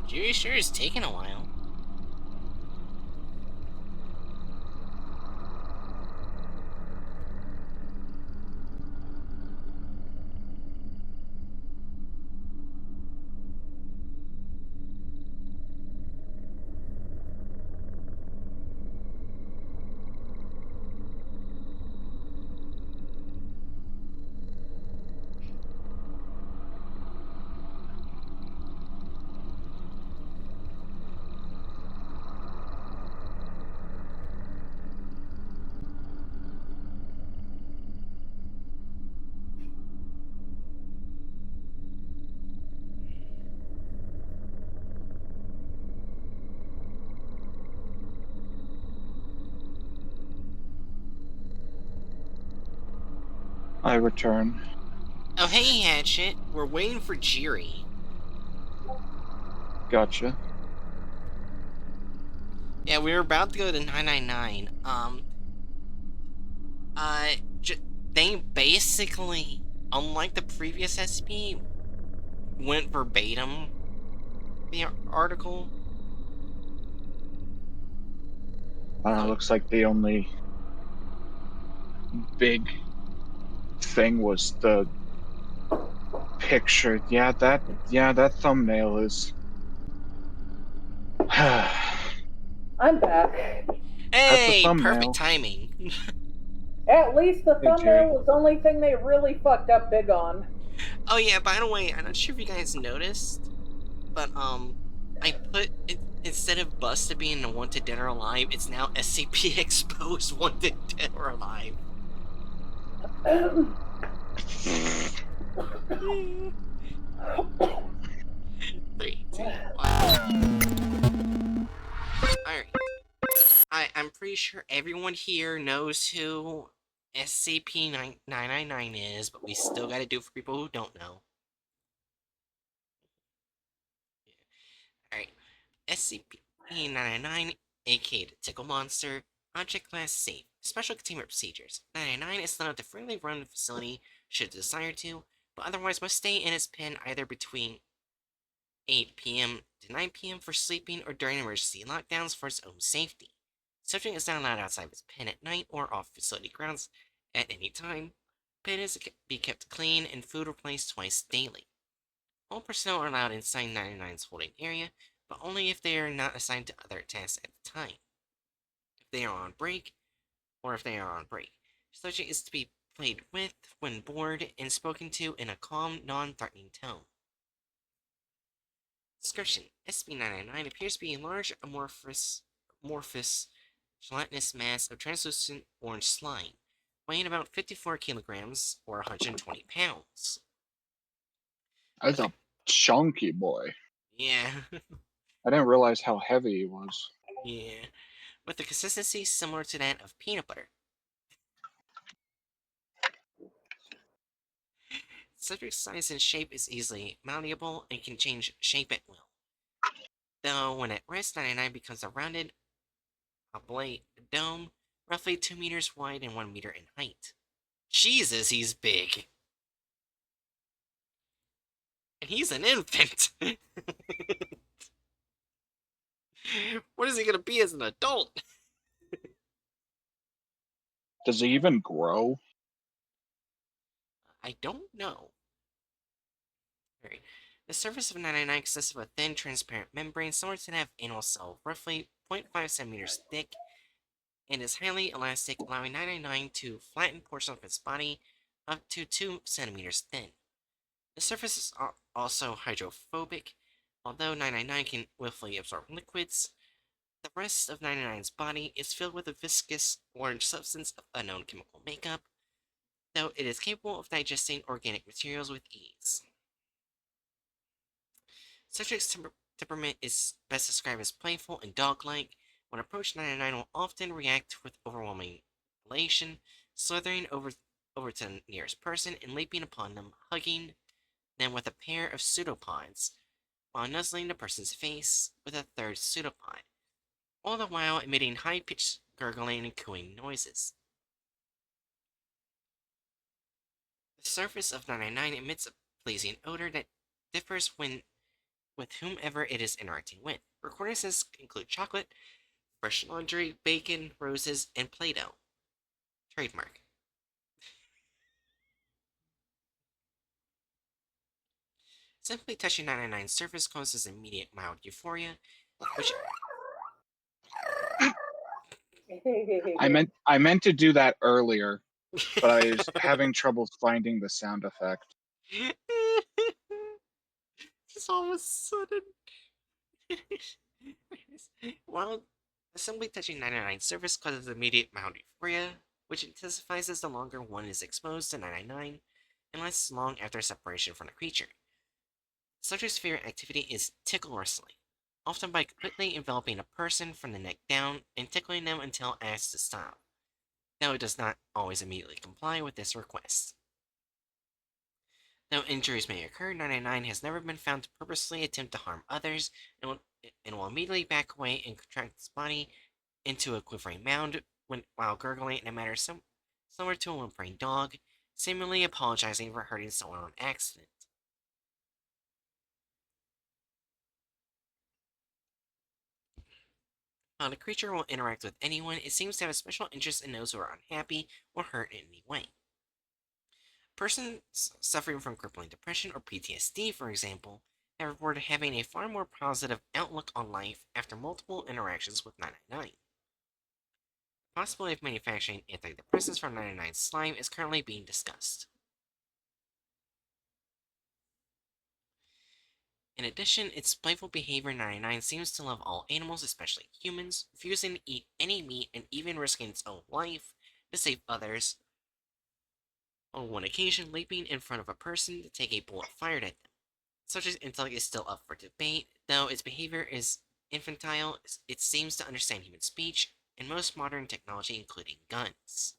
[SPEAKER 2] Jury sure is taking a while.
[SPEAKER 1] I return.
[SPEAKER 2] Oh, hey, Hatchet. We're waiting for Jiri.
[SPEAKER 1] Gotcha.
[SPEAKER 2] Yeah, we were about to go to 999. They basically, unlike the previous SCP, went verbatim the article.
[SPEAKER 1] Looks like the only big thing was the picture. Yeah, that thumbnail is.
[SPEAKER 3] I'm back.
[SPEAKER 1] That's a
[SPEAKER 2] Hey,
[SPEAKER 1] thumbnail.
[SPEAKER 2] perfect timing.
[SPEAKER 3] At least the
[SPEAKER 1] Hey,
[SPEAKER 3] thumbnail
[SPEAKER 1] Jerry.
[SPEAKER 3] was the only thing they really fucked up big on.
[SPEAKER 2] Oh yeah, by the way, I'm not sure if you guys noticed, but I put it, instead of busted being a wanted dead or alive, it's now SCP exposed wanted dead or alive. 3, 2, 1. Alright. I'm pretty sure everyone here knows who SCP-999 is, but we still gotta do it for people who don't know. Alright. SCP-999, aka the Tickle Monster, Object Class Safe. Special Containment Procedures. 999 is allowed to freely run the facility should it desire to, but otherwise must stay in its pen either between 8 p.m. to 9 p.m. for sleeping or during emergency lockdowns for its own safety. Subject is not allowed outside of its pen at night or off facility grounds at any time. Pen is to be kept clean and food replaced twice daily. All personnel are allowed inside 99's holding area, but only if they are not assigned to other tasks at the time. If they are on break, Subject is to be played with when bored and spoken to in a calm, non-threatening tone. Description: SCP-999 appears to be a large, amorphous, gelatinous mass of translucent orange slime, weighing about 54 kilograms or 120 pounds.
[SPEAKER 1] That's a chunky boy.
[SPEAKER 2] Yeah,
[SPEAKER 1] I didn't realize how heavy he was.
[SPEAKER 2] yeah. With a consistency similar to that of peanut butter. Subject's size and shape is easily malleable and can change shape at will. Though when at rest, 99 becomes a rounded, oblate dome, roughly 2 meters wide and 1 meter in height. Jesus, he's big! And he's an infant! What is he gonna be as an adult?
[SPEAKER 1] Does he even grow?
[SPEAKER 2] I don't know. Alright. The surface of 999 consists of a thin, transparent membrane similar to that of anal cell, roughly 0.5 centimeters thick, and is highly elastic, allowing 999 to flatten portions of its body up to 2 centimeters thin. The surface is also hydrophobic. Although 999 can willfully absorb liquids, the rest of 999's body is filled with a viscous orange substance of unknown chemical makeup, though it is capable of digesting organic materials with ease. Subject's temperament is best described as playful and dog-like. When approached, 999 will often react with overwhelming elation, slithering over to the nearest person and leaping upon them, hugging them with a pair of pseudopods, while nuzzling the person's face with a third pseudopod, all the while emitting high-pitched gurgling and cooing noises. The surface of 999 emits a pleasing odor that differs with whomever it is interacting with. Recordances include chocolate, fresh laundry, bacon, roses, and Play-Doh. Trademark. Simply touching 999's surface causes immediate mild euphoria, which
[SPEAKER 1] I meant to do that earlier, but I was having trouble finding the sound effect.
[SPEAKER 2] Just all of a sudden. While simply touching 999's surface causes immediate mild euphoria, which intensifies as the longer one is exposed to 999 and lasts long after separation from the creature. Subject's favorite activity is tickle wrestling, often by completely enveloping a person from the neck down and tickling them until asked to stop, though it does not always immediately comply with this request. Though injuries may occur, 999 has never been found to purposely attempt to harm others and will immediately back away and contract its body into a quivering mound while gurgling in a manner similar to a whimpering dog, seemingly apologizing for hurting someone on accident. While the creature will interact with anyone, it seems to have a special interest in those who are unhappy or hurt in any way. Persons suffering from crippling depression or PTSD, for example, have reported having a far more positive outlook on life after multiple interactions with 999. The possibility of manufacturing antidepressants from 999's slime is currently being discussed. In addition, its playful behavior 99 seems to love all animals, especially humans, refusing to eat any meat and even risking its own life to save others, on one occasion leaping in front of a person to take a bullet fired at them. Such as intellect is still up for debate, though its behavior is infantile, it seems to understand human speech and most modern technology, including guns.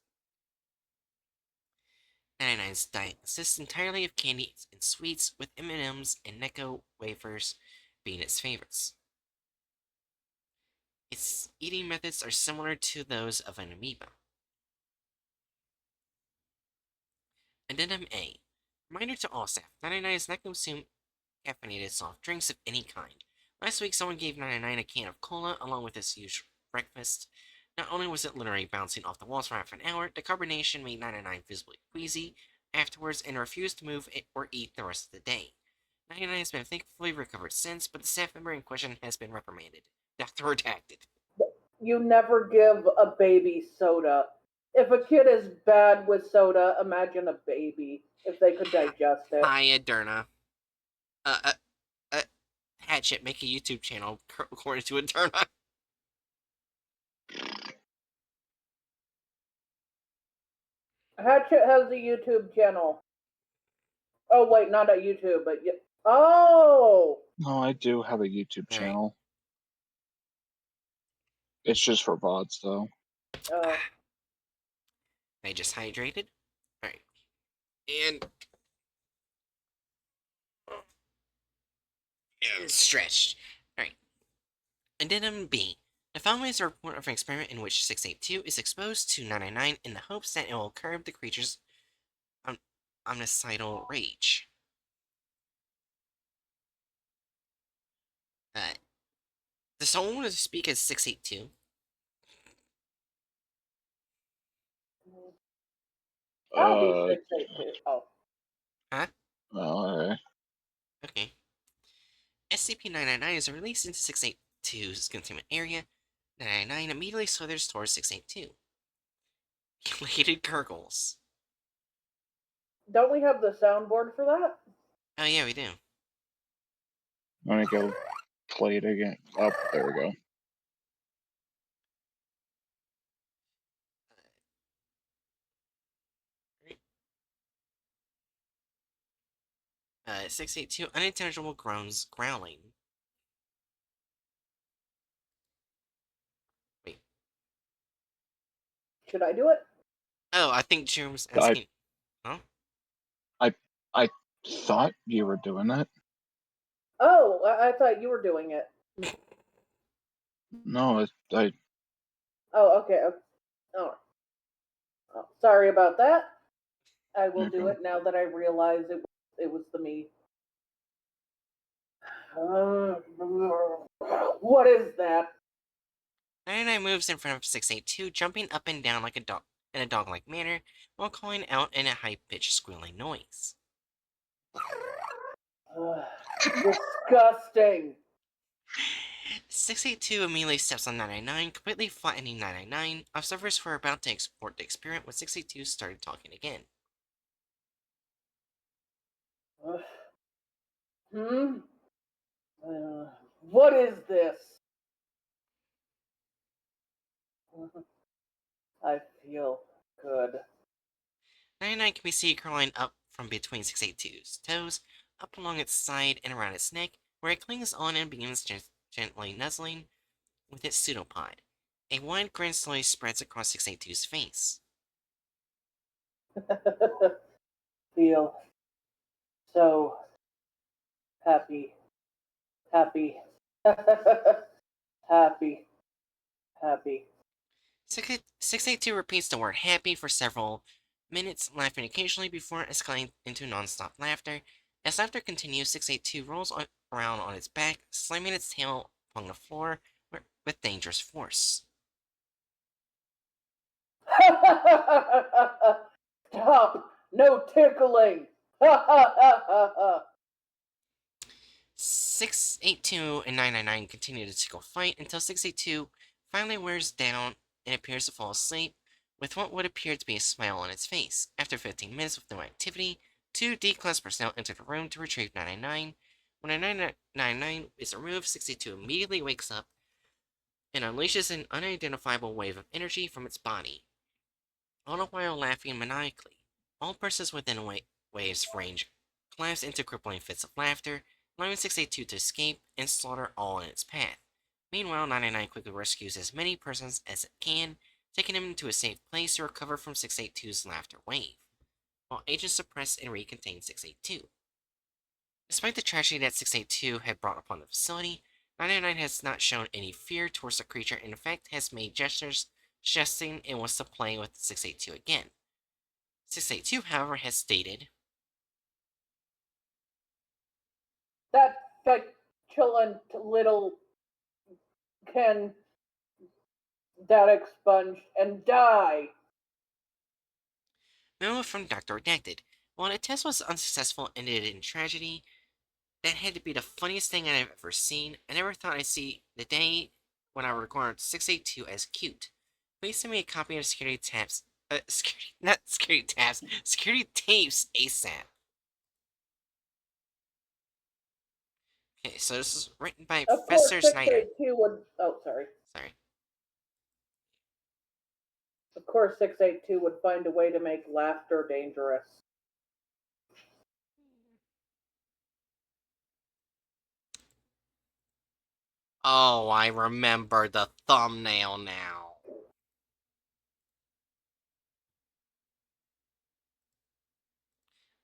[SPEAKER 2] 99's diet consists entirely of candies and sweets, with M&Ms and Necco wafers being its favorites. Its eating methods are similar to those of an amoeba. Addendum A. Reminder to all staff, 99 does not consume caffeinated soft drinks of any kind. Last week, someone gave 99 a can of cola along with his usual breakfast. Not only was it literally bouncing off the walls for half an hour, the carbonation made 99 visibly queasy afterwards and refused to move or eat the rest of the day. 99 has been thankfully recovered since, but the staff member in question has been reprimanded. Dr. Redacted.
[SPEAKER 3] You never give a baby soda. If a kid is bad with soda, imagine a baby, if they could digest it.
[SPEAKER 2] Hi, Aderna. Hatchet, make a YouTube channel according to Aderna.
[SPEAKER 3] Hatchet has a YouTube channel. Oh, wait, not a YouTube, but... Oh!
[SPEAKER 1] No, I do have a YouTube
[SPEAKER 2] All right.
[SPEAKER 1] channel. It's just for VODs, though.
[SPEAKER 2] I just hydrated. Alright. And stretched. Alright. Addendum B. The following is a report of an experiment in which 682 is exposed to 999 in the hopes that it will curb the creature's omnicidal rage. Does someone want to speak as 682?
[SPEAKER 3] I'll be 682. Oh.
[SPEAKER 2] Huh?
[SPEAKER 1] Alright.
[SPEAKER 2] Okay. SCP-999 is released into 682's containment area. 999 immediately slithers towards 682. Elated gurgles.
[SPEAKER 3] Don't we have the soundboard for that?
[SPEAKER 2] Oh yeah, we do.
[SPEAKER 1] Let me go play it again. Oh, there we go.
[SPEAKER 2] 682 unintelligible groans growling. Wait.
[SPEAKER 3] Should I do it?
[SPEAKER 2] Oh, I think Jerome's asking. Huh?
[SPEAKER 1] I thought you were doing that.
[SPEAKER 3] Oh, I thought you were doing it.
[SPEAKER 1] No, I
[SPEAKER 3] Oh, okay. Oh, sorry about that. I will do
[SPEAKER 1] Okay.
[SPEAKER 3] it now that I realize it was the me. What is that?
[SPEAKER 2] 99 moves in front of 682, jumping up and down like a dog in a dog-like manner, while calling out in a high-pitched squealing noise.
[SPEAKER 3] Disgusting.
[SPEAKER 2] 682 immediately steps on 999, completely flattening 999. Observers were about to export the experiment when 682 started talking again.
[SPEAKER 3] What is this? I feel good.
[SPEAKER 2] 99 can be seen curling up from between 682's toes, up along its side and around its neck, where it clings on and begins gently nuzzling with its pseudopod. A wide grin slowly spreads across 682's face.
[SPEAKER 3] Feel so happy. Happy. Happy. Happy.
[SPEAKER 2] 682 repeats the word happy for several minutes, laughing occasionally before escalating into non-stop laughter. As laughter continues, 682 rolls around on its back, slamming its tail upon the floor with dangerous force.
[SPEAKER 3] Stop! No tickling!
[SPEAKER 2] 682 and 999 continue to tickle fight until 682 finally wears down and appears to fall asleep, with what would appear to be a smile on its face. After 15 minutes with no activity, two D-class personnel enter the room to retrieve 999. When a 999 is removed, 62 immediately wakes up and unleashes an unidentifiable wave of energy from its body, all the while laughing maniacally. All persons within wave's range collapse into crippling fits of laughter, allowing 682 to escape and slaughter all in its path. Meanwhile, 99 quickly rescues as many persons as it can, taking them to a safe place to recover from 682's laughter wave, while agents suppress and recontain 682. Despite the tragedy that 682 had brought upon the facility, 99 has not shown any fear towards the creature and in fact has made gestures suggesting it wants to play with 682 again. 682, however, has stated,
[SPEAKER 3] that chillin' little can that expunged and die.
[SPEAKER 2] memo from Dr. Redacted. While the test was unsuccessful and ended in tragedy, that had to be the funniest thing I've ever seen. I never thought I'd see the day when I would regard 682 as cute. Please send me a copy of security tabs. Not security tabs. Security tapes ASAP. Okay, so this is written by
[SPEAKER 3] Of course,
[SPEAKER 2] Professor Snyder.
[SPEAKER 3] 682 would. Oh, sorry.
[SPEAKER 2] Sorry.
[SPEAKER 3] Of course, 682 would find a way to make laughter dangerous.
[SPEAKER 2] Oh, I remember the thumbnail now.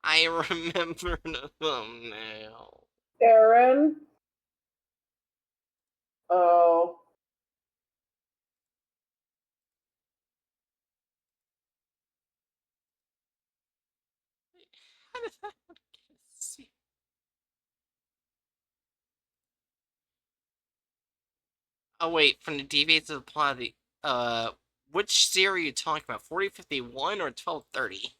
[SPEAKER 2] I remember the thumbnail.
[SPEAKER 3] Aaron? Oh.
[SPEAKER 2] How did I see? Oh wait, from the deviates of the plot of the which series are you talking about? 4051 or 1230?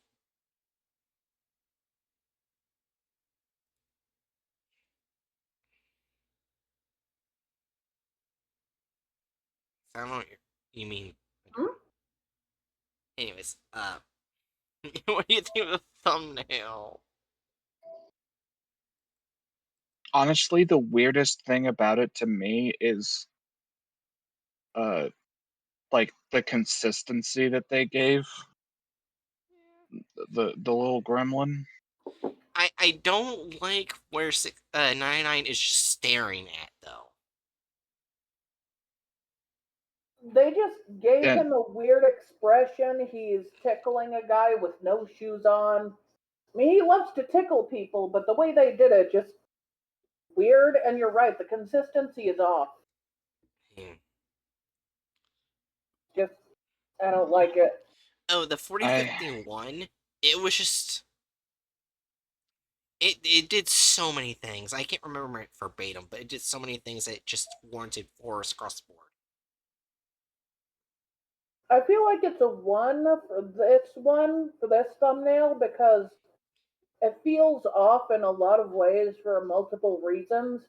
[SPEAKER 2] I don't know what you mean.
[SPEAKER 3] Hmm?
[SPEAKER 2] Anyways, what do you think of the thumbnail?
[SPEAKER 1] Honestly, the weirdest thing about it to me is uh like the consistency that they gave the little gremlin.
[SPEAKER 2] I don't like where 99 is just staring at though.
[SPEAKER 3] They just gave
[SPEAKER 1] And
[SPEAKER 3] him a weird expression. He's tickling a guy with no shoes on. I mean, he loves to tickle people, but the way they did it just weird. And you're right, the consistency is off.
[SPEAKER 2] Hmm.
[SPEAKER 3] Just, I don't like it.
[SPEAKER 2] Oh, the
[SPEAKER 1] I
[SPEAKER 2] 4051, it was just it did so many things. I can't remember it verbatim, but it did so many things that just warranted force across the board.
[SPEAKER 3] I feel like it's a one for this thumbnail because it feels off in a lot of ways for multiple reasons,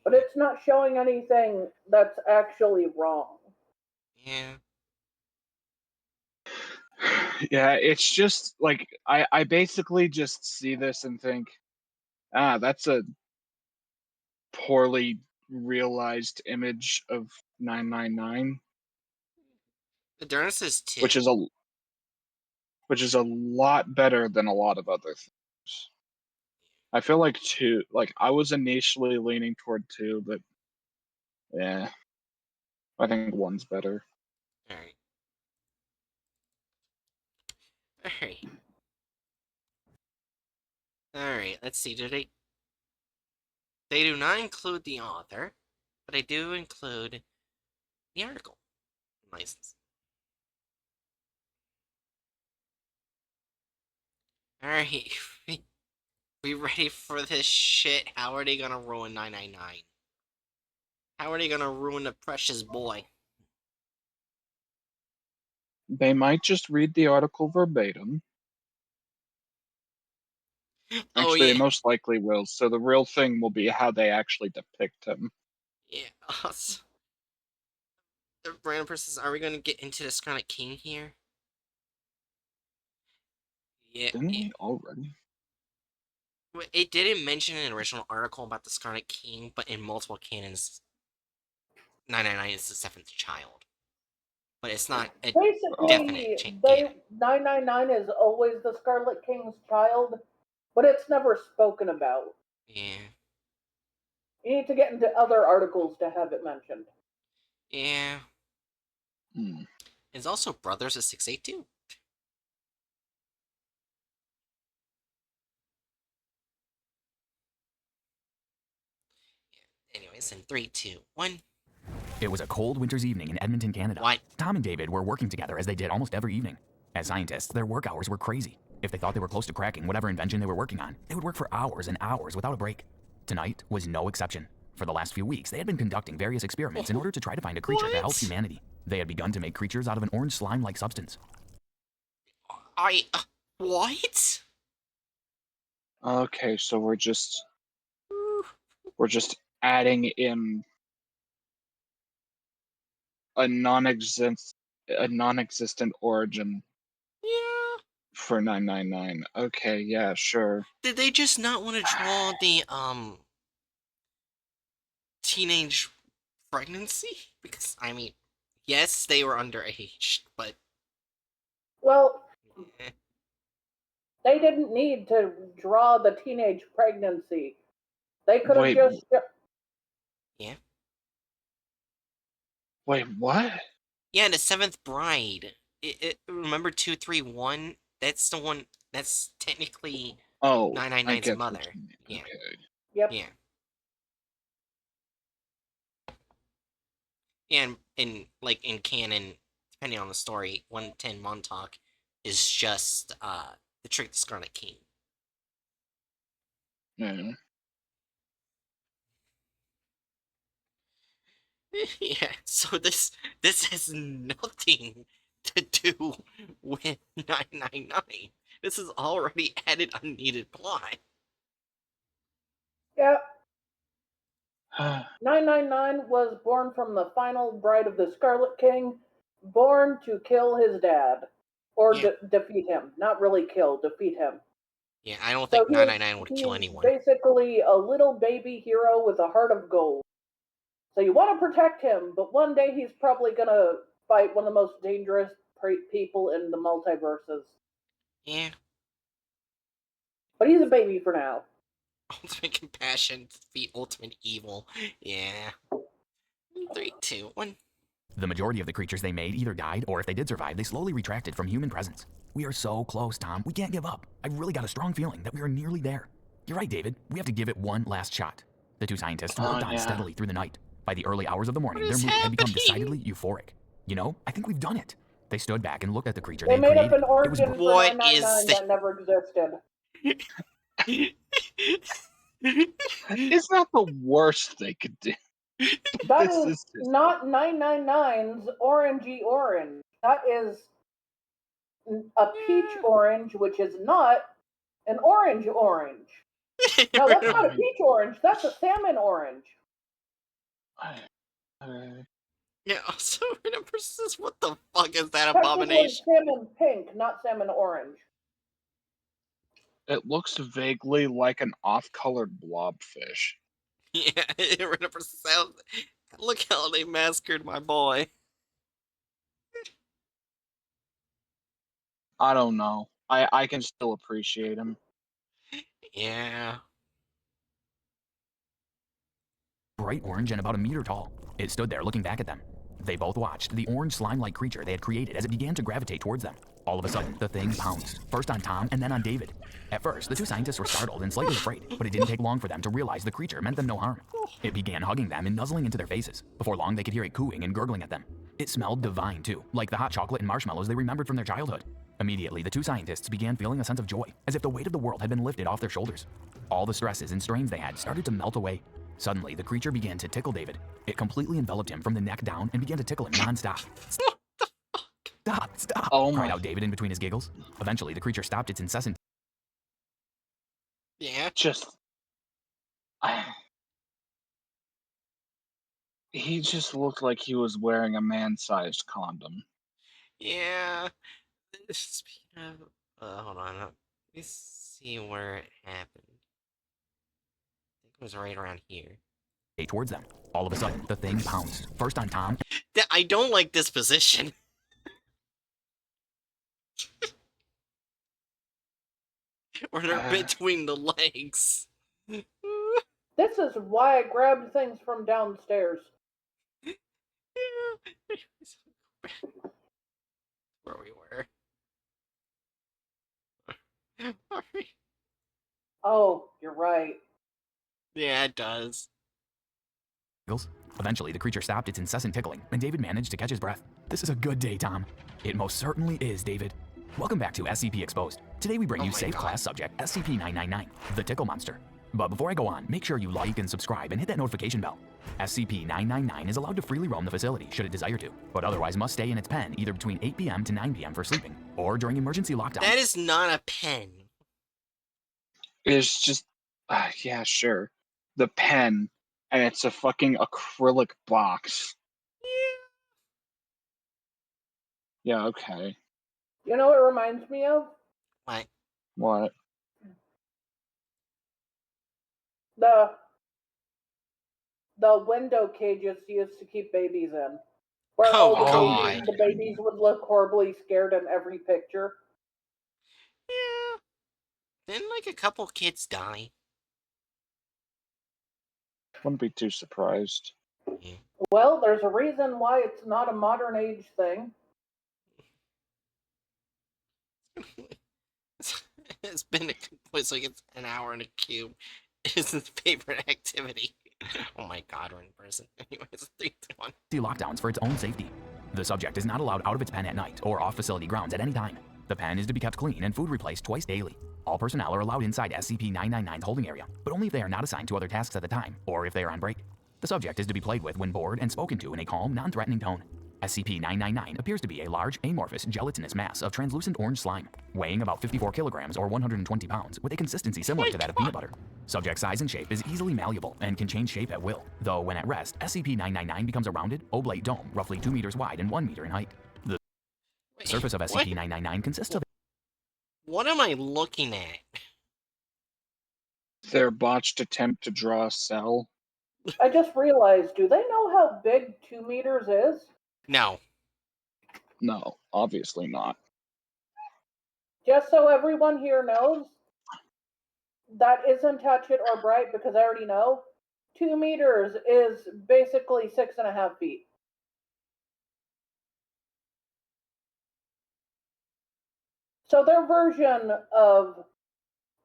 [SPEAKER 3] but it's not showing anything that's actually wrong.
[SPEAKER 2] Yeah.
[SPEAKER 1] yeah, it's just like I basically just see this and think, that's a poorly realized image of 999,
[SPEAKER 2] The Darkness is
[SPEAKER 1] which
[SPEAKER 2] 2.
[SPEAKER 1] is a lot better than a lot of other things. I feel like two, like I was initially leaning toward two, but yeah, I think one's better.
[SPEAKER 2] Alright. Alright. Alright, let's see. They do not include the author, but they do include the article license. Alright. We ready for this shit? How are they gonna ruin 999? How are they gonna ruin the precious boy?
[SPEAKER 1] They might just read the article verbatim.
[SPEAKER 2] Oh
[SPEAKER 1] Actually,
[SPEAKER 2] yeah.
[SPEAKER 1] they most likely will. So the real thing will be how they actually depict him.
[SPEAKER 2] Yeah. Awesome. The random persons, are we gonna get into the Scarlet King here? Yeah,
[SPEAKER 1] Didn't
[SPEAKER 2] yeah.
[SPEAKER 1] we already?
[SPEAKER 2] It didn't mention in an original article about the Scarlet King, but in multiple canons, 999 is the 7th child. But it's not a definite
[SPEAKER 3] Basically,
[SPEAKER 2] canon.
[SPEAKER 3] 999 is always the Scarlet King's child, but it's never spoken about.
[SPEAKER 2] Yeah.
[SPEAKER 3] You need to get into other articles to have it mentioned.
[SPEAKER 2] Yeah.
[SPEAKER 1] Hmm.
[SPEAKER 2] It's also Brothers of 682. Anyways, in 3, 2, 1.
[SPEAKER 4] It was a cold winter's evening in Edmonton, Canada.
[SPEAKER 2] What?
[SPEAKER 4] Tom and David were working together as they did almost every evening. As scientists, their work hours were crazy. If they thought they were close to cracking whatever invention they were working on, they would work for hours and hours without a break. Tonight was no exception. For the last few weeks, they had been conducting various experiments in order to try to find a creature to help humanity. They had begun to make creatures out of an orange slime-like substance.
[SPEAKER 2] What?
[SPEAKER 1] Okay, so we're just adding in a non-existent origin
[SPEAKER 2] Yeah.
[SPEAKER 1] for 999. Okay, yeah, sure.
[SPEAKER 2] Did they just not want to draw the, teenage pregnancy? Because, I mean, yes, they were underage, but...
[SPEAKER 3] Well,
[SPEAKER 2] eh.
[SPEAKER 3] they didn't need to draw the teenage pregnancy. They could have
[SPEAKER 1] Wait,
[SPEAKER 3] just.
[SPEAKER 2] Yeah.
[SPEAKER 1] wait, what?
[SPEAKER 2] Yeah, the 7th bride. Remember 231? That's the one, that's technically
[SPEAKER 1] Oh, I
[SPEAKER 2] 999's
[SPEAKER 1] get
[SPEAKER 2] mother.
[SPEAKER 1] what you mean.
[SPEAKER 2] Yeah.
[SPEAKER 1] Okay.
[SPEAKER 3] Yep.
[SPEAKER 2] Yeah. And like in canon, depending on the story, 110 Montauk is just the trick the Scarlet King.
[SPEAKER 1] Yeah.
[SPEAKER 2] Yeah, so this has nothing to do with 999. This is already added unneeded plot.
[SPEAKER 3] Yeah. 999 was born from the final bride of the Scarlet King, born to kill his dad. Or
[SPEAKER 2] Yeah.
[SPEAKER 3] defeat him. Not really kill, defeat him.
[SPEAKER 2] Yeah, I don't
[SPEAKER 3] So
[SPEAKER 2] think 999 would kill
[SPEAKER 3] he's
[SPEAKER 2] anyone.
[SPEAKER 3] basically a little baby hero with a heart of gold. So you want to protect him, but one day he's probably going to fight one of the most dangerous people in the multiverses.
[SPEAKER 2] Yeah.
[SPEAKER 3] But he's a baby for now.
[SPEAKER 2] Ultimate compassion, the ultimate evil. Yeah. 3, 2, 1.
[SPEAKER 4] The majority of the creatures they made either died, or if they did survive, they slowly retracted from human presence. We are so close, Tom. We can't give up. I've really got a strong feeling that we are nearly there. You're right, David. We have to give it one last shot. The two scientists worked on steadily through the night. By the early hours of the morning, their mood had become decidedly euphoric. You know, I think we've done it. They stood back and looked at the creature
[SPEAKER 3] They
[SPEAKER 4] they
[SPEAKER 3] made
[SPEAKER 4] had
[SPEAKER 3] up an
[SPEAKER 4] created.
[SPEAKER 3] origin for
[SPEAKER 2] What
[SPEAKER 3] 999
[SPEAKER 2] is
[SPEAKER 3] that never existed.
[SPEAKER 1] It's not the worst they could do.
[SPEAKER 3] That
[SPEAKER 1] This
[SPEAKER 3] is
[SPEAKER 1] is just...
[SPEAKER 3] not 999's orangey orange. That is a peach orange, which is not an orange orange. No, that's not a peach orange. That's a salmon orange.
[SPEAKER 2] Yeah, also remember says, what the fuck is that
[SPEAKER 3] Technically,
[SPEAKER 2] abomination?
[SPEAKER 3] salmon pink, not salmon orange.
[SPEAKER 1] It looks vaguely like an off-colored blobfish.
[SPEAKER 2] Yeah, remember sounds. Look how they massacred my boy.
[SPEAKER 1] I don't know. I can still appreciate him.
[SPEAKER 2] Yeah.
[SPEAKER 4] Bright orange and about a meter tall. It stood there looking back at them. They both watched the orange slime-like creature they had created as it began to gravitate towards them. All of a sudden, the thing pounced, first on Tom and then on David. At first, the two scientists were startled and slightly afraid, but it didn't take long for them to realize the creature meant them no harm. It began hugging them and nuzzling into their faces. Before long, they could hear it cooing and gurgling at them. It smelled divine, too, like the hot chocolate and marshmallows they remembered from their childhood. Immediately, the two scientists began feeling a sense of joy, as if the weight of the world had been lifted off their shoulders. All the stresses and strains they had started to melt away. Suddenly, the creature began to tickle David. It completely enveloped him from the neck down and began to tickle him non-stop. Stop, cried out David in between his giggles. Eventually, the creature stopped its incessant...
[SPEAKER 2] Yeah.
[SPEAKER 1] He just looked like he was wearing a man-sized condom.
[SPEAKER 2] Yeah. Speaking of... hold on. Let me see where it happened. was right around here.
[SPEAKER 4] towards them. All of a sudden, the thing pounced. First on Tom.
[SPEAKER 2] I don't like this position. Where they're between the legs.
[SPEAKER 3] This is why I grabbed things from downstairs.
[SPEAKER 2] Where we were.
[SPEAKER 3] Oh, you're right.
[SPEAKER 2] Yeah, it does.
[SPEAKER 4] Eventually, the creature stopped its incessant tickling, and David managed to catch his breath. This is a good day, Tom. It most certainly is, David. Welcome back to SCP Exposed. Today we bring you safe class subject SCP-999, the Tickle Monster. But before I go on, make sure you like and subscribe and hit that notification bell. SCP-999 is allowed to freely roam the facility should it desire to, but otherwise must stay in its pen either between 8 p.m. to 9 p.m. for sleeping, or during emergency lockdown.
[SPEAKER 2] That is not a pen.
[SPEAKER 1] It's just, yeah, sure. The pen, and it's a fucking acrylic box. Yeah, okay.
[SPEAKER 3] You know what it reminds me of?
[SPEAKER 2] What?
[SPEAKER 1] What?
[SPEAKER 3] The window cages used to keep babies in. Where
[SPEAKER 2] Oh,
[SPEAKER 3] all
[SPEAKER 2] God.
[SPEAKER 3] the babies would look horribly scared in every picture.
[SPEAKER 2] Yeah. Didn't like a couple kids die?
[SPEAKER 1] Wouldn't be too surprised.
[SPEAKER 2] Yeah.
[SPEAKER 3] Well, there's a reason why it's not a modern age thing.
[SPEAKER 2] It's been it's like it's an hour in a cube. It's his favorite activity. Oh my god, we're in person. Anyways, 3, 2, 1.
[SPEAKER 4] Lockdowns for its own safety. The subject is not allowed out of its pen at night or off facility grounds at any time. The pen is to be kept clean and food replaced twice daily. All personnel are allowed inside SCP-999's holding area, but only if they are not assigned to other tasks at the time or if they are on break. The subject is to be played with when bored and spoken to in a calm, non-threatening tone. SCP-999 appears to be a large, amorphous, gelatinous mass of translucent orange slime, weighing about 54 kilograms or 120 pounds, with a consistency similar to that of peanut butter. Subject size and shape is easily malleable and can change shape at will, though when at rest, SCP-999 becomes a rounded, oblate dome, roughly 2 meters wide and 1 meter in height. The surface of SCP-999 consists of...
[SPEAKER 2] What am I looking at?
[SPEAKER 1] Their botched attempt to draw a cell.
[SPEAKER 3] I just realized, do they know how big 2 meters is?
[SPEAKER 2] No.
[SPEAKER 1] No, obviously not.
[SPEAKER 3] Just so everyone here knows, that isn't Touch It or Bright because I already know. 2 meters is basically 6.5 feet. So their version of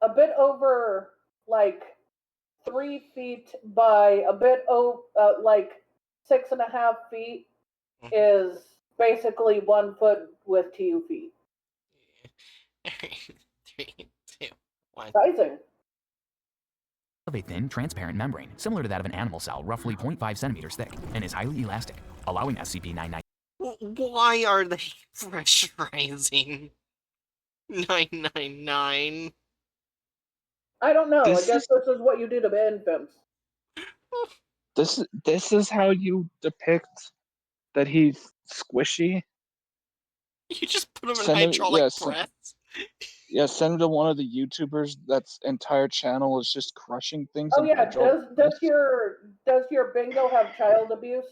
[SPEAKER 3] a bit over like 3 feet by a bit over like 6.5 feet is basically 1 foot with 2 feet.
[SPEAKER 2] 3, 2, 1.
[SPEAKER 3] Sizing.
[SPEAKER 4] of a thin, transparent membrane, similar to that of an animal cell, roughly 0.5 centimeters thick, and is highly elastic, allowing SCP-999
[SPEAKER 2] Why are they pressurizing 999?
[SPEAKER 3] I don't know. I
[SPEAKER 1] This
[SPEAKER 3] guess
[SPEAKER 1] is-
[SPEAKER 3] this is what you do to infants.
[SPEAKER 1] This is how you depict that he's squishy?
[SPEAKER 2] You just put him in
[SPEAKER 1] Send him-
[SPEAKER 2] hydraulic
[SPEAKER 1] yeah,
[SPEAKER 2] press?
[SPEAKER 1] Yeah, send him to one of the YouTubers that's entire channel is just crushing things.
[SPEAKER 3] Oh
[SPEAKER 1] in
[SPEAKER 3] yeah,
[SPEAKER 1] hydraulic
[SPEAKER 3] does
[SPEAKER 1] press.
[SPEAKER 3] your bingo have child abuse?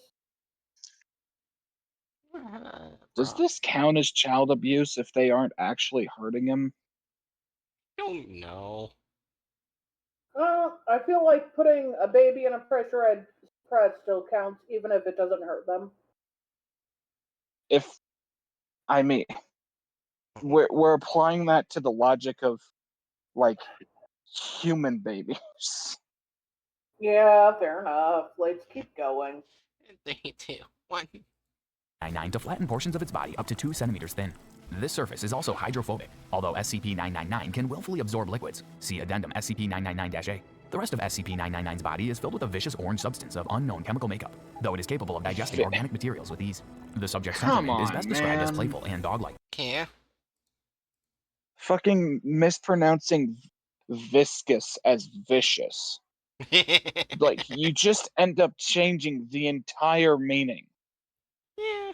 [SPEAKER 1] Does this count as child abuse if they aren't actually hurting him?
[SPEAKER 2] I don't know.
[SPEAKER 3] I feel like putting a baby in a pressurized press still counts, even if it doesn't hurt them.
[SPEAKER 1] I mean, we're applying that to the logic of like human babies.
[SPEAKER 3] Yeah, fair enough. Let's keep going.
[SPEAKER 2] 3, 2, 1.
[SPEAKER 4] 999 to flatten portions of its body up to 2 centimeters thin. This surface is also hydrophobic, although SCP-999 can willfully absorb liquids. See Addendum SCP-999-A. The rest of SCP-999's body is filled with a vicious orange substance of unknown chemical makeup, though it is capable of digesting organic materials with ease. The subject's temperament is best described as playful and dog-like.
[SPEAKER 2] Yeah.
[SPEAKER 1] Fucking mispronouncing viscous as vicious. Like, you just end up changing the entire meaning.
[SPEAKER 2] Yeah.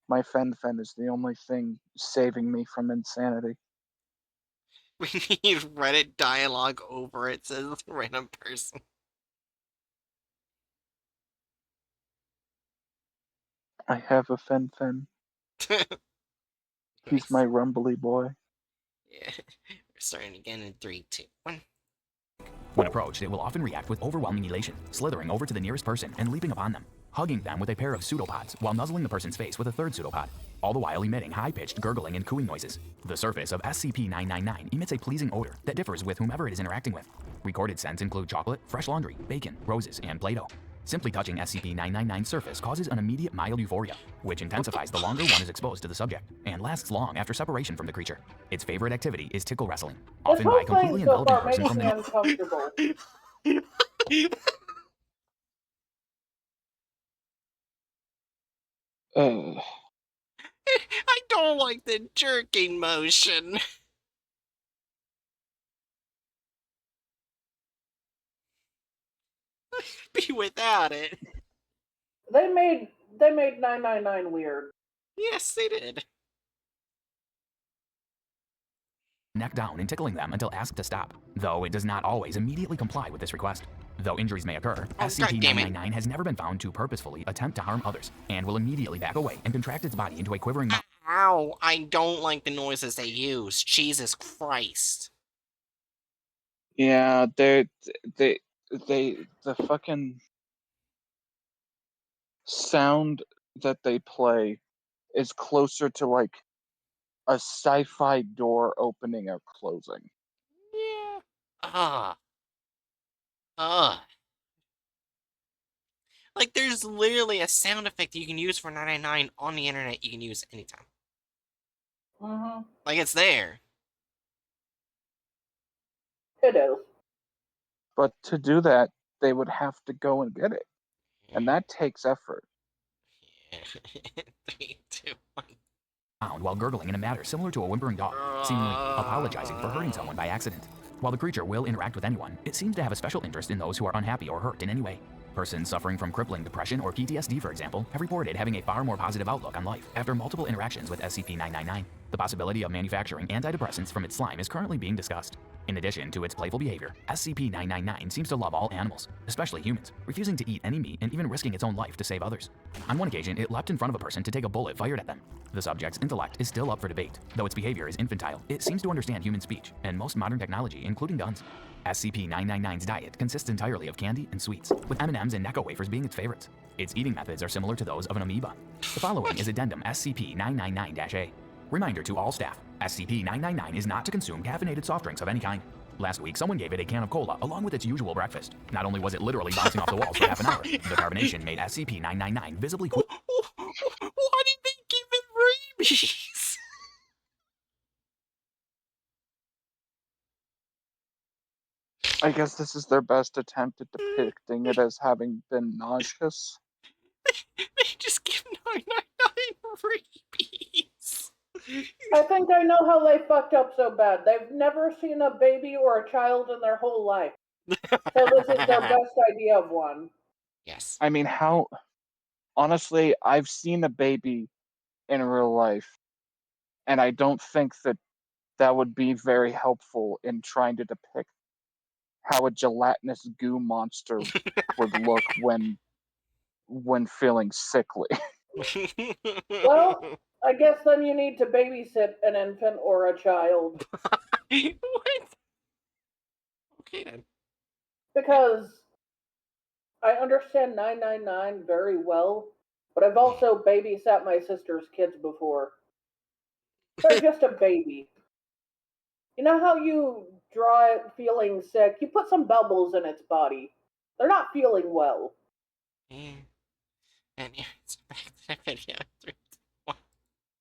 [SPEAKER 1] My fen is the only thing saving me from insanity.
[SPEAKER 2] We need Reddit dialogue over it, says a random person.
[SPEAKER 1] I have a Fen. He's my rumbly boy.
[SPEAKER 2] Yeah. We're starting again in 3, 2, 1.
[SPEAKER 4] When approached, it will often react with overwhelming elation, slithering over to the nearest person and leaping upon them, hugging them with a pair of pseudopods while nuzzling the person's face with a third pseudopod, all the while emitting high-pitched gurgling and cooing noises. The surface of SCP-999 emits a pleasing odor that differs with whomever it is interacting with. Recorded scents include chocolate, fresh laundry, bacon, roses, and Play-Doh. Simply touching SCP-999's surface causes an immediate mild euphoria, which intensifies the longer one is exposed to the subject, and lasts long after separation from the creature. Its favorite activity is tickle wrestling,
[SPEAKER 3] This
[SPEAKER 4] often
[SPEAKER 3] whole
[SPEAKER 4] by
[SPEAKER 3] thing
[SPEAKER 4] completely
[SPEAKER 3] so
[SPEAKER 4] enveloping a
[SPEAKER 3] far
[SPEAKER 4] person
[SPEAKER 3] makes
[SPEAKER 4] from
[SPEAKER 3] me
[SPEAKER 4] the...
[SPEAKER 3] uncomfortable.
[SPEAKER 2] I don't like the jerking motion. Be without it.
[SPEAKER 3] They made 999 weird.
[SPEAKER 2] Yes, they did.
[SPEAKER 4] neck down and tickling them until asked to stop, though it does not always immediately comply with this request. Though injuries may occur,
[SPEAKER 2] Oh,
[SPEAKER 4] SCP-999 has never been found to purposefully attempt to harm others, and will immediately back away and contract its body into a quivering mouth.
[SPEAKER 2] Ow, I don't like the noises they use. Jesus Christ.
[SPEAKER 1] Yeah, the fucking sound that they play is closer to like a sci-fi door opening or closing.
[SPEAKER 2] Yeah. Ugh. Like, there's literally a sound effect you can use for 999 on the internet you can use anytime.
[SPEAKER 3] Mm-hmm.
[SPEAKER 2] Like, it's there.
[SPEAKER 3] It is.
[SPEAKER 1] But to do that, they would have to go and get it. And that takes effort.
[SPEAKER 2] Yeah. 3, 2, 1.
[SPEAKER 4] While gurgling in a manner similar to a whimpering dog, seemingly apologizing for hurting someone by accident. While the creature will interact with anyone, it seems to have a special interest in those who are unhappy or hurt in any way. Persons suffering from crippling depression or PTSD, for example, have reported having a far more positive outlook on life after multiple interactions with SCP-999. The possibility of manufacturing antidepressants from its slime is currently being discussed. In addition to its playful behavior, SCP-999 seems to love all animals, especially humans, refusing to eat any meat and even risking its own life to save others. On one occasion, it leapt in front of a person to take a bullet fired at them. The subject's intellect is still up for debate. Though its behavior is infantile, it seems to understand human speech and most modern technology, including guns. SCP-999's diet consists entirely of candy and sweets, with M&Ms and Necco wafers being its favorites. Its eating methods are similar to those of an amoeba. The following is Addendum SCP-999-A. Reminder to all staff, SCP-999 is not to consume caffeinated soft drinks of any kind. Last week, someone gave it a can of cola along with its usual breakfast. Not only was it literally bouncing off the walls for half an hour, the carbonation made SCP-999 visibly
[SPEAKER 2] Why did they give it rabies?
[SPEAKER 1] I guess this is their best attempt at depicting it as having been nauseous.
[SPEAKER 2] They just give 999 rabies.
[SPEAKER 3] I think I know how they fucked up so bad. They've never seen a baby or a child in their whole life. So this is their best idea of one.
[SPEAKER 2] Yes.
[SPEAKER 1] I mean, how... Honestly, I've seen a baby in real life, and I don't think that that would be very helpful in trying to depict how a gelatinous goo monster would look when feeling sickly.
[SPEAKER 3] Well, I guess then you need to babysit an infant or a child.
[SPEAKER 2] What? Okay then.
[SPEAKER 3] Because I understand 999 very well, but I've also babysat my sister's kids before. They're just a baby. You know how you draw it feeling sick? You put some bubbles in its body. They're not feeling well.
[SPEAKER 2] Yeah. And yeah, it's back to the video. 3, 2, 1.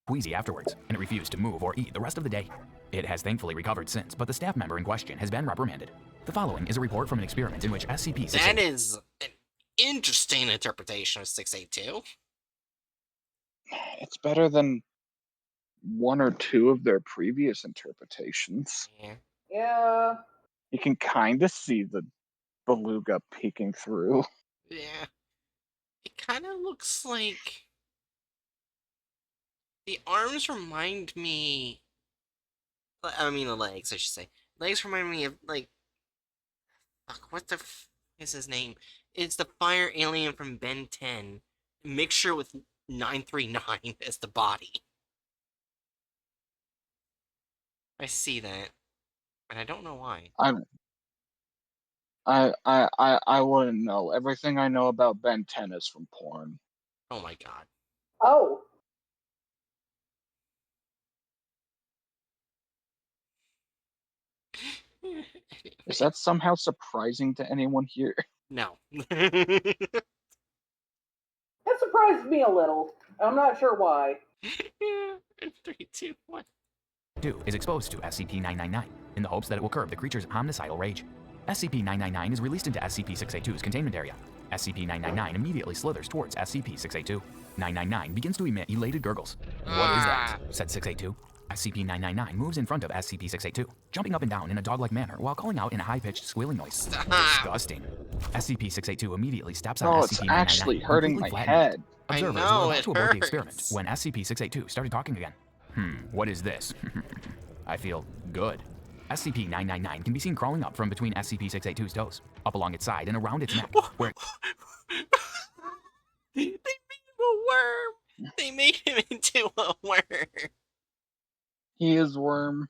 [SPEAKER 4] queasy afterwards, and it refused to move or eat the rest of the day. It has thankfully recovered since, but the staff member in question has been reprimanded. The following is a report from an experiment in which SCP-682...
[SPEAKER 2] That is an interesting interpretation of 682.
[SPEAKER 1] It's better than one or two of their previous interpretations.
[SPEAKER 2] Yeah.
[SPEAKER 3] Yeah.
[SPEAKER 1] You can kind of see the beluga peeking through.
[SPEAKER 2] Yeah. It kind of looks like... The arms remind me I mean, the legs, I should say. Legs remind me of, like, fuck, what the is his name? It's the fire alien from Ben 10. Mixture with 939 as the body. I see that, and I don't know why.
[SPEAKER 1] I wouldn't know. Everything I know about Ben 10 is from porn.
[SPEAKER 2] Oh my god.
[SPEAKER 3] Oh,
[SPEAKER 1] Is that somehow surprising to anyone here?
[SPEAKER 2] No.
[SPEAKER 3] it surprised me a little. I'm not sure why.
[SPEAKER 2] 3, 2, 1.
[SPEAKER 4] Is exposed to SCP-999 in the hopes that it will curb the creature's homicidal rage. SCP-999 is released into SCP-682's containment area. SCP-999 immediately slithers towards SCP-682. 999 begins to emit elated gurgles. What is that? Said 682. SCP-999 moves in front of SCP-682, jumping up and down in a dog-like manner while calling out in a high-pitched squealing noise.
[SPEAKER 2] Stop.
[SPEAKER 4] Disgusting. SCP-682 immediately steps on
[SPEAKER 1] Oh, it's
[SPEAKER 4] SCP-999,
[SPEAKER 1] actually hurting
[SPEAKER 4] completely
[SPEAKER 1] my
[SPEAKER 4] flattening it.
[SPEAKER 1] head.
[SPEAKER 4] Observers
[SPEAKER 2] know,
[SPEAKER 4] were about
[SPEAKER 2] it
[SPEAKER 4] to abort the experiment
[SPEAKER 2] hurts.
[SPEAKER 4] when SCP-682 started talking again. What is this? I feel good. SCP-999 can be seen crawling up from between SCP-682's toes, up along its side and around its neck, where
[SPEAKER 2] They made him a worm. They made him into a worm.
[SPEAKER 1] He is worm.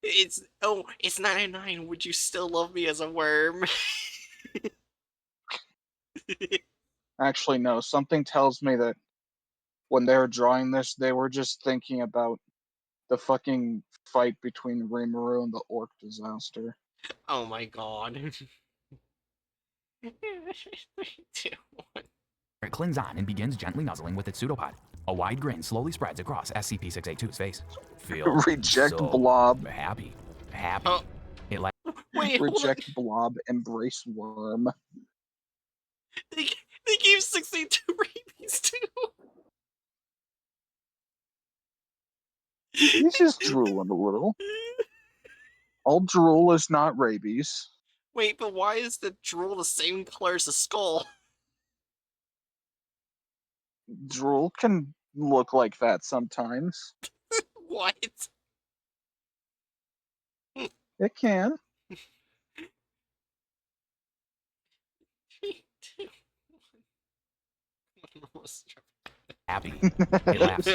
[SPEAKER 2] It's 999. Would you still love me as a worm?
[SPEAKER 1] Actually, no. Something tells me that when they were drawing this, they were just thinking about the fucking fight between Rimuru and the orc disaster.
[SPEAKER 2] Oh my god. 3, 2, 1.
[SPEAKER 4] it clings on and begins gently nuzzling with its pseudopod. A wide grin slowly spreads across SCP-682's face. Feel
[SPEAKER 1] Reject
[SPEAKER 4] so
[SPEAKER 1] blob.
[SPEAKER 4] happy.
[SPEAKER 2] Oh.
[SPEAKER 4] It like
[SPEAKER 2] Wait, hold on.
[SPEAKER 1] Reject blob. Embrace worm.
[SPEAKER 2] They gave 682 rabies too.
[SPEAKER 1] He's just drooling a little. All drool is not rabies.
[SPEAKER 2] Wait, but why is the drool the same color as the skull?
[SPEAKER 1] Drool can look like that sometimes.
[SPEAKER 2] What?
[SPEAKER 1] It can.
[SPEAKER 4] happy. It laughs.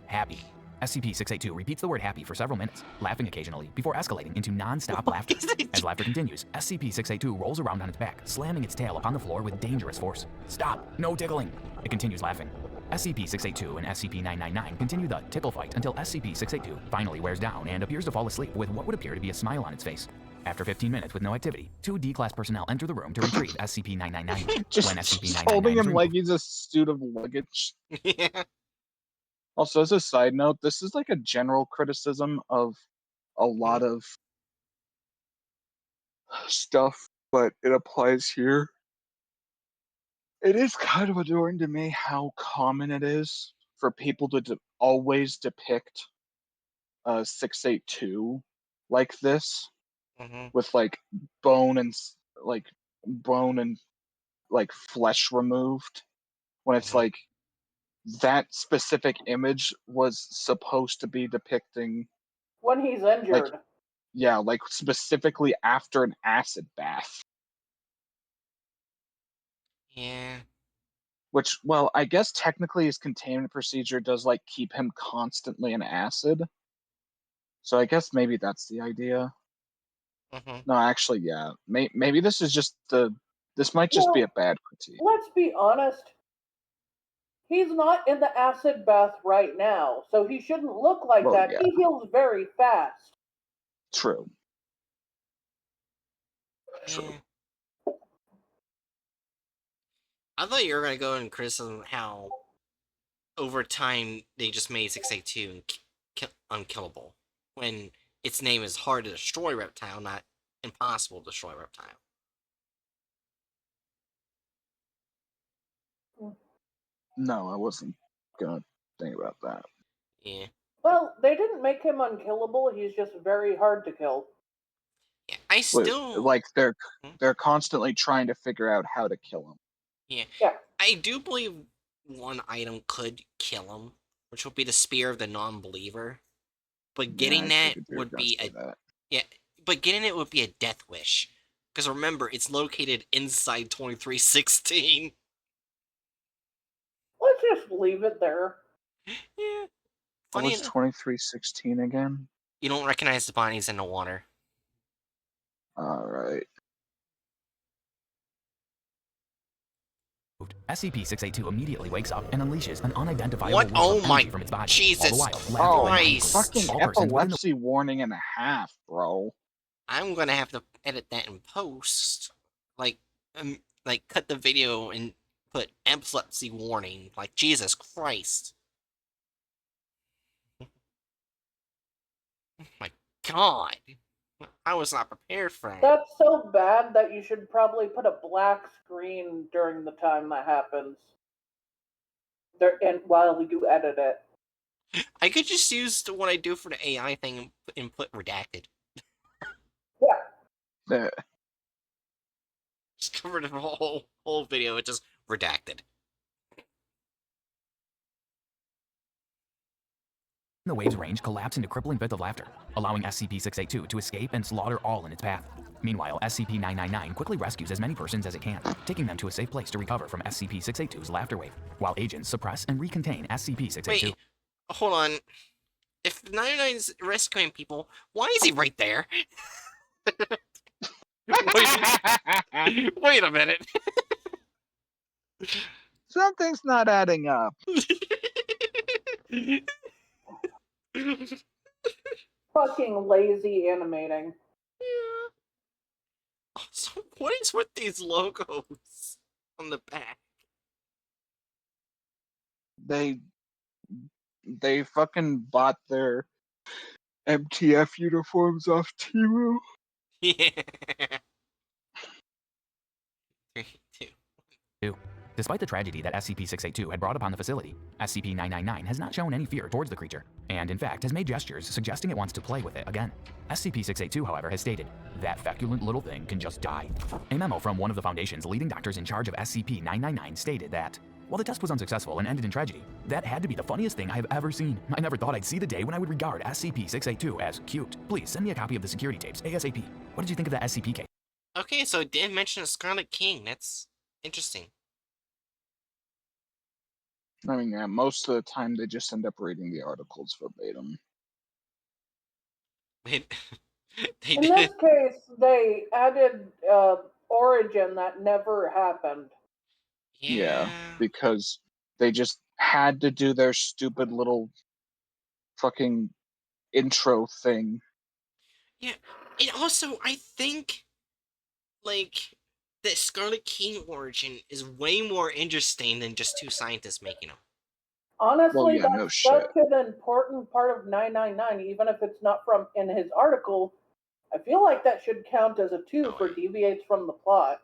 [SPEAKER 4] Happy. SCP-682 repeats the word happy for several minutes, laughing occasionally before escalating into non-stop laughter. As laughter continues, SCP-682 rolls around on its back, slamming its tail upon the floor with dangerous force. Stop! No tickling! It continues laughing. SCP-682 and SCP-999 continue the tickle fight until SCP-682 finally wears down and appears to fall asleep with what would appear to be a smile on its face. After 15 minutes with no activity, 2 D-Class personnel enter the room to retrieve SCP-999.
[SPEAKER 1] Just
[SPEAKER 4] When SCP-999
[SPEAKER 1] holding
[SPEAKER 4] is
[SPEAKER 1] him like
[SPEAKER 4] removed,
[SPEAKER 1] he's a suit of luggage.
[SPEAKER 2] Yeah.
[SPEAKER 1] Also, as a side note, this is like a general criticism of a lot of stuff, but it applies here. It is kind of adoring to me how common it is for people to always depict 682 like this, with like bone and like flesh removed, when it's like that specific image was supposed to be depicting,
[SPEAKER 3] When he's injured.
[SPEAKER 1] like specifically after an acid bath.
[SPEAKER 2] Yeah.
[SPEAKER 1] Which, well, I guess technically his containment procedure does like keep him constantly in acid. So I guess maybe that's the idea. No, actually, yeah. Maybe this is just this might just be a bad critique.
[SPEAKER 3] Let's be honest. He's not in the acid bath right now, so he shouldn't look like
[SPEAKER 1] Well,
[SPEAKER 3] that.
[SPEAKER 1] yeah.
[SPEAKER 3] He heals very fast.
[SPEAKER 1] True.
[SPEAKER 2] Yeah. I thought you were gonna go and criticism how over time they just made 682 unkillable, when its name is hard to destroy reptile, not impossible to destroy reptile.
[SPEAKER 1] No, I wasn't gonna think about that.
[SPEAKER 2] Yeah.
[SPEAKER 3] Well, they didn't make him unkillable. He's just very hard to kill.
[SPEAKER 2] Yeah, I still
[SPEAKER 1] like they're constantly trying to figure out how to kill him.
[SPEAKER 2] Yeah.
[SPEAKER 3] Yeah.
[SPEAKER 2] I do believe one item could kill him which will be the spear of the non-believer. But
[SPEAKER 1] Yeah,
[SPEAKER 2] getting
[SPEAKER 1] I
[SPEAKER 2] that
[SPEAKER 1] figured you were
[SPEAKER 2] would
[SPEAKER 1] gonna
[SPEAKER 2] be
[SPEAKER 1] say
[SPEAKER 2] a
[SPEAKER 1] that.
[SPEAKER 2] but getting it would be a death wish. Because remember, it's located inside 2316.
[SPEAKER 3] Let's just leave it there.
[SPEAKER 2] Yeah.
[SPEAKER 1] What
[SPEAKER 2] Funny
[SPEAKER 1] was
[SPEAKER 2] enough,
[SPEAKER 1] 2316 again?
[SPEAKER 2] you don't recognize the bodies in the water.
[SPEAKER 1] Alright.
[SPEAKER 4] SCP-682 immediately wakes up and unleashes an unidentifiable
[SPEAKER 2] What?
[SPEAKER 4] wave
[SPEAKER 2] Oh
[SPEAKER 4] of
[SPEAKER 2] my
[SPEAKER 4] energy from its body,
[SPEAKER 2] Jesus
[SPEAKER 4] all the while laughing
[SPEAKER 1] Oh,
[SPEAKER 4] maniacally.
[SPEAKER 2] Christ.
[SPEAKER 1] fucking
[SPEAKER 4] All persons within the
[SPEAKER 1] epilepsy warning and a half, bro.
[SPEAKER 2] I'm gonna have to edit that in post. Like, cut the video and put epilepsy warning. Like, Jesus Christ. Oh my God. I was not prepared for that.
[SPEAKER 3] That's so bad that you should probably put a black screen during the time that happens. There, and while we do edit it.
[SPEAKER 2] I could just use what I do for the AI thing and put redacted.
[SPEAKER 3] Yeah.
[SPEAKER 1] The,
[SPEAKER 2] Just cover the whole video with just redacted.
[SPEAKER 4] The wave's range collapse into crippling fits of laughter, allowing SCP-682 to escape and slaughter all in its path. Meanwhile, SCP-999 quickly rescues as many persons as it can, taking them to a safe place to recover from SCP-682's laughter wave, while agents suppress and recontain SCP-682.
[SPEAKER 2] Wait, hold on. If 99's rescuing people, why is he right there? Wait a minute.
[SPEAKER 1] Something's not adding up.
[SPEAKER 3] Fucking lazy animating.
[SPEAKER 2] Yeah. So what is with these logos on the back?
[SPEAKER 1] They fucking bought their MTF uniforms off Temu.
[SPEAKER 2] Yeah. 3, 2.
[SPEAKER 4] Despite the tragedy that SCP-682 had brought upon the facility, SCP-999 has not shown any fear towards the creature, and in fact has made gestures suggesting it wants to play with it again. SCP-682, however, has stated, "That feculent little thing can just die." A memo from one of the Foundation's leading doctors in charge of SCP-999 stated that, while the test was unsuccessful and ended in tragedy, that had to be the funniest thing I have ever seen. I never thought I'd see the day when I would regard SCP-682 as cute. Please send me a copy of the security tapes ASAP. What did you think of that SCP case?
[SPEAKER 2] Okay, so it did mention a Scarlet King. That's interesting.
[SPEAKER 1] I mean, yeah, most of the time they just end up reading the articles verbatim.
[SPEAKER 2] They
[SPEAKER 3] In
[SPEAKER 2] did.
[SPEAKER 3] this case, they added origin that never happened.
[SPEAKER 1] Yeah, because they just had to do their stupid little fucking intro thing.
[SPEAKER 2] Yeah. And also, I think, like, the Scarlet King origin is way more interesting than just two scientists making them.
[SPEAKER 3] Honestly,
[SPEAKER 1] yeah, no
[SPEAKER 3] that's
[SPEAKER 1] shit.
[SPEAKER 3] such an important part of 999, even if it's not from in his article. I feel like that should count as a 2
[SPEAKER 2] Oh,
[SPEAKER 3] for
[SPEAKER 2] yeah.
[SPEAKER 3] deviates from the plot.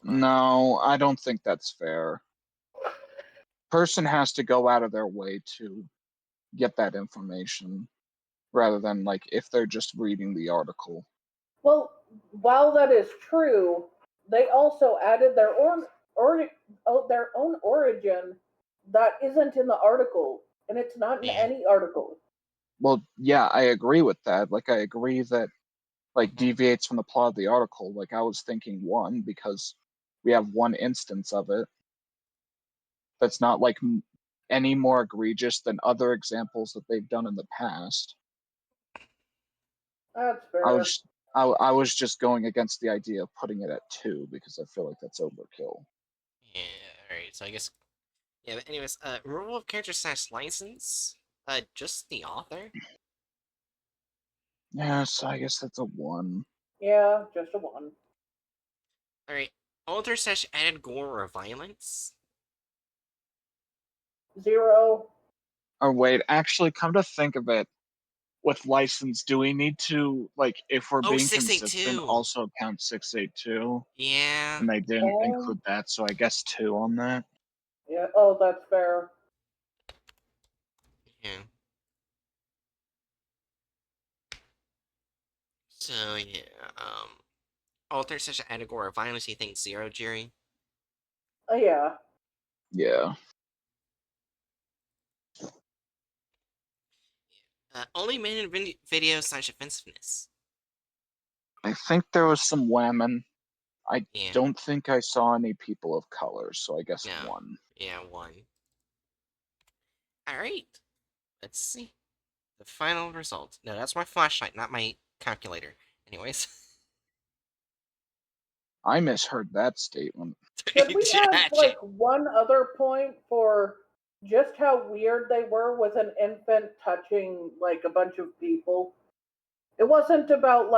[SPEAKER 1] No, I don't think that's fair. Person has to go out of their way to get that information, rather than like if they're just reading the article.
[SPEAKER 3] Well, while that is true, they also added their own origin that isn't in the article, and it's not in
[SPEAKER 2] Yeah.
[SPEAKER 3] any article.
[SPEAKER 1] Well, yeah, I agree with that. Like, I agree that like deviates from the plot of the article. Like, I was thinking 1 because we have one instance of it that's not like any more egregious than other examples that they've done in the past.
[SPEAKER 3] That's fair.
[SPEAKER 1] I was just going against the idea of putting it at 2 because I feel like that's overkill.
[SPEAKER 2] Yeah, alright, so I guess... Yeah, but anyways, removal of character / license? Just the author?
[SPEAKER 1] Yeah, so I guess that's a 1.
[SPEAKER 3] Yeah, just a 1.
[SPEAKER 2] Alright, author / added gore or violence?
[SPEAKER 3] 0.
[SPEAKER 1] Oh wait, actually, come to think of it, with license, do we need to, like, if we're
[SPEAKER 2] Oh,
[SPEAKER 1] being
[SPEAKER 2] 682.
[SPEAKER 1] consistent, also count 682?
[SPEAKER 2] Yeah.
[SPEAKER 1] And they didn't
[SPEAKER 3] Oh.
[SPEAKER 1] include that, so I guess 2 on that.
[SPEAKER 3] Yeah. Oh, that's fair.
[SPEAKER 2] Yeah. So, yeah, author / added gore or violence, you think 0, Jerry?
[SPEAKER 3] Yeah.
[SPEAKER 1] Yeah.
[SPEAKER 2] Only men in video/offensiveness.
[SPEAKER 1] I think there was some women. I
[SPEAKER 2] Yeah.
[SPEAKER 1] don't think I saw any people of color, so I guess
[SPEAKER 2] No.
[SPEAKER 1] one.
[SPEAKER 2] Yeah, 1. Alright. Let's see. The final result. No, that's my flashlight, not my calculator. Anyways.
[SPEAKER 1] I misheard that statement.
[SPEAKER 3] Should we add
[SPEAKER 2] Gotcha.
[SPEAKER 3] one other point for just how weird they were with an infant touching a bunch of people? It wasn't about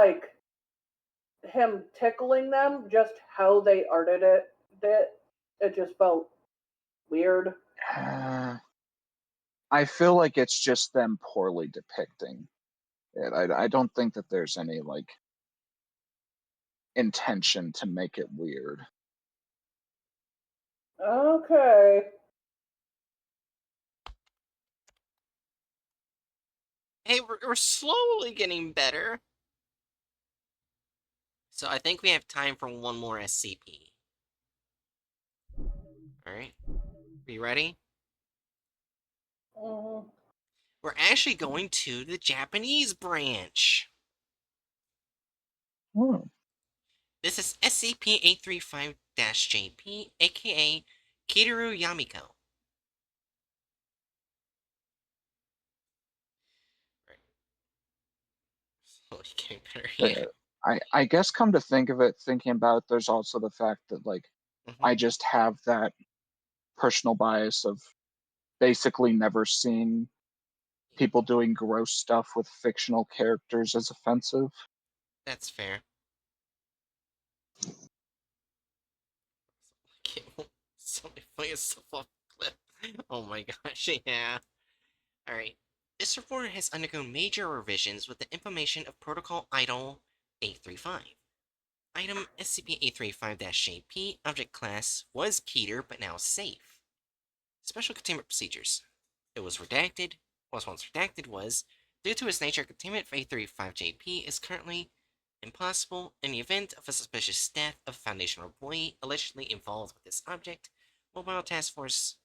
[SPEAKER 3] him tickling them, just how they arted it. It just felt weird.
[SPEAKER 1] I feel like it's just them poorly depicting it. I don't think that there's any intention to make it weird.
[SPEAKER 3] Okay.
[SPEAKER 2] Hey, we're slowly getting better. So I think we have time for one more SCP. Alright. Are you ready?
[SPEAKER 3] Mhm.
[SPEAKER 2] We're actually going to the Japanese branch.
[SPEAKER 1] Hmm.
[SPEAKER 2] This is SCP-835-JP, aka Kitaru Yamiko. Right. Slowly getting better here.
[SPEAKER 1] I guess come to think of it, thinking about it, there's also the fact that I just have that personal bias of basically never seeing people doing gross stuff with fictional characters as offensive.
[SPEAKER 2] That's fair. Somebody put yourself off the cliff. Oh my gosh, yeah. Alright. This report has undergone major revisions with the implementation of Protocol Idle 835. Item SCP-835-JP object class was Keter, but now safe. Special containment procedures. It was redacted. Was once redacted was, due to its nature, containment for 835-JP is currently impossible. In the event of a suspicious death of a Foundation employee allegedly involved with this object, Mobile Task Force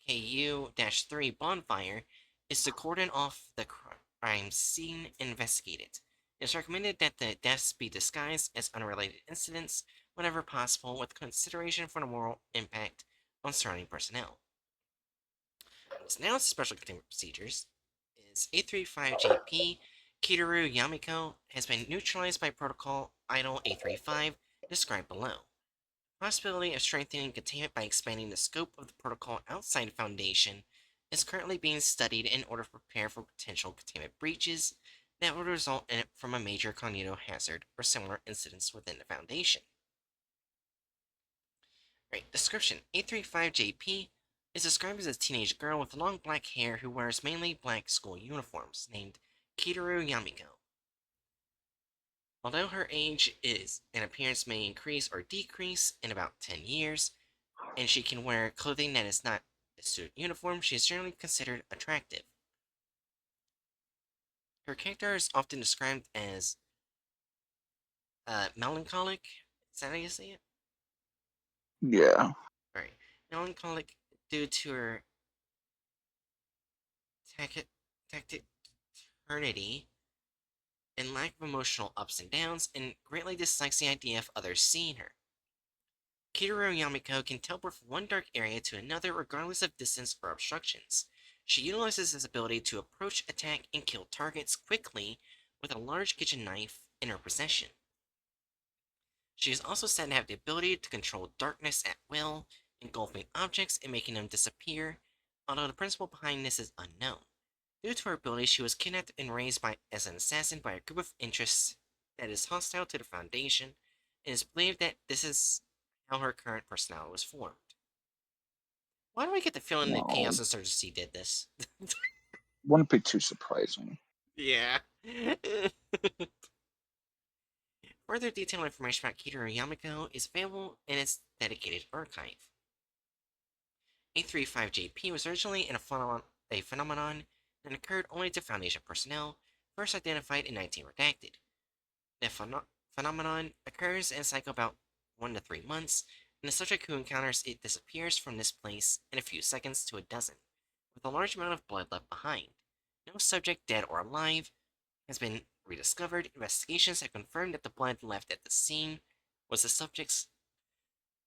[SPEAKER 2] KU-3 Bonfire is to cordon off the crime scene and investigate it. It is recommended that the deaths be disguised as unrelated incidents whenever possible, with consideration for the moral impact on surrounding personnel. What's now special containment procedures is 835-JP Kitaru Yamiko has been neutralized by Protocol Idle 835, described below. Possibility of strengthening containment by expanding the scope of the protocol outside the Foundation is currently being studied in order to prepare for potential containment breaches that would result from a major cognito hazard or similar incidents within the Foundation. Right, description. 835-JP is described as a teenage girl with long black hair who wears mainly black school uniforms, named Kitaru Yamiko. Although her age is and appearance may increase or decrease in about 10 years, and she can wear clothing that is not a student uniform, she is generally considered attractive. Her character is often described as melancholic. Is that how you say it?
[SPEAKER 1] Yeah.
[SPEAKER 2] Alright. Melancholic due to her taciturnity and lack of emotional ups and downs, and greatly dislikes the idea of others seeing her. Kitaru Yamiko can teleport from one dark area to another regardless of distance or obstructions. She utilizes this ability to approach, attack, and kill targets quickly with a large kitchen knife in her possession. She is also said to have the ability to control darkness at will, engulfing objects and making them disappear, although the principle behind this is unknown. Due to her ability, she was kidnapped and raised as an assassin by a group of interests that is hostile to the Foundation, and it is believed that this is how her current personality was formed. Why do I get the feeling that
[SPEAKER 1] Well,
[SPEAKER 2] Chaos Insurgency did this?
[SPEAKER 1] wouldn't be too surprising.
[SPEAKER 2] Yeah. Further detailed information about Kitaru Yamiko is available in its dedicated archive. 835-JP was originally a phenomenon that occurred only to Foundation personnel, first identified in 19 redacted. The phenomenon occurs in a cycle about 1 to 3 months, and the subject who encounters it disappears from this place in a few seconds to a dozen, with a large amount of blood left behind. No subject, dead or alive, has been rediscovered. Investigations have confirmed that the blood left at the scene was the subject's,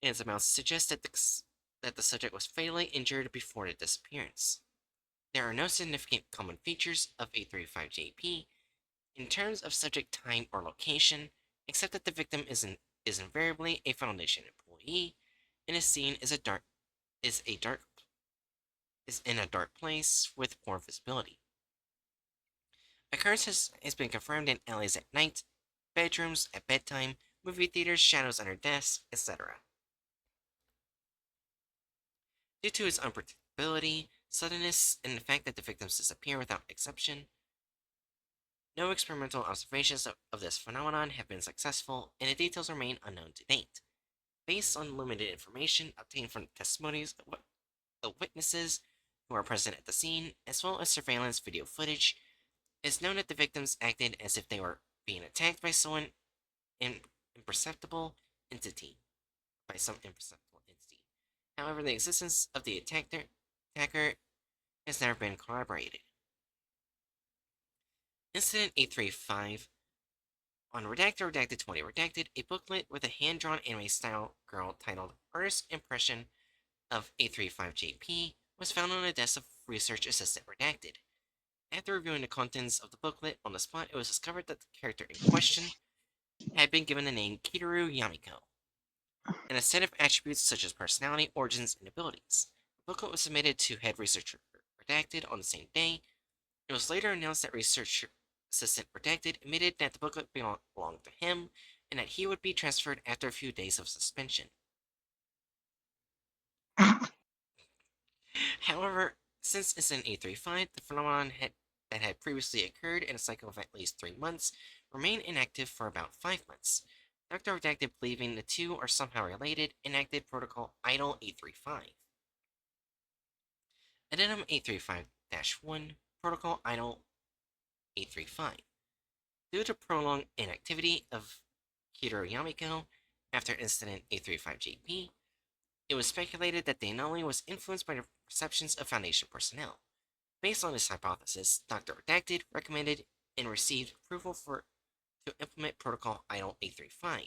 [SPEAKER 2] and its amounts suggest that the subject was fatally injured before the disappearance. There are no significant common features of A35JP in terms of subject time or location, except that the victim is invariably a Foundation employee, and is seen as is a dark is in a dark place with poor visibility. Occurrence has been confirmed in alleys at night, bedrooms at bedtime, movie theaters, shadows under desks, etc. Due to its unpredictability, suddenness, and the fact that the victims disappear without exception, no experimental observations of this phenomenon have been successful, and the details remain unknown to date. Based on limited information obtained from testimonies of witnesses who are present at the scene, as well as surveillance video footage, it's known that the victims acted as if they were being attacked by imperceptible entity, some imperceptible entity. However, the existence of the attacker has never been corroborated. Incident 835. On Redacted 20 Redacted, a booklet with a hand-drawn anime-style girl titled Artist's Impression of A35JP was found on the desk of Research Assistant Redacted. After reviewing the contents of the booklet on the spot, it was discovered that the character in question had been given the name Kitaru Yamiko, and a set of attributes such as personality, origins, and abilities. The booklet was submitted to Head Researcher Redacted on the same day. It was later announced that Research Assistant Redacted admitted that the booklet belonged to him, and that he would be transferred after a few days of suspension. However, since Incident 835, the phenomenon that had previously occurred in a cycle of at least 3 months remained inactive for about 5 months. Dr. Redacted, believing the two are somehow related, enacted Protocol Idle 835. Addendum 835-1, Protocol Idle 835. Due to prolonged inactivity of Kitaru Yamiko after Incident 835JP, it was speculated that the anomaly was influenced by the perceptions of Foundation personnel. Based on this hypothesis, Dr. Redacted recommended and received approval to implement Protocol Idle 835,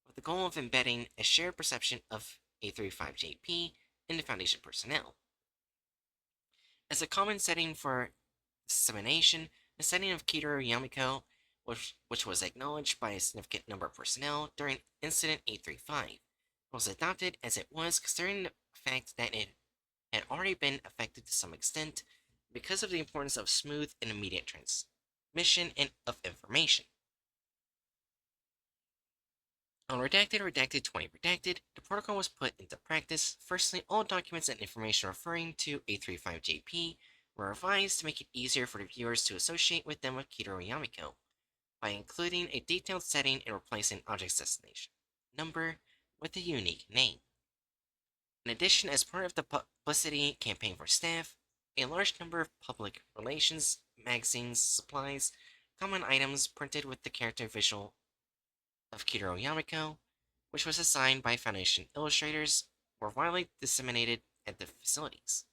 [SPEAKER 2] with the goal of embedding a shared perception of A35JP in the Foundation personnel. As a common setting for dissemination, the setting of Kitaru Yamiko, which was acknowledged by a significant number of personnel during Incident 835, was adopted as it was, considering the fact that it had already been affected to some extent because of the importance of smooth and immediate transmission of information. On Redacted 20 Redacted, the protocol was put into practice. Firstly, all documents and information referring to A35JP were revised to make it easier for the viewers to associate with them with Kitaru Yamiko, by including a detailed setting and replacing object's destination number with a unique name. In addition, as part of the publicity campaign for staff, a large number of public relations, magazines, supplies, common items printed with the character visual of Kitaru Yamiko, which was assigned by Foundation illustrators, were widely disseminated at the facilities.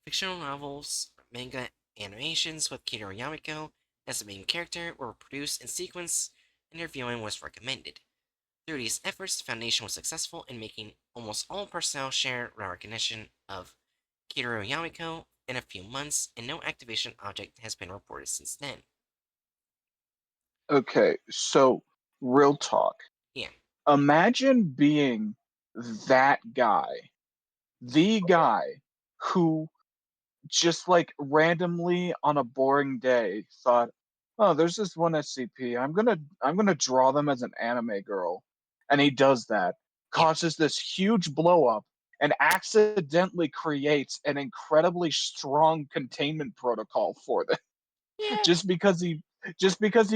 [SPEAKER 2] Fictional novels, manga, animations with Kitaru Yamiko as the main character were produced in sequence, and their viewing was recommended. Through these efforts, the Foundation was successful in making almost all personnel share recognition of Kitaru Yamiko in a few months, and no activation object has been reported since then.
[SPEAKER 1] Okay, so real talk.
[SPEAKER 2] Yeah.
[SPEAKER 1] Imagine being that guy, the guy who just like randomly on a boring day thought, "Oh, there's this one SCP. I'm gonna draw them as an anime girl," and he does that,
[SPEAKER 2] Yeah.
[SPEAKER 1] causes this huge blow up, and accidentally creates an incredibly strong containment protocol for them
[SPEAKER 2] Yeah.
[SPEAKER 1] just because he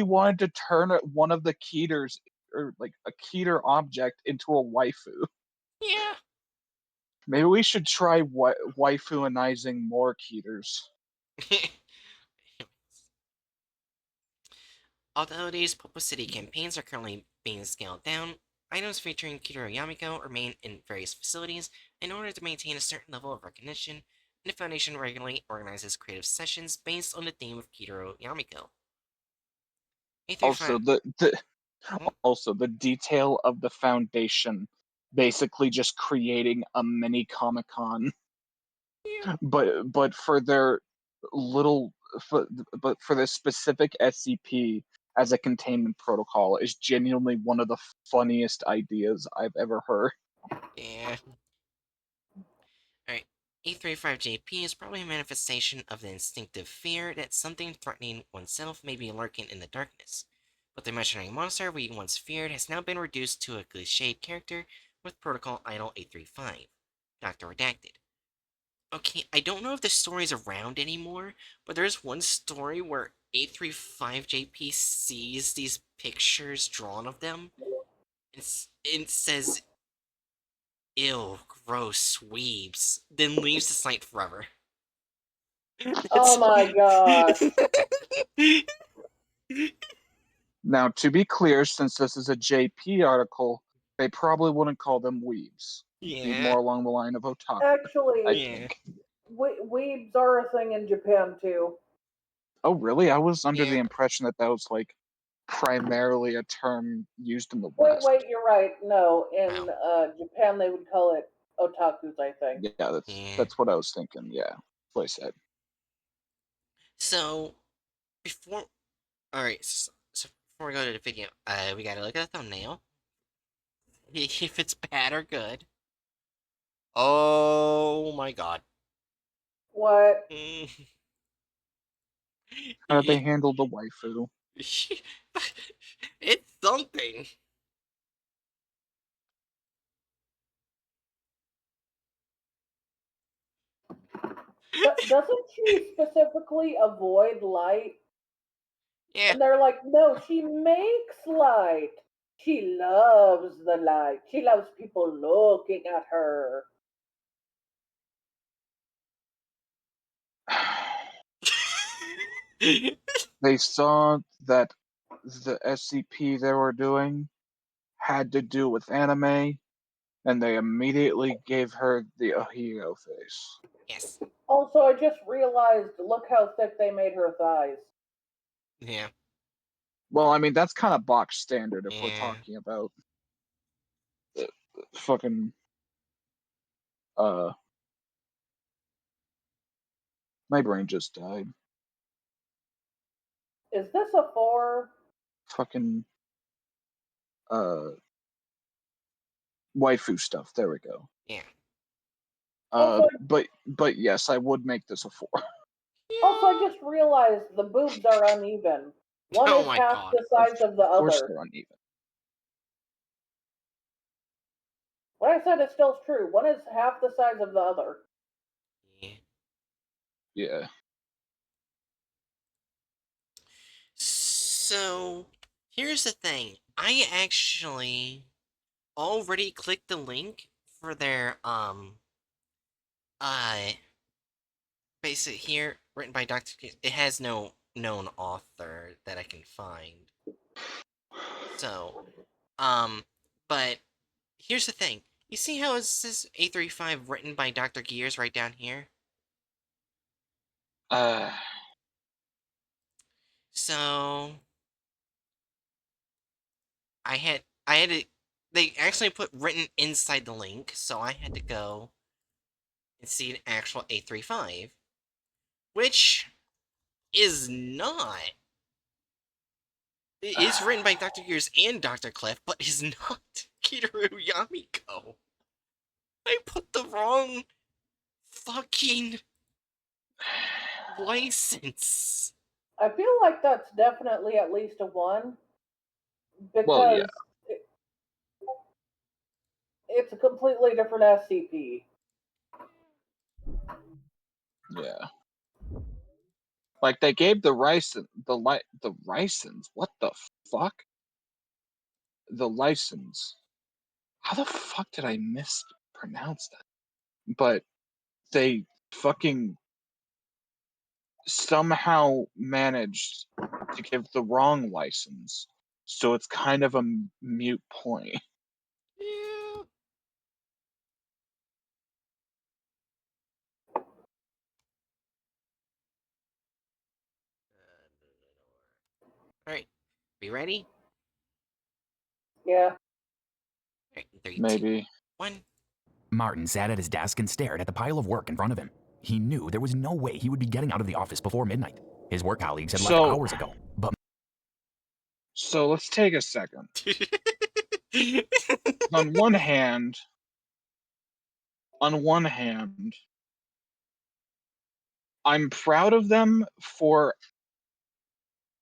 [SPEAKER 1] wanted to turn one of the Keters or like a Keter object into a waifu.
[SPEAKER 2] Yeah.
[SPEAKER 1] Maybe we should try waifuinizing more Keters.
[SPEAKER 2] Although these publicity campaigns are currently being scaled down, items featuring Kitaru Yamiko remain in various facilities in order to maintain a certain level of recognition and the Foundation regularly organizes creative sessions based on the theme of Kitaro Yamiko.
[SPEAKER 1] Also,
[SPEAKER 2] Hmm?
[SPEAKER 1] also the detail of the Foundation basically just creating a mini Comic-Con,
[SPEAKER 2] Yeah.
[SPEAKER 1] but for their little, but for the specific SCP as a containment protocol is genuinely one of the funniest ideas I've ever heard.
[SPEAKER 2] Yeah. Alright. A35JP is probably a manifestation of the instinctive fear that something threatening oneself may be lurking in the darkness. But the imaginary monster we once feared has now been reduced to a cliched character with protocol idol 835. Dr. Redacted. Okay, I don't know if the story's around anymore, but there's one story where 835JP sees these pictures drawn of them, and it says, "Ew, gross, weebs," then leaves the site forever.
[SPEAKER 3] Oh my gosh.
[SPEAKER 1] Now, to be clear, since this is a JP article, they probably wouldn't call them weebs. It'd be
[SPEAKER 2] Yeah,
[SPEAKER 1] more along the line of otaku, I
[SPEAKER 3] Actually,
[SPEAKER 2] yeah,
[SPEAKER 1] think.
[SPEAKER 3] weebs are a thing in Japan too.
[SPEAKER 1] Oh, really? I was under the
[SPEAKER 2] yeah.
[SPEAKER 1] impression that was like primarily a term used in the
[SPEAKER 3] Wait,
[SPEAKER 1] West.
[SPEAKER 3] you're right. No, in
[SPEAKER 2] Wow.
[SPEAKER 3] Japan they would call it otakus, I think.
[SPEAKER 1] Yeah,
[SPEAKER 2] Yeah.
[SPEAKER 1] that's what I was thinking. Yeah, that's what I said.
[SPEAKER 2] So before, all right. So before we go to the video, we gotta look at the thumbnail. If it's bad or good. Oh my god.
[SPEAKER 3] What?
[SPEAKER 1] How did they handle the waifu?
[SPEAKER 2] It's something.
[SPEAKER 3] Doesn't she specifically avoid light?
[SPEAKER 2] Yeah.
[SPEAKER 3] And they're like, no, she makes light. She loves the light. She loves people looking at her.
[SPEAKER 1] They saw that the SCP they were doing had to do with anime, and they immediately gave her the Ohio face.
[SPEAKER 2] Yes.
[SPEAKER 3] Also, I just realized, look how thick they made her thighs.
[SPEAKER 2] Yeah.
[SPEAKER 1] Well, I mean, that's kind of box standard if we're
[SPEAKER 2] Yeah.
[SPEAKER 1] talking about fucking uh my brain just died.
[SPEAKER 3] Is this a 4?
[SPEAKER 1] Fucking uh waifu stuff. There we go.
[SPEAKER 2] Yeah.
[SPEAKER 3] Also,
[SPEAKER 1] But yes, I would make this a 4.
[SPEAKER 3] I just realized the boobs are uneven. One
[SPEAKER 2] Oh
[SPEAKER 3] is
[SPEAKER 2] my
[SPEAKER 3] half
[SPEAKER 2] god.
[SPEAKER 3] the size of the
[SPEAKER 1] Of course
[SPEAKER 3] other.
[SPEAKER 1] they're uneven.
[SPEAKER 3] What I said is still true. One is half the size of the other.
[SPEAKER 2] Yeah.
[SPEAKER 1] Yeah.
[SPEAKER 2] So here's the thing. I actually already clicked the link for their uh basic here written by Dr. It has no known author that I can find. So, but here's the thing. You see how it says A35 written by Dr. Gears right down here?
[SPEAKER 1] Uh
[SPEAKER 2] So I had to they actually put written inside the link, so I had to go and see an actual A35, which is not. It is written by Dr. Gears and Dr. Cliff, but is not Kitaru Yamiko. I put the wrong fucking license.
[SPEAKER 3] I feel like that's definitely at least a 1
[SPEAKER 1] well, yeah.
[SPEAKER 3] because it's a completely different SCP.
[SPEAKER 1] Yeah. Like they gave the license. What the fuck? The license. How the fuck did I mispronounce that? But they fucking somehow managed to give the wrong license. So it's kind of a mute point.
[SPEAKER 2] Yeah. Alright, we ready?
[SPEAKER 3] Yeah.
[SPEAKER 2] Alright, 3, 2,
[SPEAKER 1] Maybe.
[SPEAKER 2] 1.
[SPEAKER 4] Martin sat at his desk and stared at the pile of work in front of him. He knew there was no way he would be getting out of the office before midnight. His work colleagues had left
[SPEAKER 1] So-
[SPEAKER 4] hours ago, but
[SPEAKER 1] So let's take a second. On one hand, I'm proud of them for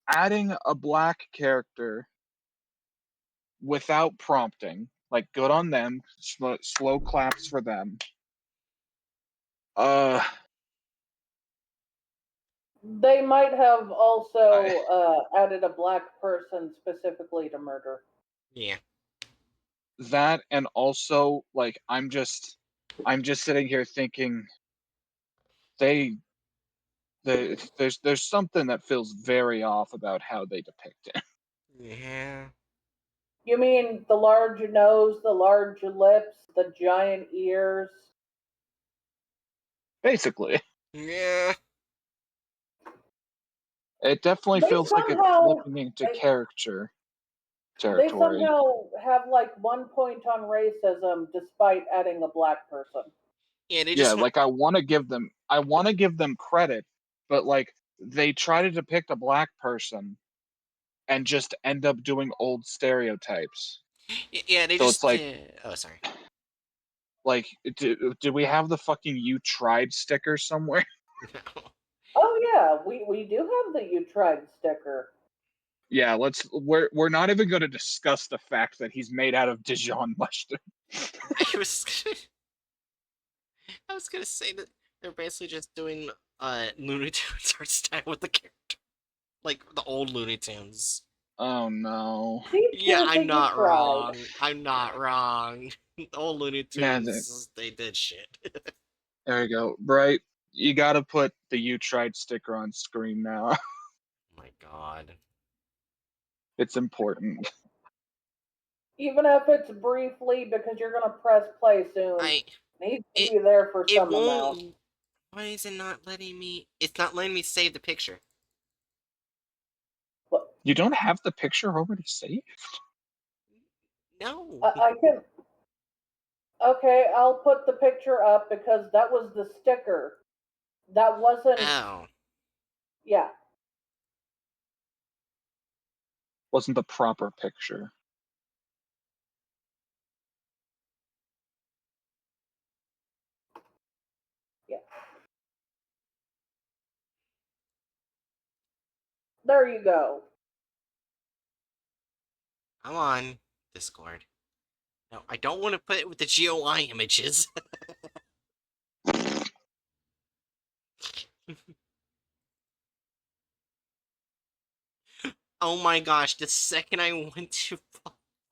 [SPEAKER 1] adding a black character without prompting. Like, good on them. Slow claps for them.
[SPEAKER 3] They might have also added a black person specifically to murder.
[SPEAKER 2] Yeah.
[SPEAKER 1] That, and also, like, I'm just sitting here thinking there's something that feels very off about how they depict it.
[SPEAKER 2] Yeah.
[SPEAKER 3] You mean the large nose, the large lips, the giant ears?
[SPEAKER 1] Basically,
[SPEAKER 2] Yeah.
[SPEAKER 1] it definitely
[SPEAKER 3] They
[SPEAKER 1] feels like it's
[SPEAKER 3] somehow-
[SPEAKER 1] slipping into
[SPEAKER 3] they-
[SPEAKER 1] character
[SPEAKER 3] They
[SPEAKER 1] territory.
[SPEAKER 3] somehow have like 1 point on racism despite adding a black person.
[SPEAKER 2] Yeah, they
[SPEAKER 1] Yeah,
[SPEAKER 2] just
[SPEAKER 1] like I want to give them credit, but like they try to depict a black person and just end up doing old stereotypes.
[SPEAKER 2] yeah, they
[SPEAKER 1] So
[SPEAKER 2] just
[SPEAKER 1] it's like,
[SPEAKER 2] oh, sorry.
[SPEAKER 1] like, do we have the fucking "you tried" sticker somewhere?
[SPEAKER 3] Oh yeah, we do have the "You Tried" sticker.
[SPEAKER 1] Yeah, we're not even going to discuss the fact that he's made out of Dijon mustard.
[SPEAKER 2] I was I was gonna say that they're basically just doing Looney Tunes art style with the character. Like the old Looney Tunes.
[SPEAKER 1] Oh no.
[SPEAKER 3] See,
[SPEAKER 2] Yeah,
[SPEAKER 3] Timothy,
[SPEAKER 2] I'm
[SPEAKER 3] you
[SPEAKER 2] not
[SPEAKER 3] tried.
[SPEAKER 2] wrong. I'm not wrong. The old Looney
[SPEAKER 1] Yeah,
[SPEAKER 2] Tunes, they did shit.
[SPEAKER 1] there you go. Bright, you got to put the "you tried" sticker on screen now.
[SPEAKER 2] Oh my god.
[SPEAKER 1] It's important.
[SPEAKER 3] Even if it's briefly, because you're gonna press play soon.
[SPEAKER 2] I
[SPEAKER 3] Needs to
[SPEAKER 2] it-
[SPEAKER 3] be there for
[SPEAKER 2] it
[SPEAKER 3] some
[SPEAKER 2] won't.
[SPEAKER 3] amount.
[SPEAKER 2] Why is it not letting me? It's not letting me save the picture.
[SPEAKER 1] You don't have the picture already saved?
[SPEAKER 2] No.
[SPEAKER 3] I can. Okay, I'll put the picture up because that was the sticker. That wasn't.
[SPEAKER 2] Ow.
[SPEAKER 3] Yeah.
[SPEAKER 1] Wasn't the proper picture.
[SPEAKER 3] Yeah. There you go.
[SPEAKER 2] I'm on Discord. No, I don't want to put it with the GOI images. Oh my gosh, the second I went to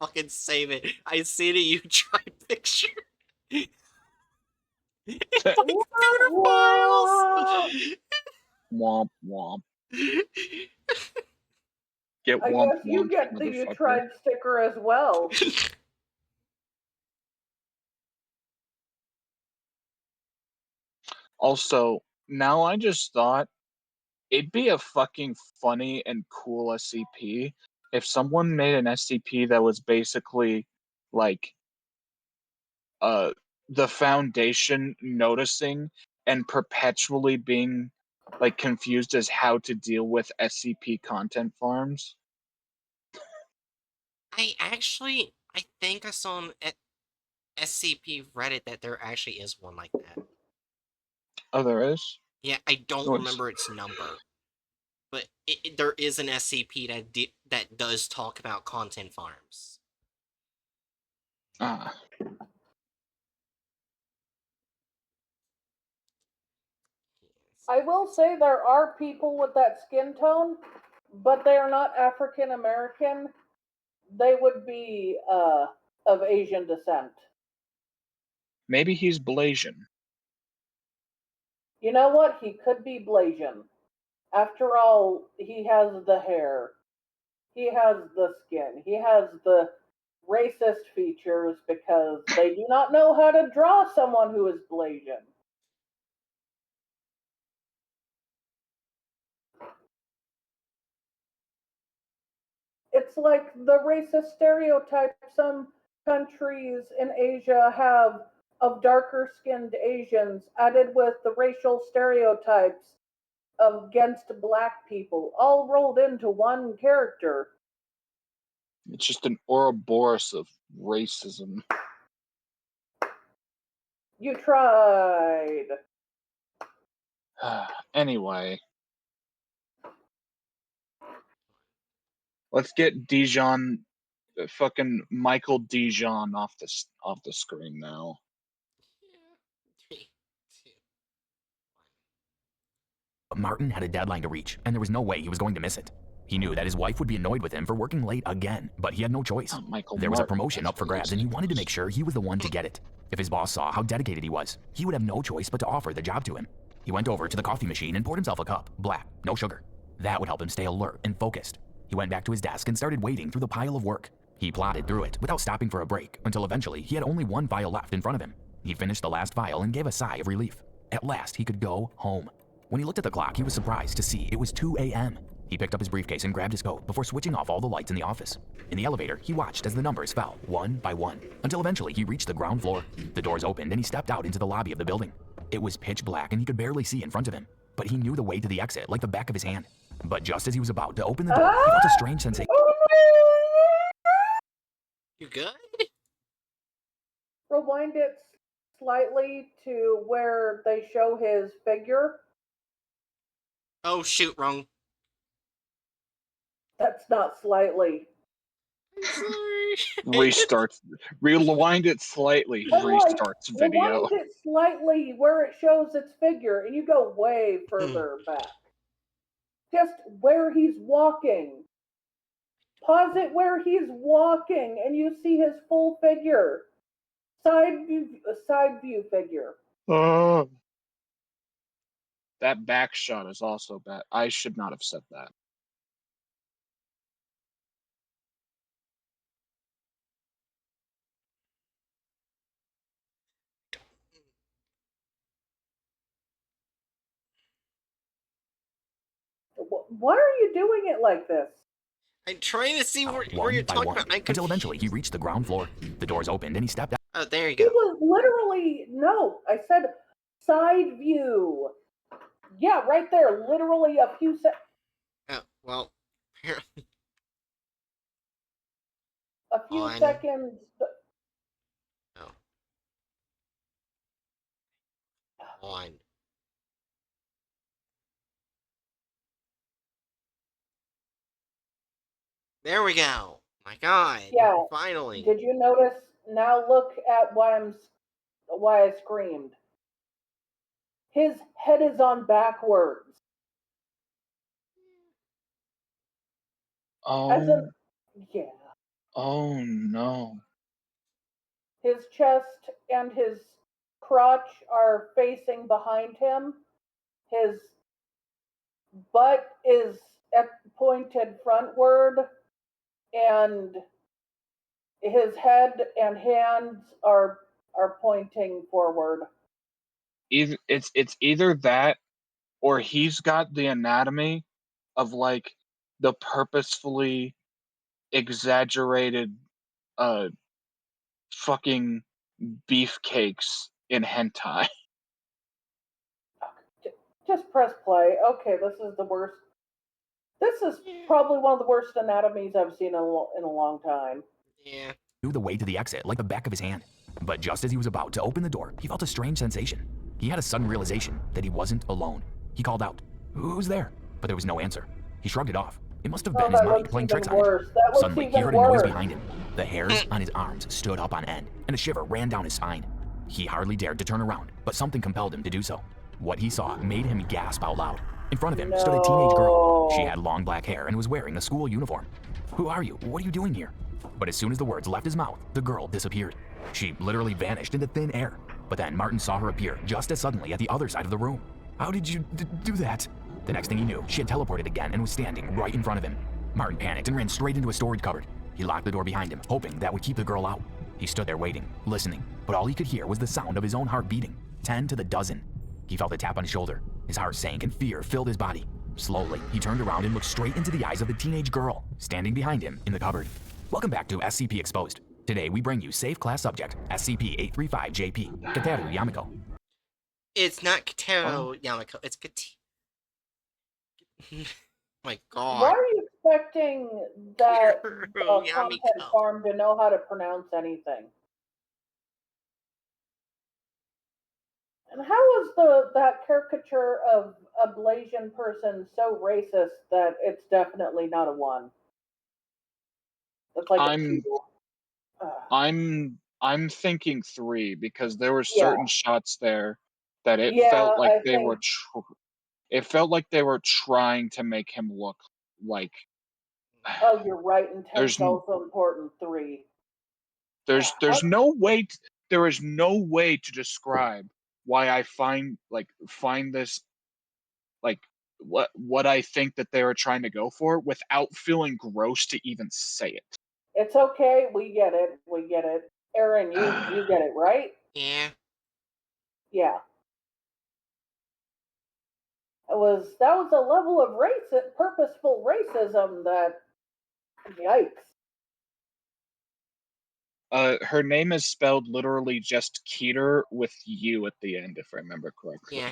[SPEAKER 2] fucking save it, I see the "you try" picture. It's my computer files!
[SPEAKER 1] Womp womp. Get
[SPEAKER 3] I
[SPEAKER 1] womp
[SPEAKER 3] guess you
[SPEAKER 1] womp,
[SPEAKER 3] get the "You
[SPEAKER 1] motherfucker.
[SPEAKER 3] Tried" sticker as well.
[SPEAKER 1] Also, now I just thought it'd be a fucking funny and cool SCP if someone made an SCP that was basically like the Foundation noticing and perpetually being like confused as how to deal with SCP content farms.
[SPEAKER 2] I think I saw on SCP Reddit that there actually is one like that.
[SPEAKER 1] Oh, there is?
[SPEAKER 2] Yeah, I don't
[SPEAKER 1] Nice.
[SPEAKER 2] remember its number, but there is an SCP that does talk about content farms.
[SPEAKER 1] Ah.
[SPEAKER 3] I will say there are people with that skin tone, but they are not African American. They would be of Asian descent.
[SPEAKER 1] Maybe he's Blasian.
[SPEAKER 3] You know what? He could be Blasian. After all, he has the hair. He has the skin. He has the racist features because they do not know how to draw someone who is Blasian. It's like the racist stereotype some countries in Asia have of darker skinned Asians, added with the racial stereotypes against black people, all rolled into one character.
[SPEAKER 1] It's just an Ouroboros of racism.
[SPEAKER 3] You tried.
[SPEAKER 1] Anyway. Let's get Dijon, fucking Michael Dijon off the screen now.
[SPEAKER 2] Yeah. 3, 2, 1.
[SPEAKER 4] Martin had a deadline to reach, and there was no way he was going to miss it. He knew that his wife would be annoyed with him for working late again, but he had no choice. There was a promotion up for grabs, and he wanted to make sure he was the one to get it. If his boss saw how dedicated he was, he would have no choice but to offer the job to him. He went over to the coffee machine and poured himself a cup, black, no sugar. That would help him stay alert and focused. He went back to his desk and started wading through the pile of work. He plodded through it without stopping for a break until eventually he had only one file left in front of him. He finished the last file and gave a sigh of relief. At last, he could go home. When he looked at the clock, he was surprised to see it was 2 a.m. He picked up his briefcase and grabbed his coat before switching off all the lights in the office. In the elevator, he watched as the numbers fell one by one until eventually he reached the ground floor. The doors opened and he stepped out into the lobby of the building. It was pitch black and he could barely see in front of him, but he knew the way to the exit like the back of his hand. But just as he was about to open the door, he felt a strange sensation.
[SPEAKER 2] You good?
[SPEAKER 3] Rewind it slightly to where they show his figure.
[SPEAKER 2] Oh shoot, wrong.
[SPEAKER 3] That's not slightly.
[SPEAKER 2] I'm sorry.
[SPEAKER 1] Restarts. Rewind it slightly.
[SPEAKER 3] But like,
[SPEAKER 1] Restarts video.
[SPEAKER 3] rewind it slightly where it shows its figure, and you go way further back. Just where he's walking. Pause it where he's walking, and you see his full figure. Side view figure.
[SPEAKER 1] Oh. That back shot is also bad. I should not have said that.
[SPEAKER 3] Why are you doing it like this?
[SPEAKER 2] I'm trying to see where you're
[SPEAKER 4] One by
[SPEAKER 2] talking
[SPEAKER 4] one,
[SPEAKER 2] about.
[SPEAKER 4] until eventually he reached the ground floor. The doors opened and he stepped out.
[SPEAKER 2] Oh, there you
[SPEAKER 3] It
[SPEAKER 2] go.
[SPEAKER 3] was literally, no, I said side view. Yeah, right there, literally a few seconds.
[SPEAKER 2] Oh, well, apparently.
[SPEAKER 3] A few
[SPEAKER 2] On.
[SPEAKER 3] seconds.
[SPEAKER 2] Oh. On. There we go. My God.
[SPEAKER 3] Yeah.
[SPEAKER 2] Finally.
[SPEAKER 3] Did you notice? Now look at why I screamed. His head is on backwards.
[SPEAKER 1] Oh.
[SPEAKER 3] Yeah.
[SPEAKER 1] Oh no.
[SPEAKER 3] His chest and his crotch are facing behind him. His butt is pointed frontward, and his head and hands are pointing forward.
[SPEAKER 1] It's either that or he's got the anatomy of like the purposefully exaggerated fucking beefcakes in hentai.
[SPEAKER 3] Just press play. Okay, this is the worst. This is probably one of the worst anatomies I've seen in a long time.
[SPEAKER 2] Yeah.
[SPEAKER 4] Knew the way to the exit like the back of his hand. But just as he was about to open the door, he felt a strange sensation. He had a sudden realization that he wasn't alone. He called out, "Who's there?" But there was no answer. He shrugged it off. It must have been his mind playing tricks on him. Suddenly, he heard a noise behind him. The hairs on his arms stood up on end, and a shiver ran down his spine. He hardly dared to turn around, but something compelled him to do so. What he saw made him gasp out loud. In front of him stood a teenage girl. She had long black hair and was wearing a school uniform. "Who are you? What are you doing here?" But as soon as the words left his mouth, the girl disappeared. She literally vanished into thin air. But then Martin saw her appear just as suddenly at the other side of the room. "How did you do that?" The next thing he knew, she had teleported again and was standing right in front of him. Martin panicked and ran straight into a storage cupboard. He locked the door behind him, hoping that would keep the girl out. He stood there waiting, listening, but all he could hear was the sound of his own heart beating, 10 to the dozen. He felt a tap on his shoulder. His heart sank and fear filled his body. Slowly, he turned around and looked straight into the eyes of the teenage girl standing behind him in the cupboard. Welcome back to SCP Exposed. Today we bring you safe class subject SCP-835-JP, Kateru Yamiko.
[SPEAKER 2] It's not
[SPEAKER 1] Oh.
[SPEAKER 2] Kateru Yamiko. It's My
[SPEAKER 3] Why
[SPEAKER 2] God.
[SPEAKER 3] are you expecting that
[SPEAKER 2] Kateru
[SPEAKER 3] content
[SPEAKER 2] Yamiko.
[SPEAKER 3] farm to know how to pronounce anything? And how is that caricature of a Blasian person so racist that it's definitely not a 1? It's like a
[SPEAKER 1] I'm
[SPEAKER 3] 2.
[SPEAKER 1] I'm thinking 3 because there were
[SPEAKER 3] Yeah.
[SPEAKER 1] certain shots there that it
[SPEAKER 3] Yeah,
[SPEAKER 1] felt like
[SPEAKER 3] I
[SPEAKER 1] they
[SPEAKER 3] think
[SPEAKER 1] were it felt like they were trying to make him look like
[SPEAKER 3] oh, you're right.
[SPEAKER 1] there's
[SPEAKER 3] Intent's also important. 3.
[SPEAKER 1] there's no way there is no way to describe why I find this like what I think that they were trying to go for without feeling gross to even say it.
[SPEAKER 3] It's okay. We get it. We get it. Aaron, you get it, right?
[SPEAKER 2] Yeah.
[SPEAKER 3] Yeah. That was a level of purposeful racism that yikes.
[SPEAKER 1] Her name is spelled literally just Keter with U at the end, if I remember correctly.
[SPEAKER 2] Yeah.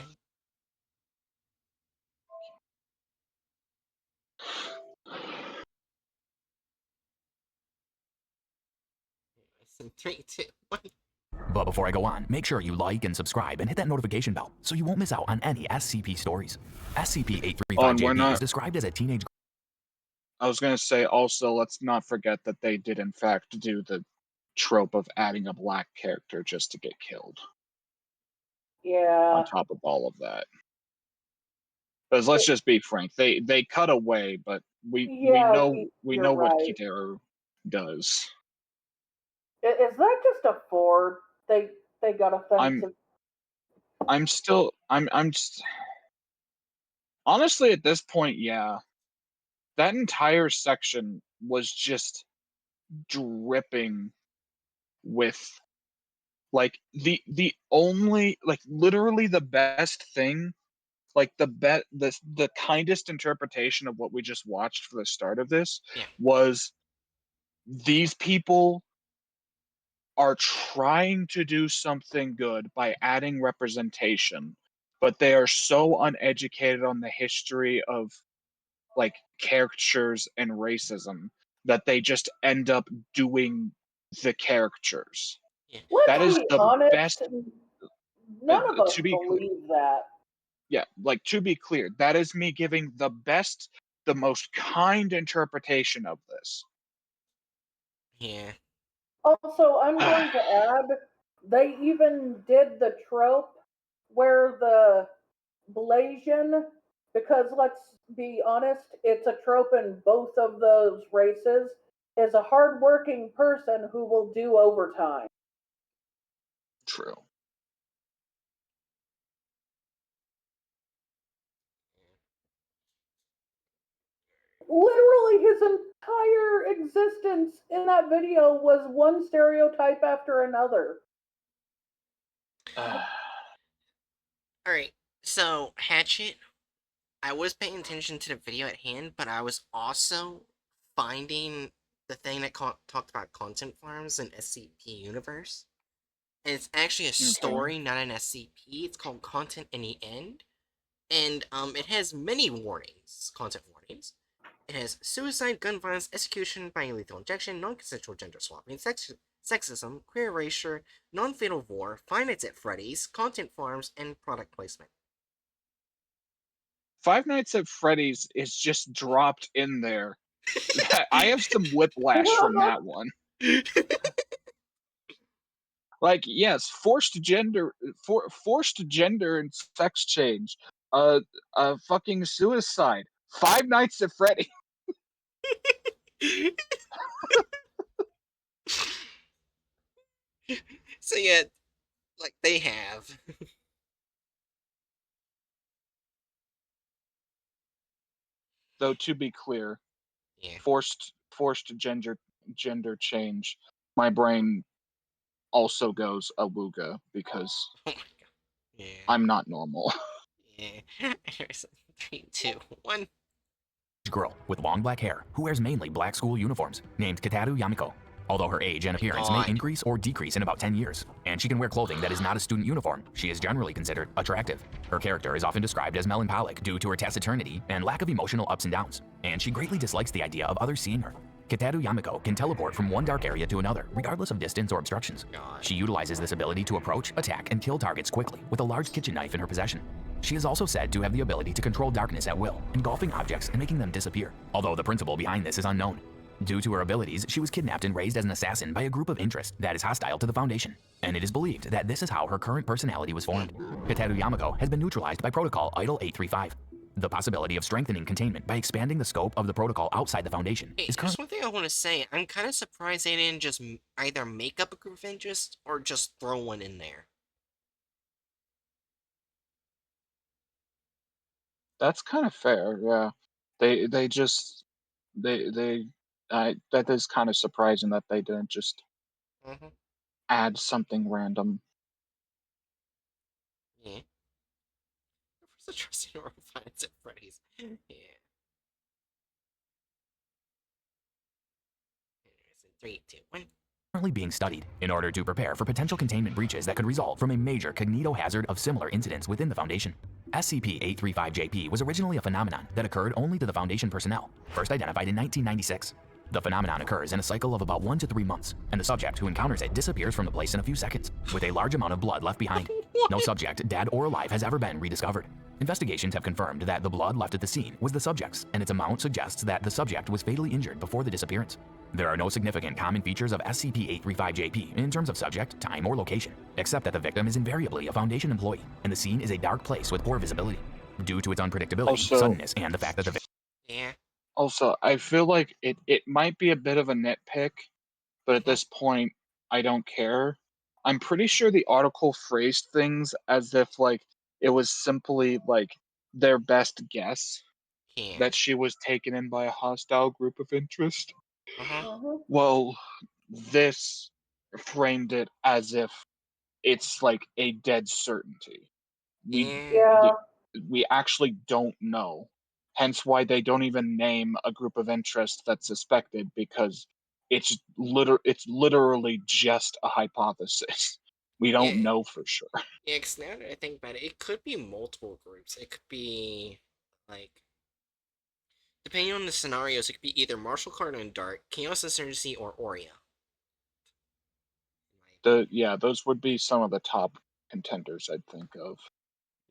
[SPEAKER 2] So 3, 2, 1.
[SPEAKER 4] But before I go on, make sure you like and subscribe and hit that notification bell so you won't miss out on any SCP stories. SCP-835-JP is described as a teenage.
[SPEAKER 1] I was gonna say also, let's not forget that they did in fact do the trope of adding a black character just to get killed.
[SPEAKER 3] Yeah.
[SPEAKER 1] On top of all of that. Because let's just be frank, they cut away, but we know
[SPEAKER 3] you're
[SPEAKER 1] what
[SPEAKER 3] right.
[SPEAKER 1] Kiteru does.
[SPEAKER 3] Is that just a 4? They got offensive.
[SPEAKER 1] I'm just honestly at this point, yeah. That entire section was just dripping with like the only like literally the best thing, like the kindest interpretation of what we just watched for the start of this
[SPEAKER 2] Yeah.
[SPEAKER 1] was these people are trying to do something good by adding representation, but they are so uneducated on the history of like caricatures and racism that they just end up doing the caricatures.
[SPEAKER 2] Yeah.
[SPEAKER 1] That
[SPEAKER 3] Let's
[SPEAKER 1] is
[SPEAKER 3] be
[SPEAKER 1] the
[SPEAKER 3] honest.
[SPEAKER 1] best.
[SPEAKER 3] None of us
[SPEAKER 1] To be
[SPEAKER 3] believe that.
[SPEAKER 1] yeah, like to be clear, that is me giving the best, the most kind interpretation of this.
[SPEAKER 2] Yeah.
[SPEAKER 3] Also, I'm going to add, they even did the trope where the Blasian, because let's be honest, it's a trope in both of those races, is a hardworking person who will do overtime.
[SPEAKER 1] True.
[SPEAKER 3] Literally, his entire existence in that video was one stereotype after another.
[SPEAKER 2] Alright. So, Hatchet, I was paying attention to the video at hand, but I was also finding the thing that talked about content farms in SCP universe. And it's actually a story, not an SCP. It's called Content in the End. And it has many warnings, content warnings. It has suicide, gun violence, execution by lethal injection, non-consensual gender swapping, sexism, queer erasure, non-fatal war, Five Nights at Freddy's, content farms, and product placement.
[SPEAKER 1] Five Nights at Freddy's is just dropped in there. I have some whiplash from that one. Like, yes, forced gender and sex change, fucking suicide. Five Nights at Freddy.
[SPEAKER 2] So yeah, like they have.
[SPEAKER 1] Though to be clear,
[SPEAKER 2] Yeah.
[SPEAKER 1] forced gender change. My brain also goes awooga because
[SPEAKER 2] Oh my god. Yeah.
[SPEAKER 1] I'm not normal.
[SPEAKER 2] Yeah. 3, 2, 1.
[SPEAKER 4] Girl with long black hair who wears mainly black school uniforms named Kitaru Yamiko. Although her age and appearance may
[SPEAKER 2] God.
[SPEAKER 4] increase or decrease in about 10 years, and she can wear clothing that is not a student uniform, she is generally considered attractive. Her character is often described as melancholic due to her taciturnity and lack of emotional ups and downs, and she greatly dislikes the idea of others seeing her. Kitaru Yamiko can teleport from one dark area to another, regardless of distance or obstructions.
[SPEAKER 2] God.
[SPEAKER 4] She utilizes this ability to approach, attack, and kill targets quickly with a large kitchen knife in her possession. She is also said to have the ability to control darkness at will, engulfing objects and making them disappear, although the principle behind this is unknown. Due to her abilities, she was kidnapped and raised as an assassin by a group of interest that is hostile to the Foundation, and it is believed that this is how her current personality was formed. Kitaru Yamiko has been neutralized by Protocol Idle 835. The possibility of strengthening containment by expanding the scope of the protocol outside the Foundation
[SPEAKER 2] Hey,
[SPEAKER 4] is
[SPEAKER 2] there's
[SPEAKER 4] currently
[SPEAKER 2] one thing I want to say. I'm kind of surprised they didn't just either make up a group of interest or just throw one in there.
[SPEAKER 1] That's kind of fair, yeah. They just they that is kind of surprising that they didn't just
[SPEAKER 2] Mm-hmm.
[SPEAKER 1] add something random.
[SPEAKER 2] Yeah. Where's the trusting or finance at Freddy's? Yeah. Anyways, in 3, 2, 1.
[SPEAKER 4] being studied in order to prepare for potential containment breaches that could result from a major cognito-hazard of similar incidents within the Foundation. SCP-835-JP was originally a phenomenon that occurred only to the Foundation personnel, first identified in 1996. The phenomenon occurs in a cycle of about 1 to 3 months, and the subject who encounters it disappears from the place in a few seconds, with a large amount of blood left behind. No subject, dead or alive, has ever been rediscovered. Investigations have confirmed that the blood left at the scene was the subject's, and its amount suggests that the subject was fatally injured before the disappearance. There are no significant common features of SCP-835-JP in terms of subject, time, or location, except that the victim is invariably a Foundation employee, and the scene is a dark place with poor visibility. Due to its unpredictability,
[SPEAKER 1] Also-
[SPEAKER 4] suddenness, and the fact that the
[SPEAKER 2] Yeah.
[SPEAKER 1] Also, I feel like it might be a bit of a nitpick, but at this point, I don't care. I'm pretty sure the article phrased things as if like it was simply like their best guess
[SPEAKER 2] Yeah.
[SPEAKER 1] that she was taken in by a hostile group of interest.
[SPEAKER 2] Uh-huh.
[SPEAKER 1] Well, this framed it as if it's like a dead certainty. We
[SPEAKER 3] Yeah.
[SPEAKER 1] we actually don't know. Hence why they don't even name a group of interest that's suspected, because it's literally just a hypothesis. We don't
[SPEAKER 2] Yeah.
[SPEAKER 1] know for sure.
[SPEAKER 2] Yeah, because now that I think about it, it could be multiple groups. It could be, like, depending on the scenarios, it could be either Martial Card and Dark, Chaos Insurgency, or Aurea.
[SPEAKER 1] Those would be some of the top contenders I'd think of.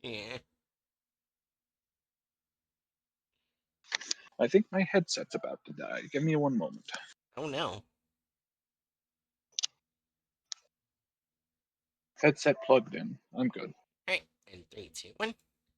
[SPEAKER 2] Yeah.
[SPEAKER 1] I think my headset's about to die. Give me one moment.
[SPEAKER 2] Oh no.
[SPEAKER 1] Headset plugged in. I'm good.
[SPEAKER 2] Alright, in 3, 2, 1.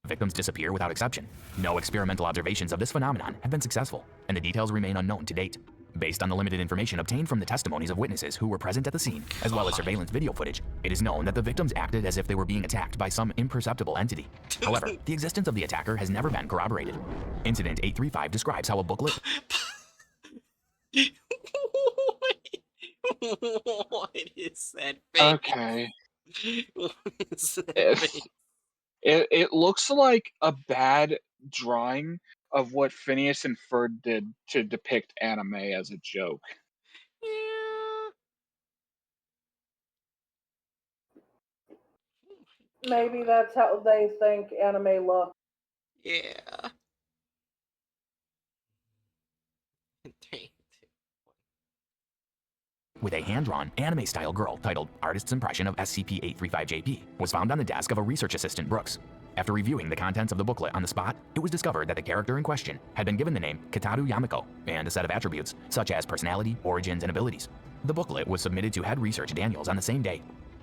[SPEAKER 4] victims disappear without exception. No experimental observations of this phenomenon have been successful, and the details remain unknown to date. Based on the limited information obtained from the testimonies of witnesses who were present at the scene, as well as surveillance video footage, it is known that the victims acted as if they were being attacked by some imperceptible entity. However, the existence of the attacker has never been corroborated. Incident 835 describes how a booklet...
[SPEAKER 2] What is that face?
[SPEAKER 1] Okay.
[SPEAKER 2] What is that
[SPEAKER 1] If-
[SPEAKER 2] face?
[SPEAKER 1] It looks like a bad drawing of what Phineas and Ferb did to depict anime as a joke.
[SPEAKER 2] Yeah.
[SPEAKER 3] Maybe that's how they think anime looks.
[SPEAKER 2] Yeah. 3, 2.
[SPEAKER 4] with a hand-drawn, anime-style girl titled Artist's Impression of SCP-835-JP was found on the desk of a research assistant, Brooks. After reviewing the contents of the booklet on the spot, it was discovered that the character in question had been given the name Kitaru Yamiko and a set of attributes, such as personality, origins, and abilities. The booklet was submitted to head research Daniels on the same day.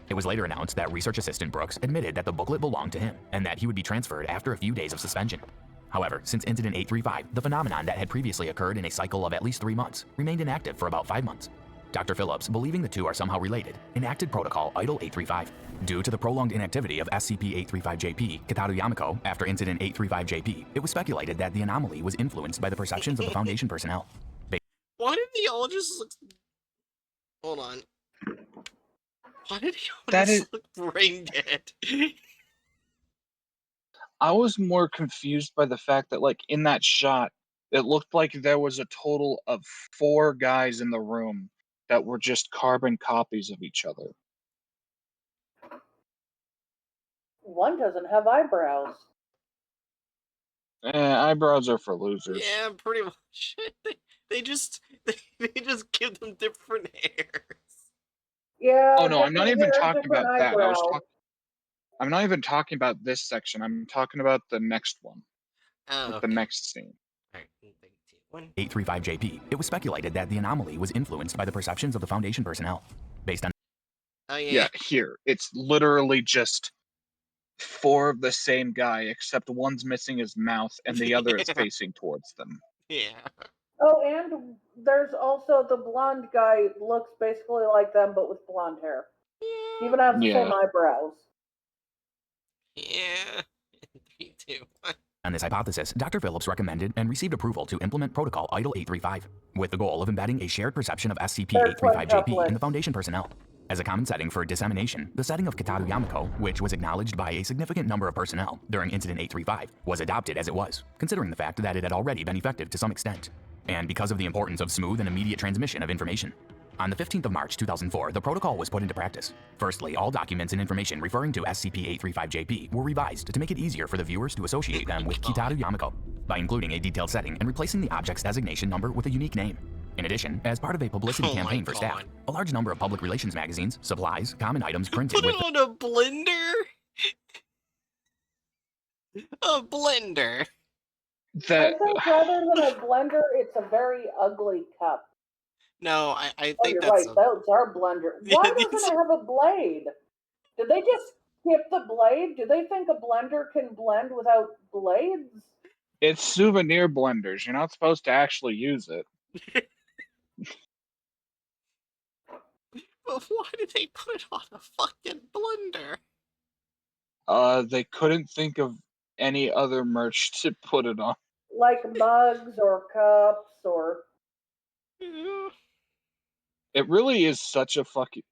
[SPEAKER 4] It was later announced that research assistant Brooks admitted that the booklet belonged to him and that he would be transferred after a few days of suspension. However, since Incident 835, the phenomenon that had previously occurred in a cycle of at least 3 months remained inactive for about 5 months. Dr. Phillips, believing the two are somehow related, enacted Protocol Idle 835. Due to the prolonged inactivity of SCP-835-JP, Kitaru Yamiko, after Incident 835-JP, it was speculated that the anomaly was influenced by the perceptions of the Foundation personnel.
[SPEAKER 2] Why did they all just look... Hold on. Why did they all
[SPEAKER 1] That
[SPEAKER 2] just
[SPEAKER 1] is-
[SPEAKER 2] look brain dead?
[SPEAKER 1] I was more confused by the fact that, like, in that shot, it looked like there was a total of 4 guys in the room that were just carbon copies of each other.
[SPEAKER 3] One doesn't have eyebrows.
[SPEAKER 1] Eyebrows are for losers.
[SPEAKER 2] Yeah, pretty much. they just give them different hairs.
[SPEAKER 3] Yeah.
[SPEAKER 1] Oh no, I'm not
[SPEAKER 3] different
[SPEAKER 1] even
[SPEAKER 3] hair,
[SPEAKER 1] talking
[SPEAKER 3] different
[SPEAKER 1] about that.
[SPEAKER 3] eyebrow.
[SPEAKER 1] I'm not even talking about this section. I'm talking about the next one,
[SPEAKER 2] Oh,
[SPEAKER 1] like
[SPEAKER 2] okay.
[SPEAKER 1] the next scene.
[SPEAKER 2] Alright, 3, 2, 1.
[SPEAKER 4] 835JP, it was speculated that the anomaly was influenced by the perceptions of the Foundation personnel. Based on
[SPEAKER 2] Oh, yeah.
[SPEAKER 1] Yeah, here. It's literally just 4 of the same guy, except one's missing his mouth and the other is facing towards them.
[SPEAKER 2] Yeah.
[SPEAKER 3] Oh, and there's also the blonde guy looks basically like them, but with blonde hair. He even has the
[SPEAKER 1] Yeah.
[SPEAKER 3] same eyebrows.
[SPEAKER 2] Yeah. 3, 2, 1.
[SPEAKER 4] On this hypothesis, Dr. Phillips recommended and received approval to implement Protocol IDLE 835, with the goal of embedding a shared perception of SCP-835-JP in the Foundation personnel. As a common setting for dissemination, the setting of Kitaru Yamako, which was acknowledged by a significant number of personnel during Incident 835, was adopted as it was, considering the fact that it had already been effective to some extent, and because of the importance of smooth and immediate transmission of information. On the 15th of March 2004, the protocol was put into practice. Firstly, all documents and information referring to SCP-835-JP were revised to make it easier for the viewers to associate them with Kitaru Yamako, by including a detailed setting and replacing the object's designation number with a unique name. In addition, as part of a publicity campaign for staff, a large number of public relations magazines, supplies, common items printed
[SPEAKER 2] Put
[SPEAKER 4] with
[SPEAKER 2] it on a blender? A blender.
[SPEAKER 3] I think rather than a blender, it's a very ugly cup.
[SPEAKER 2] No, I
[SPEAKER 3] Oh,
[SPEAKER 2] think
[SPEAKER 3] you're
[SPEAKER 2] that's
[SPEAKER 3] right. Those are blender. Why
[SPEAKER 2] Yeah,
[SPEAKER 3] doesn't it have a blade? Did they just skip the blade? Do they think a blender can blend without blades?
[SPEAKER 1] It's souvenir blenders. You're not supposed to actually use it.
[SPEAKER 2] But why did they put it on a fucking blender?
[SPEAKER 1] They couldn't think of any other merch to put it on.
[SPEAKER 3] Like mugs or cups or.
[SPEAKER 1] It really is such a fucking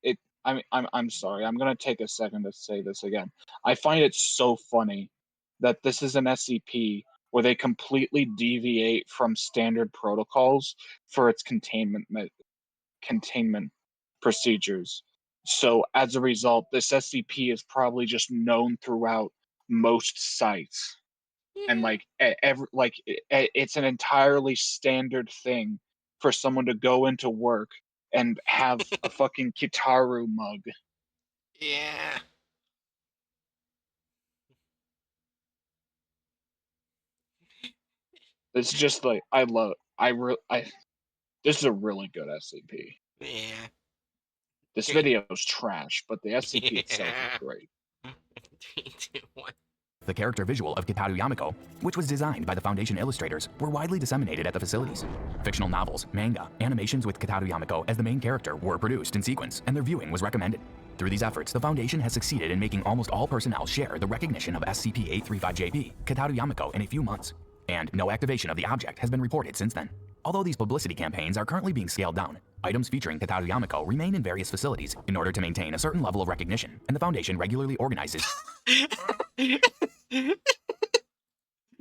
[SPEAKER 1] I'm sorry. I'm gonna take a second to say this again. I find it so funny that this is an SCP where they completely deviate from standard protocols for its containment procedures. So as a result, this SCP is probably just known throughout most sites, and like it's an entirely standard thing for someone to go into work and have a fucking Kitaru mug.
[SPEAKER 2] Yeah.
[SPEAKER 1] It's just like this is a really good SCP.
[SPEAKER 2] Yeah.
[SPEAKER 1] This video is trash, but the SCP itself
[SPEAKER 2] Yeah.
[SPEAKER 1] is great.
[SPEAKER 2] 3, 2, 1.
[SPEAKER 4] the character visual of Kitaru Yamako, which was designed by the Foundation illustrators, were widely disseminated at the facilities. Fictional novels, manga, animations with Kitaru Yamako as the main character were produced in sequence, and their viewing was recommended. Through these efforts, the Foundation has succeeded in making almost all personnel share the recognition of SCP-835-JP, Kitaru Yamako, in a few months, and no activation of the object has been reported since then. Although these publicity campaigns are currently being scaled down, items featuring Kitaru Yamako remain in various facilities in order to maintain a certain level of recognition, and the Foundation regularly organizes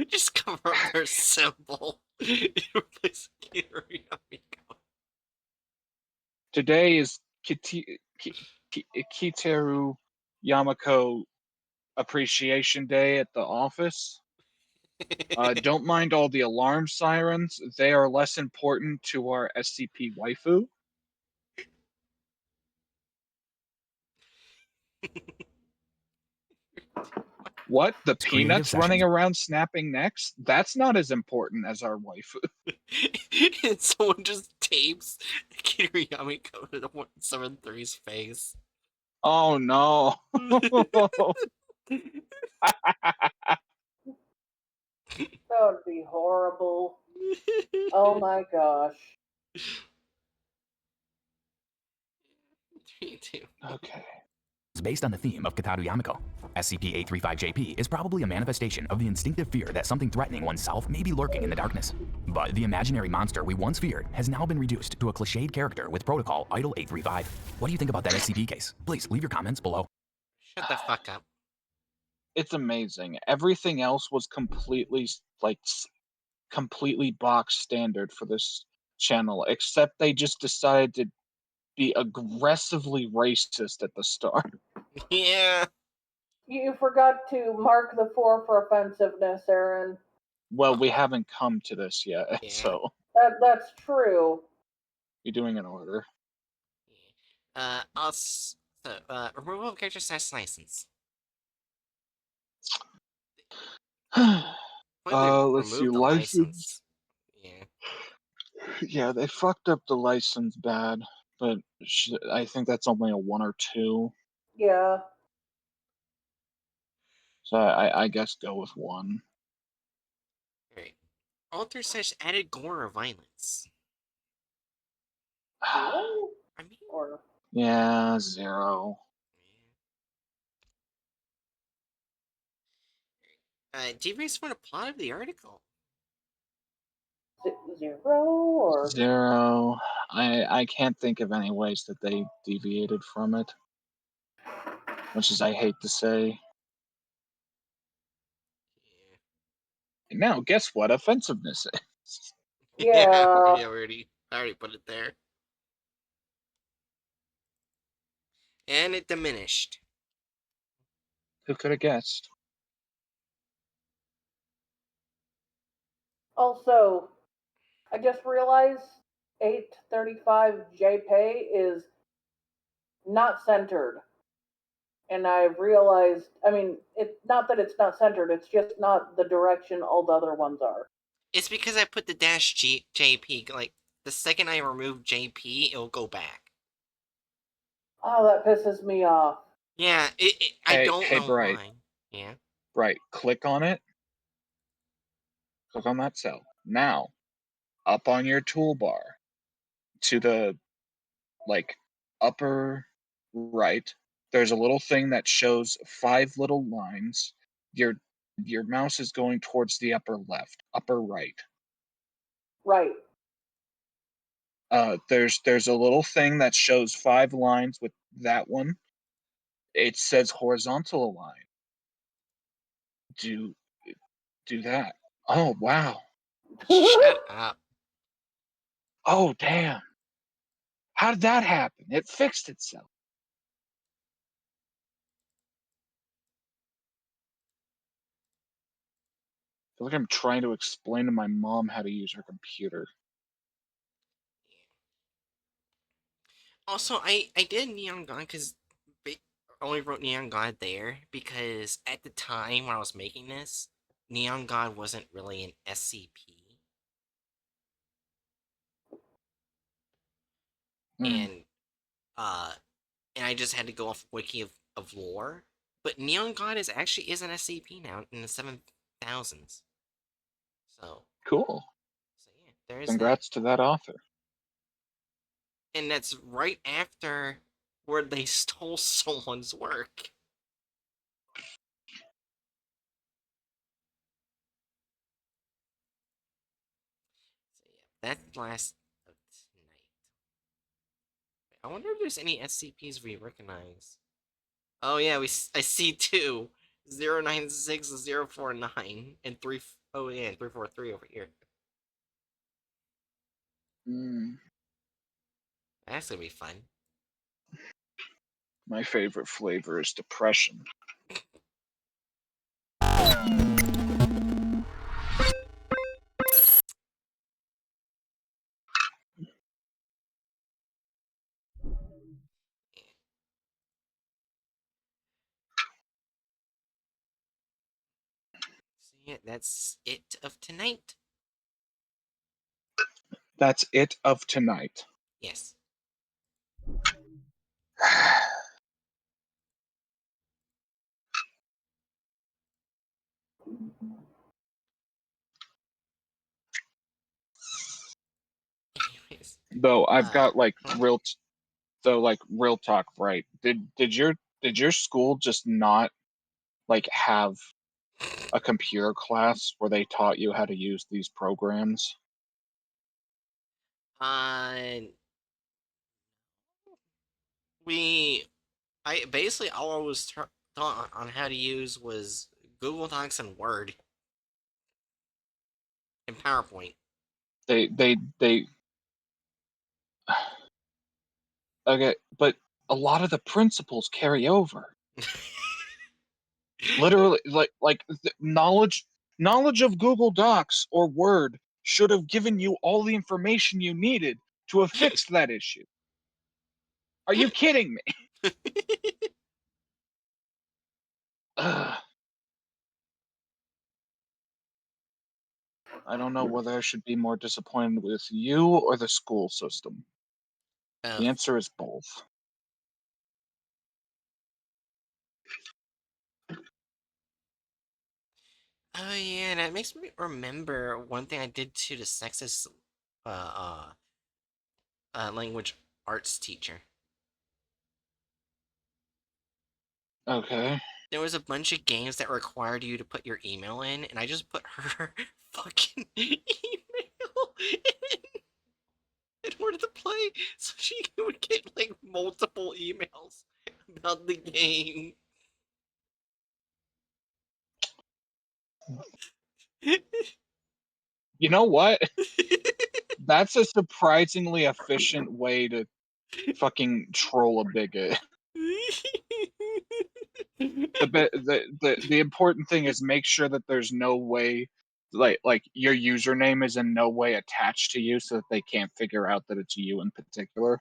[SPEAKER 2] Just cover up their symbol. Replace Kitaru Yamako.
[SPEAKER 1] Today is Kitaru Yamako Appreciation Day at the office. Don't mind all the alarm sirens. They are less important to our SCP waifu. What? The peanuts running around snapping necks? That's not as important as our waifu.
[SPEAKER 2] And someone just tapes Kitaru Yamako to 173's face.
[SPEAKER 1] Oh no.
[SPEAKER 3] That would be horrible. Oh my gosh.
[SPEAKER 2] 3, 2.
[SPEAKER 1] Okay.
[SPEAKER 4] based on the theme of Kitaru Yamako. SCP-835-JP is probably a manifestation of the instinctive fear that something threatening oneself may be lurking in the darkness. But the imaginary monster we once feared has now been reduced to a cliched character with Protocol IDLE 835. What do you think about that SCP case? Please leave your comments below.
[SPEAKER 2] Shut the fuck up.
[SPEAKER 1] it's amazing. Everything else was completely completely box standard for this channel, except they just decided to be aggressively racist at the start.
[SPEAKER 2] Yeah.
[SPEAKER 3] You forgot to mark the 4 for offensiveness, Aaron.
[SPEAKER 1] Well, we haven't come to this yet,
[SPEAKER 2] Yeah.
[SPEAKER 1] so
[SPEAKER 3] That's true.
[SPEAKER 1] you're doing an order.
[SPEAKER 2] Also, removal of character slash license.
[SPEAKER 1] Let's see,
[SPEAKER 2] Remove the
[SPEAKER 1] license.
[SPEAKER 2] Yeah.
[SPEAKER 1] Yeah, they fucked up the license bad, but I think that's only a 1 or 2.
[SPEAKER 3] Yeah.
[SPEAKER 1] So I guess go with 1.
[SPEAKER 2] Alright. Alter slash added gore or violence.
[SPEAKER 3] 0?
[SPEAKER 2] I mean,
[SPEAKER 3] Or
[SPEAKER 1] Yeah, 0.
[SPEAKER 2] deviates from the plot of the article.
[SPEAKER 3] 0? Or
[SPEAKER 1] 0. I can't think of any ways that they deviated from it, much as I hate to say. And now, guess what offensiveness is?
[SPEAKER 3] Yeah.
[SPEAKER 2] Yeah, I already put it there. And it diminished.
[SPEAKER 1] Who could have guessed?
[SPEAKER 3] Also, I just realized 835 JPay is not centered. And I've realized, I mean, it's not that it's not centered, it's just not the direction all the other ones are.
[SPEAKER 2] It's because I put the dash JP. Like, the second I remove JP, it'll go back.
[SPEAKER 3] Oh, that pisses me off.
[SPEAKER 2] Yeah, I don't know
[SPEAKER 1] Bright.
[SPEAKER 2] why. Yeah.
[SPEAKER 1] Right, click on it. Click on that cell. Now, up on your toolbar, to the upper right, there's a little thing that shows 5 little lines. Your mouse is going towards the upper left, upper right.
[SPEAKER 3] Right.
[SPEAKER 1] There's a little thing that shows 5 lines with that one. It says horizontal align. Do that. Oh wow.
[SPEAKER 2] Shut up.
[SPEAKER 1] Oh damn. How did that happen? It fixed itself. I feel like I'm trying to explain to my mom how to use her computer.
[SPEAKER 2] Also, I did Neon God because I only wrote Neon God there because at the time when I was making this, Neon God wasn't really an SCP. And uh and I just had to go off wiki of lore. But Neon God is an SCP now in the 7,000s. So
[SPEAKER 1] Cool.
[SPEAKER 2] yeah, there is that.
[SPEAKER 1] Congrats to that author.
[SPEAKER 2] And that's right after where they stole someone's work. So yeah, that's the last of tonight. I wonder if there's any SCPs we recognize. Oh yeah, I see two. 096, 049, and 3. Oh yeah, and 343 over here. That's gonna be fun.
[SPEAKER 1] My favorite flavor is depression.
[SPEAKER 2] So yeah, that's it of tonight.
[SPEAKER 1] That's it of tonight.
[SPEAKER 2] Yes. Anyways.
[SPEAKER 1] Though I've got
[SPEAKER 2] Huh?
[SPEAKER 1] real talk, right? Did your school just not have a computer class where they taught you how to use these programs?
[SPEAKER 2] We I basically all I was taught on how to use was Google Docs and Word and PowerPoint.
[SPEAKER 1] They okay, but a lot of the principles carry over. Literally, knowledge of Google Docs or Word should have given you all the information you needed to have fixed that issue. Are you kidding me? Ugh. I don't know whether I should be more disappointed with you or the school system. The answer is both.
[SPEAKER 2] Oh yeah, and that makes me remember one thing I did to the sexist uh, language arts teacher.
[SPEAKER 1] Okay.
[SPEAKER 2] There was a bunch of games that required you to put your email in, and I just put her fucking email in order to play, so she would get like multiple emails about the game.
[SPEAKER 1] You know what? That's a surprisingly efficient way to fucking troll a bigot. The important thing is make sure that there's no way like your username is in no way attached to you so that they can't figure out that it's you in particular.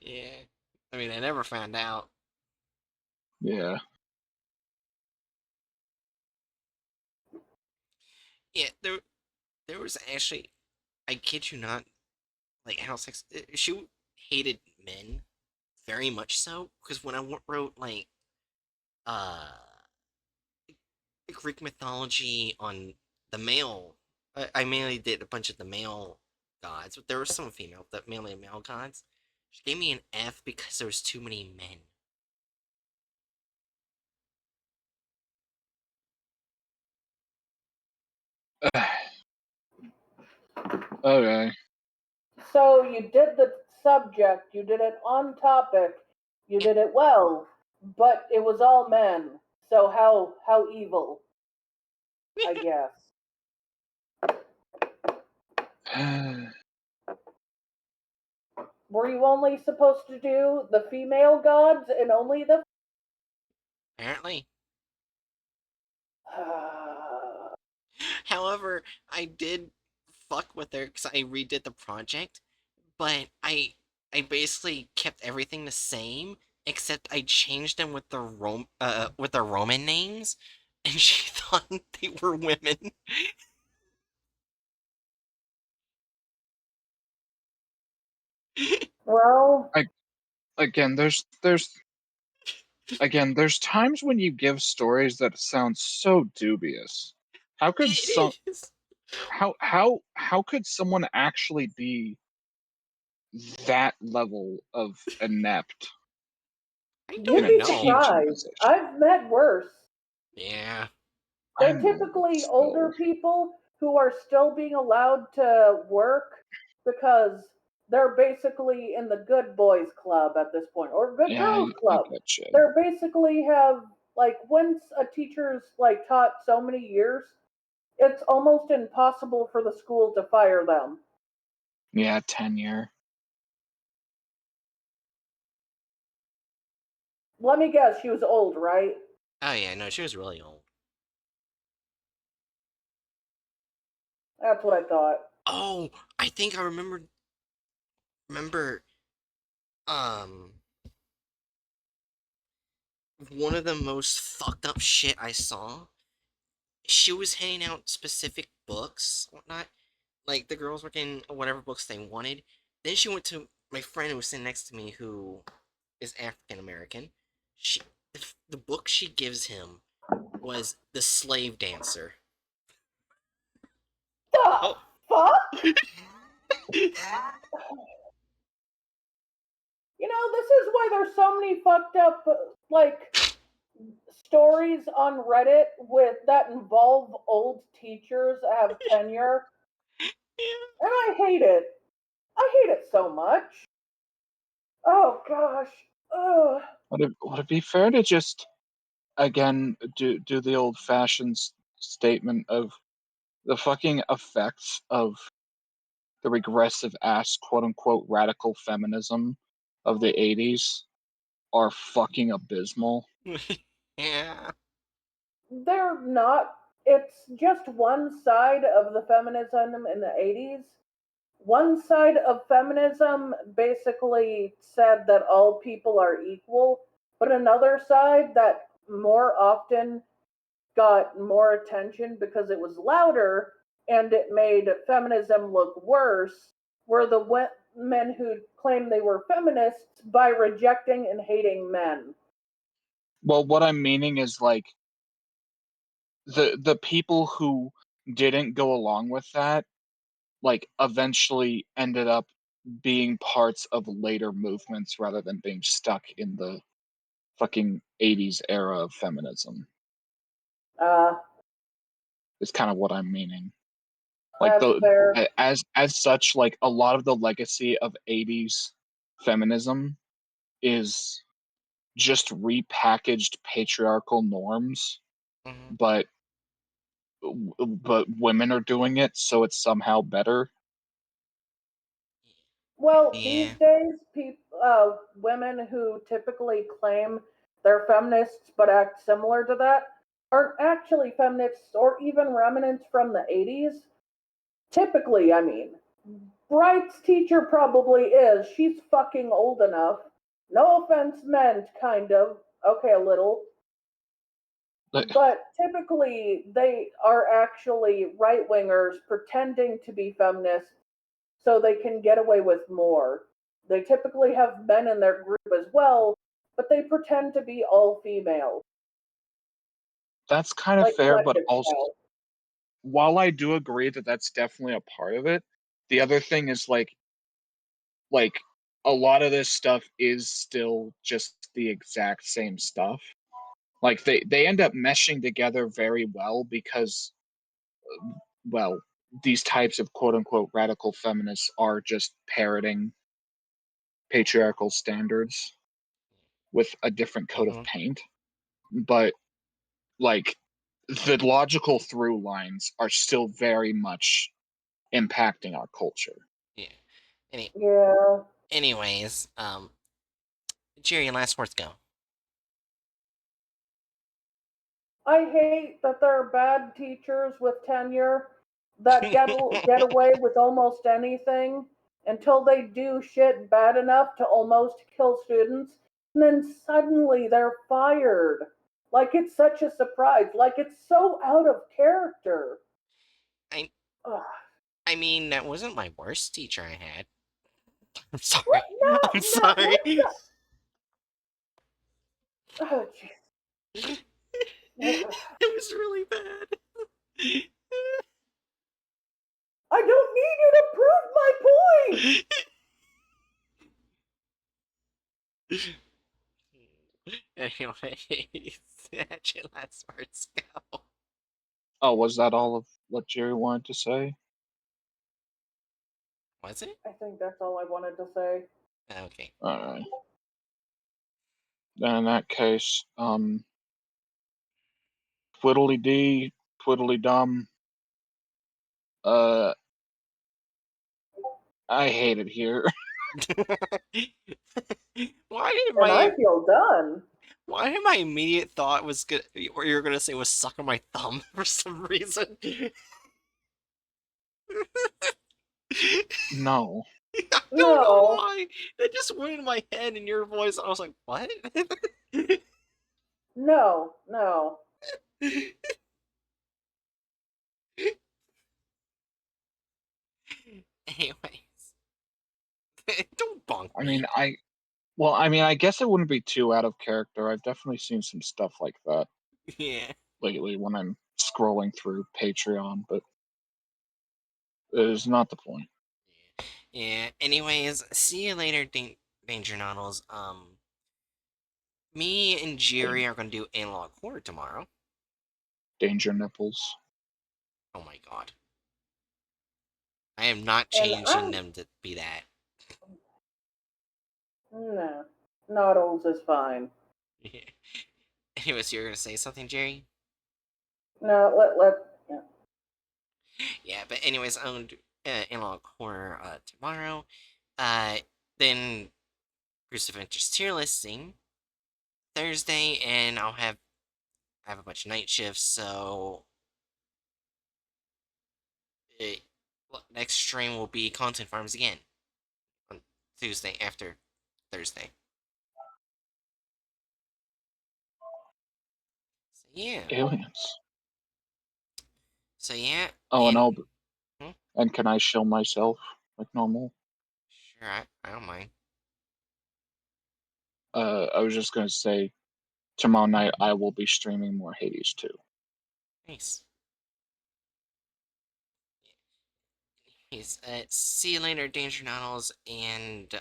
[SPEAKER 2] Yeah, I mean, I never found out.
[SPEAKER 1] Yeah.
[SPEAKER 2] Yeah, there was actually, I kid you not, like how sex. She hated men, very much so. Because when I wrote uh Greek mythology on the male, I mainly did a bunch of the male gods, but there were some female, but mainly male gods. She gave me an F because there was too many men.
[SPEAKER 1] Okay.
[SPEAKER 3] So you did the subject, you did it on topic, you did it well, but it was all men. So how evil, I guess. Were you only supposed to do the female gods and only the
[SPEAKER 2] Apparently. However, I did fuck with her because I redid the project, but I basically kept everything the same except I changed them with the Roman names, and she thought they were women.
[SPEAKER 3] Well,
[SPEAKER 1] Again, there's times when you give stories that sound so dubious. How could some
[SPEAKER 2] It is.
[SPEAKER 1] how could someone actually be that level of inept
[SPEAKER 2] I
[SPEAKER 1] in
[SPEAKER 3] you'd
[SPEAKER 2] don't
[SPEAKER 1] a
[SPEAKER 3] be
[SPEAKER 2] know.
[SPEAKER 1] teaching
[SPEAKER 3] surprised.
[SPEAKER 1] position?
[SPEAKER 3] I've met worse.
[SPEAKER 2] Yeah.
[SPEAKER 3] They're
[SPEAKER 1] I know, but
[SPEAKER 3] typically
[SPEAKER 1] still.
[SPEAKER 3] older people who are still being allowed to work because they're basically in the good boys club at this point or good
[SPEAKER 1] Yeah,
[SPEAKER 3] girls
[SPEAKER 1] I
[SPEAKER 3] club.
[SPEAKER 1] get you.
[SPEAKER 3] They're basically have like once a teacher's like taught so many years, it's almost impossible for the school to fire them.
[SPEAKER 1] Yeah, tenure.
[SPEAKER 3] Let me guess, she was old, right?
[SPEAKER 2] Oh yeah, no, she was really old.
[SPEAKER 3] That's what I thought.
[SPEAKER 2] Oh, I think I remember um one of the most fucked up shit I saw. She was handing out specific books, whatnot. Like the girls were getting whatever books they wanted. Then she went to my friend who was sitting next to me, who is African American. She, the book she gives him was The Slave Dancer.
[SPEAKER 3] The
[SPEAKER 2] Oh.
[SPEAKER 3] fuck? You know, this is why there's so many fucked up like stories on Reddit with that involve old teachers that have tenure,
[SPEAKER 2] Yeah.
[SPEAKER 3] and I hate it. I hate it so much. Oh gosh.
[SPEAKER 1] Would it be fair to just again do the old fashioned statement of the fucking effects of the regressive ass quote unquote radical feminism of the 80s are fucking abysmal.
[SPEAKER 2] Yeah.
[SPEAKER 3] They're not. It's just one side of the feminism in the 80s. One side of feminism basically said that all people are equal, but another side that more often got more attention because it was louder and it made feminism look worse were the women who claimed they were feminists by rejecting and hating men.
[SPEAKER 1] Well, what I'm meaning is like the people who didn't go along with that like eventually ended up being parts of later movements rather than being stuck in the fucking 80s era of feminism.
[SPEAKER 3] Uh,
[SPEAKER 1] Is kind of what I'm meaning. Like
[SPEAKER 3] that's fair.
[SPEAKER 1] as such, like a lot of the legacy of 80s feminism is just repackaged patriarchal norms,
[SPEAKER 2] Mhm.
[SPEAKER 1] but women are doing it, so it's somehow better.
[SPEAKER 3] Well, these
[SPEAKER 2] Yeah.
[SPEAKER 3] days, women who typically claim they're feminists but act similar to that aren't actually feminists or even remnants from the 80s. Typically, I mean. Bright's teacher probably is. She's fucking old enough. No offense meant, kind of. Okay, a little.
[SPEAKER 1] But
[SPEAKER 3] But typically, they are actually right wingers pretending to be feminists so they can get away with more. They typically have men in their group as well, but they pretend to be all female,
[SPEAKER 1] that's kind of
[SPEAKER 3] like
[SPEAKER 1] fair, but
[SPEAKER 3] collective
[SPEAKER 1] also
[SPEAKER 3] style.
[SPEAKER 1] while I do agree that that's definitely a part of it, the other thing is like a lot of this stuff is still just the exact same stuff. Like they end up meshing together very well because well, these types of quote unquote radical feminists are just parroting patriarchal standards with a different coat of
[SPEAKER 2] Mhm.
[SPEAKER 1] paint. But like the logical through lines are still very much impacting our culture.
[SPEAKER 2] Yeah. Any.
[SPEAKER 3] Yeah.
[SPEAKER 2] Anyways, Jerry, last words go.
[SPEAKER 3] I hate that there are bad teachers with tenure that get away with almost anything until they do shit bad enough to almost kill students, and then suddenly they're fired. Like it's such a surprise. Like it's so out of character.
[SPEAKER 2] I.
[SPEAKER 3] Ugh.
[SPEAKER 2] I mean, that wasn't my worst teacher I had. I'm
[SPEAKER 3] What?
[SPEAKER 2] sorry.
[SPEAKER 3] No,
[SPEAKER 2] I'm
[SPEAKER 3] no.
[SPEAKER 2] sorry.
[SPEAKER 3] What's that? Oh,
[SPEAKER 2] It
[SPEAKER 3] jeez.
[SPEAKER 2] was really bad.
[SPEAKER 3] I don't need you to prove my point.
[SPEAKER 2] Anyways, actually, last words go.
[SPEAKER 1] Oh, was that all of what Jerry wanted to say?
[SPEAKER 2] Was it?
[SPEAKER 3] I think that's all I wanted to say.
[SPEAKER 2] Okay.
[SPEAKER 1] Alright. Then in that case, twiddly dee, twiddly dum. Uh, I hate it here.
[SPEAKER 2] Why did
[SPEAKER 3] And I
[SPEAKER 2] my
[SPEAKER 3] feel done.
[SPEAKER 2] why did my immediate thought was good or you were gonna say was sucking my thumb for some reason?
[SPEAKER 1] No.
[SPEAKER 2] I don't know
[SPEAKER 3] No.
[SPEAKER 2] why. That just went in my head in your voice. I was like, what?
[SPEAKER 3] No. No.
[SPEAKER 2] Anyways, don't bonk
[SPEAKER 1] I mean,
[SPEAKER 2] me.
[SPEAKER 1] I guess it wouldn't be too out of character. I've definitely seen some stuff like that
[SPEAKER 2] Yeah.
[SPEAKER 1] lately when I'm scrolling through Patreon, but it is not the point.
[SPEAKER 2] Yeah. Anyways, see you later, Danger Noddles. Me and Jerry are gonna do analog horror tomorrow.
[SPEAKER 1] Danger nipples.
[SPEAKER 2] Oh my god. I am not
[SPEAKER 3] And
[SPEAKER 2] changing
[SPEAKER 3] I'm
[SPEAKER 2] them to be that.
[SPEAKER 3] no. Noddles is fine.
[SPEAKER 2] Anyways, you're gonna say something, Jerry?
[SPEAKER 3] No, yeah.
[SPEAKER 2] Yeah, but anyways, I'm gonna do analog horror tomorrow. Then Cruise Adventures tier listing Thursday, and I have a bunch of night shifts, so next stream will be Content Farms again on Tuesday after Thursday. So yeah.
[SPEAKER 1] Aliens.
[SPEAKER 2] So yeah.
[SPEAKER 1] Oh, and
[SPEAKER 2] Hmm?
[SPEAKER 1] and can I shill myself like normal?
[SPEAKER 2] Sure, I don't mind.
[SPEAKER 1] I was just gonna say, tomorrow night I will be streaming more Hades too.
[SPEAKER 2] Nice. See you later, Danger Noddles, and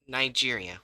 [SPEAKER 2] Nigeria.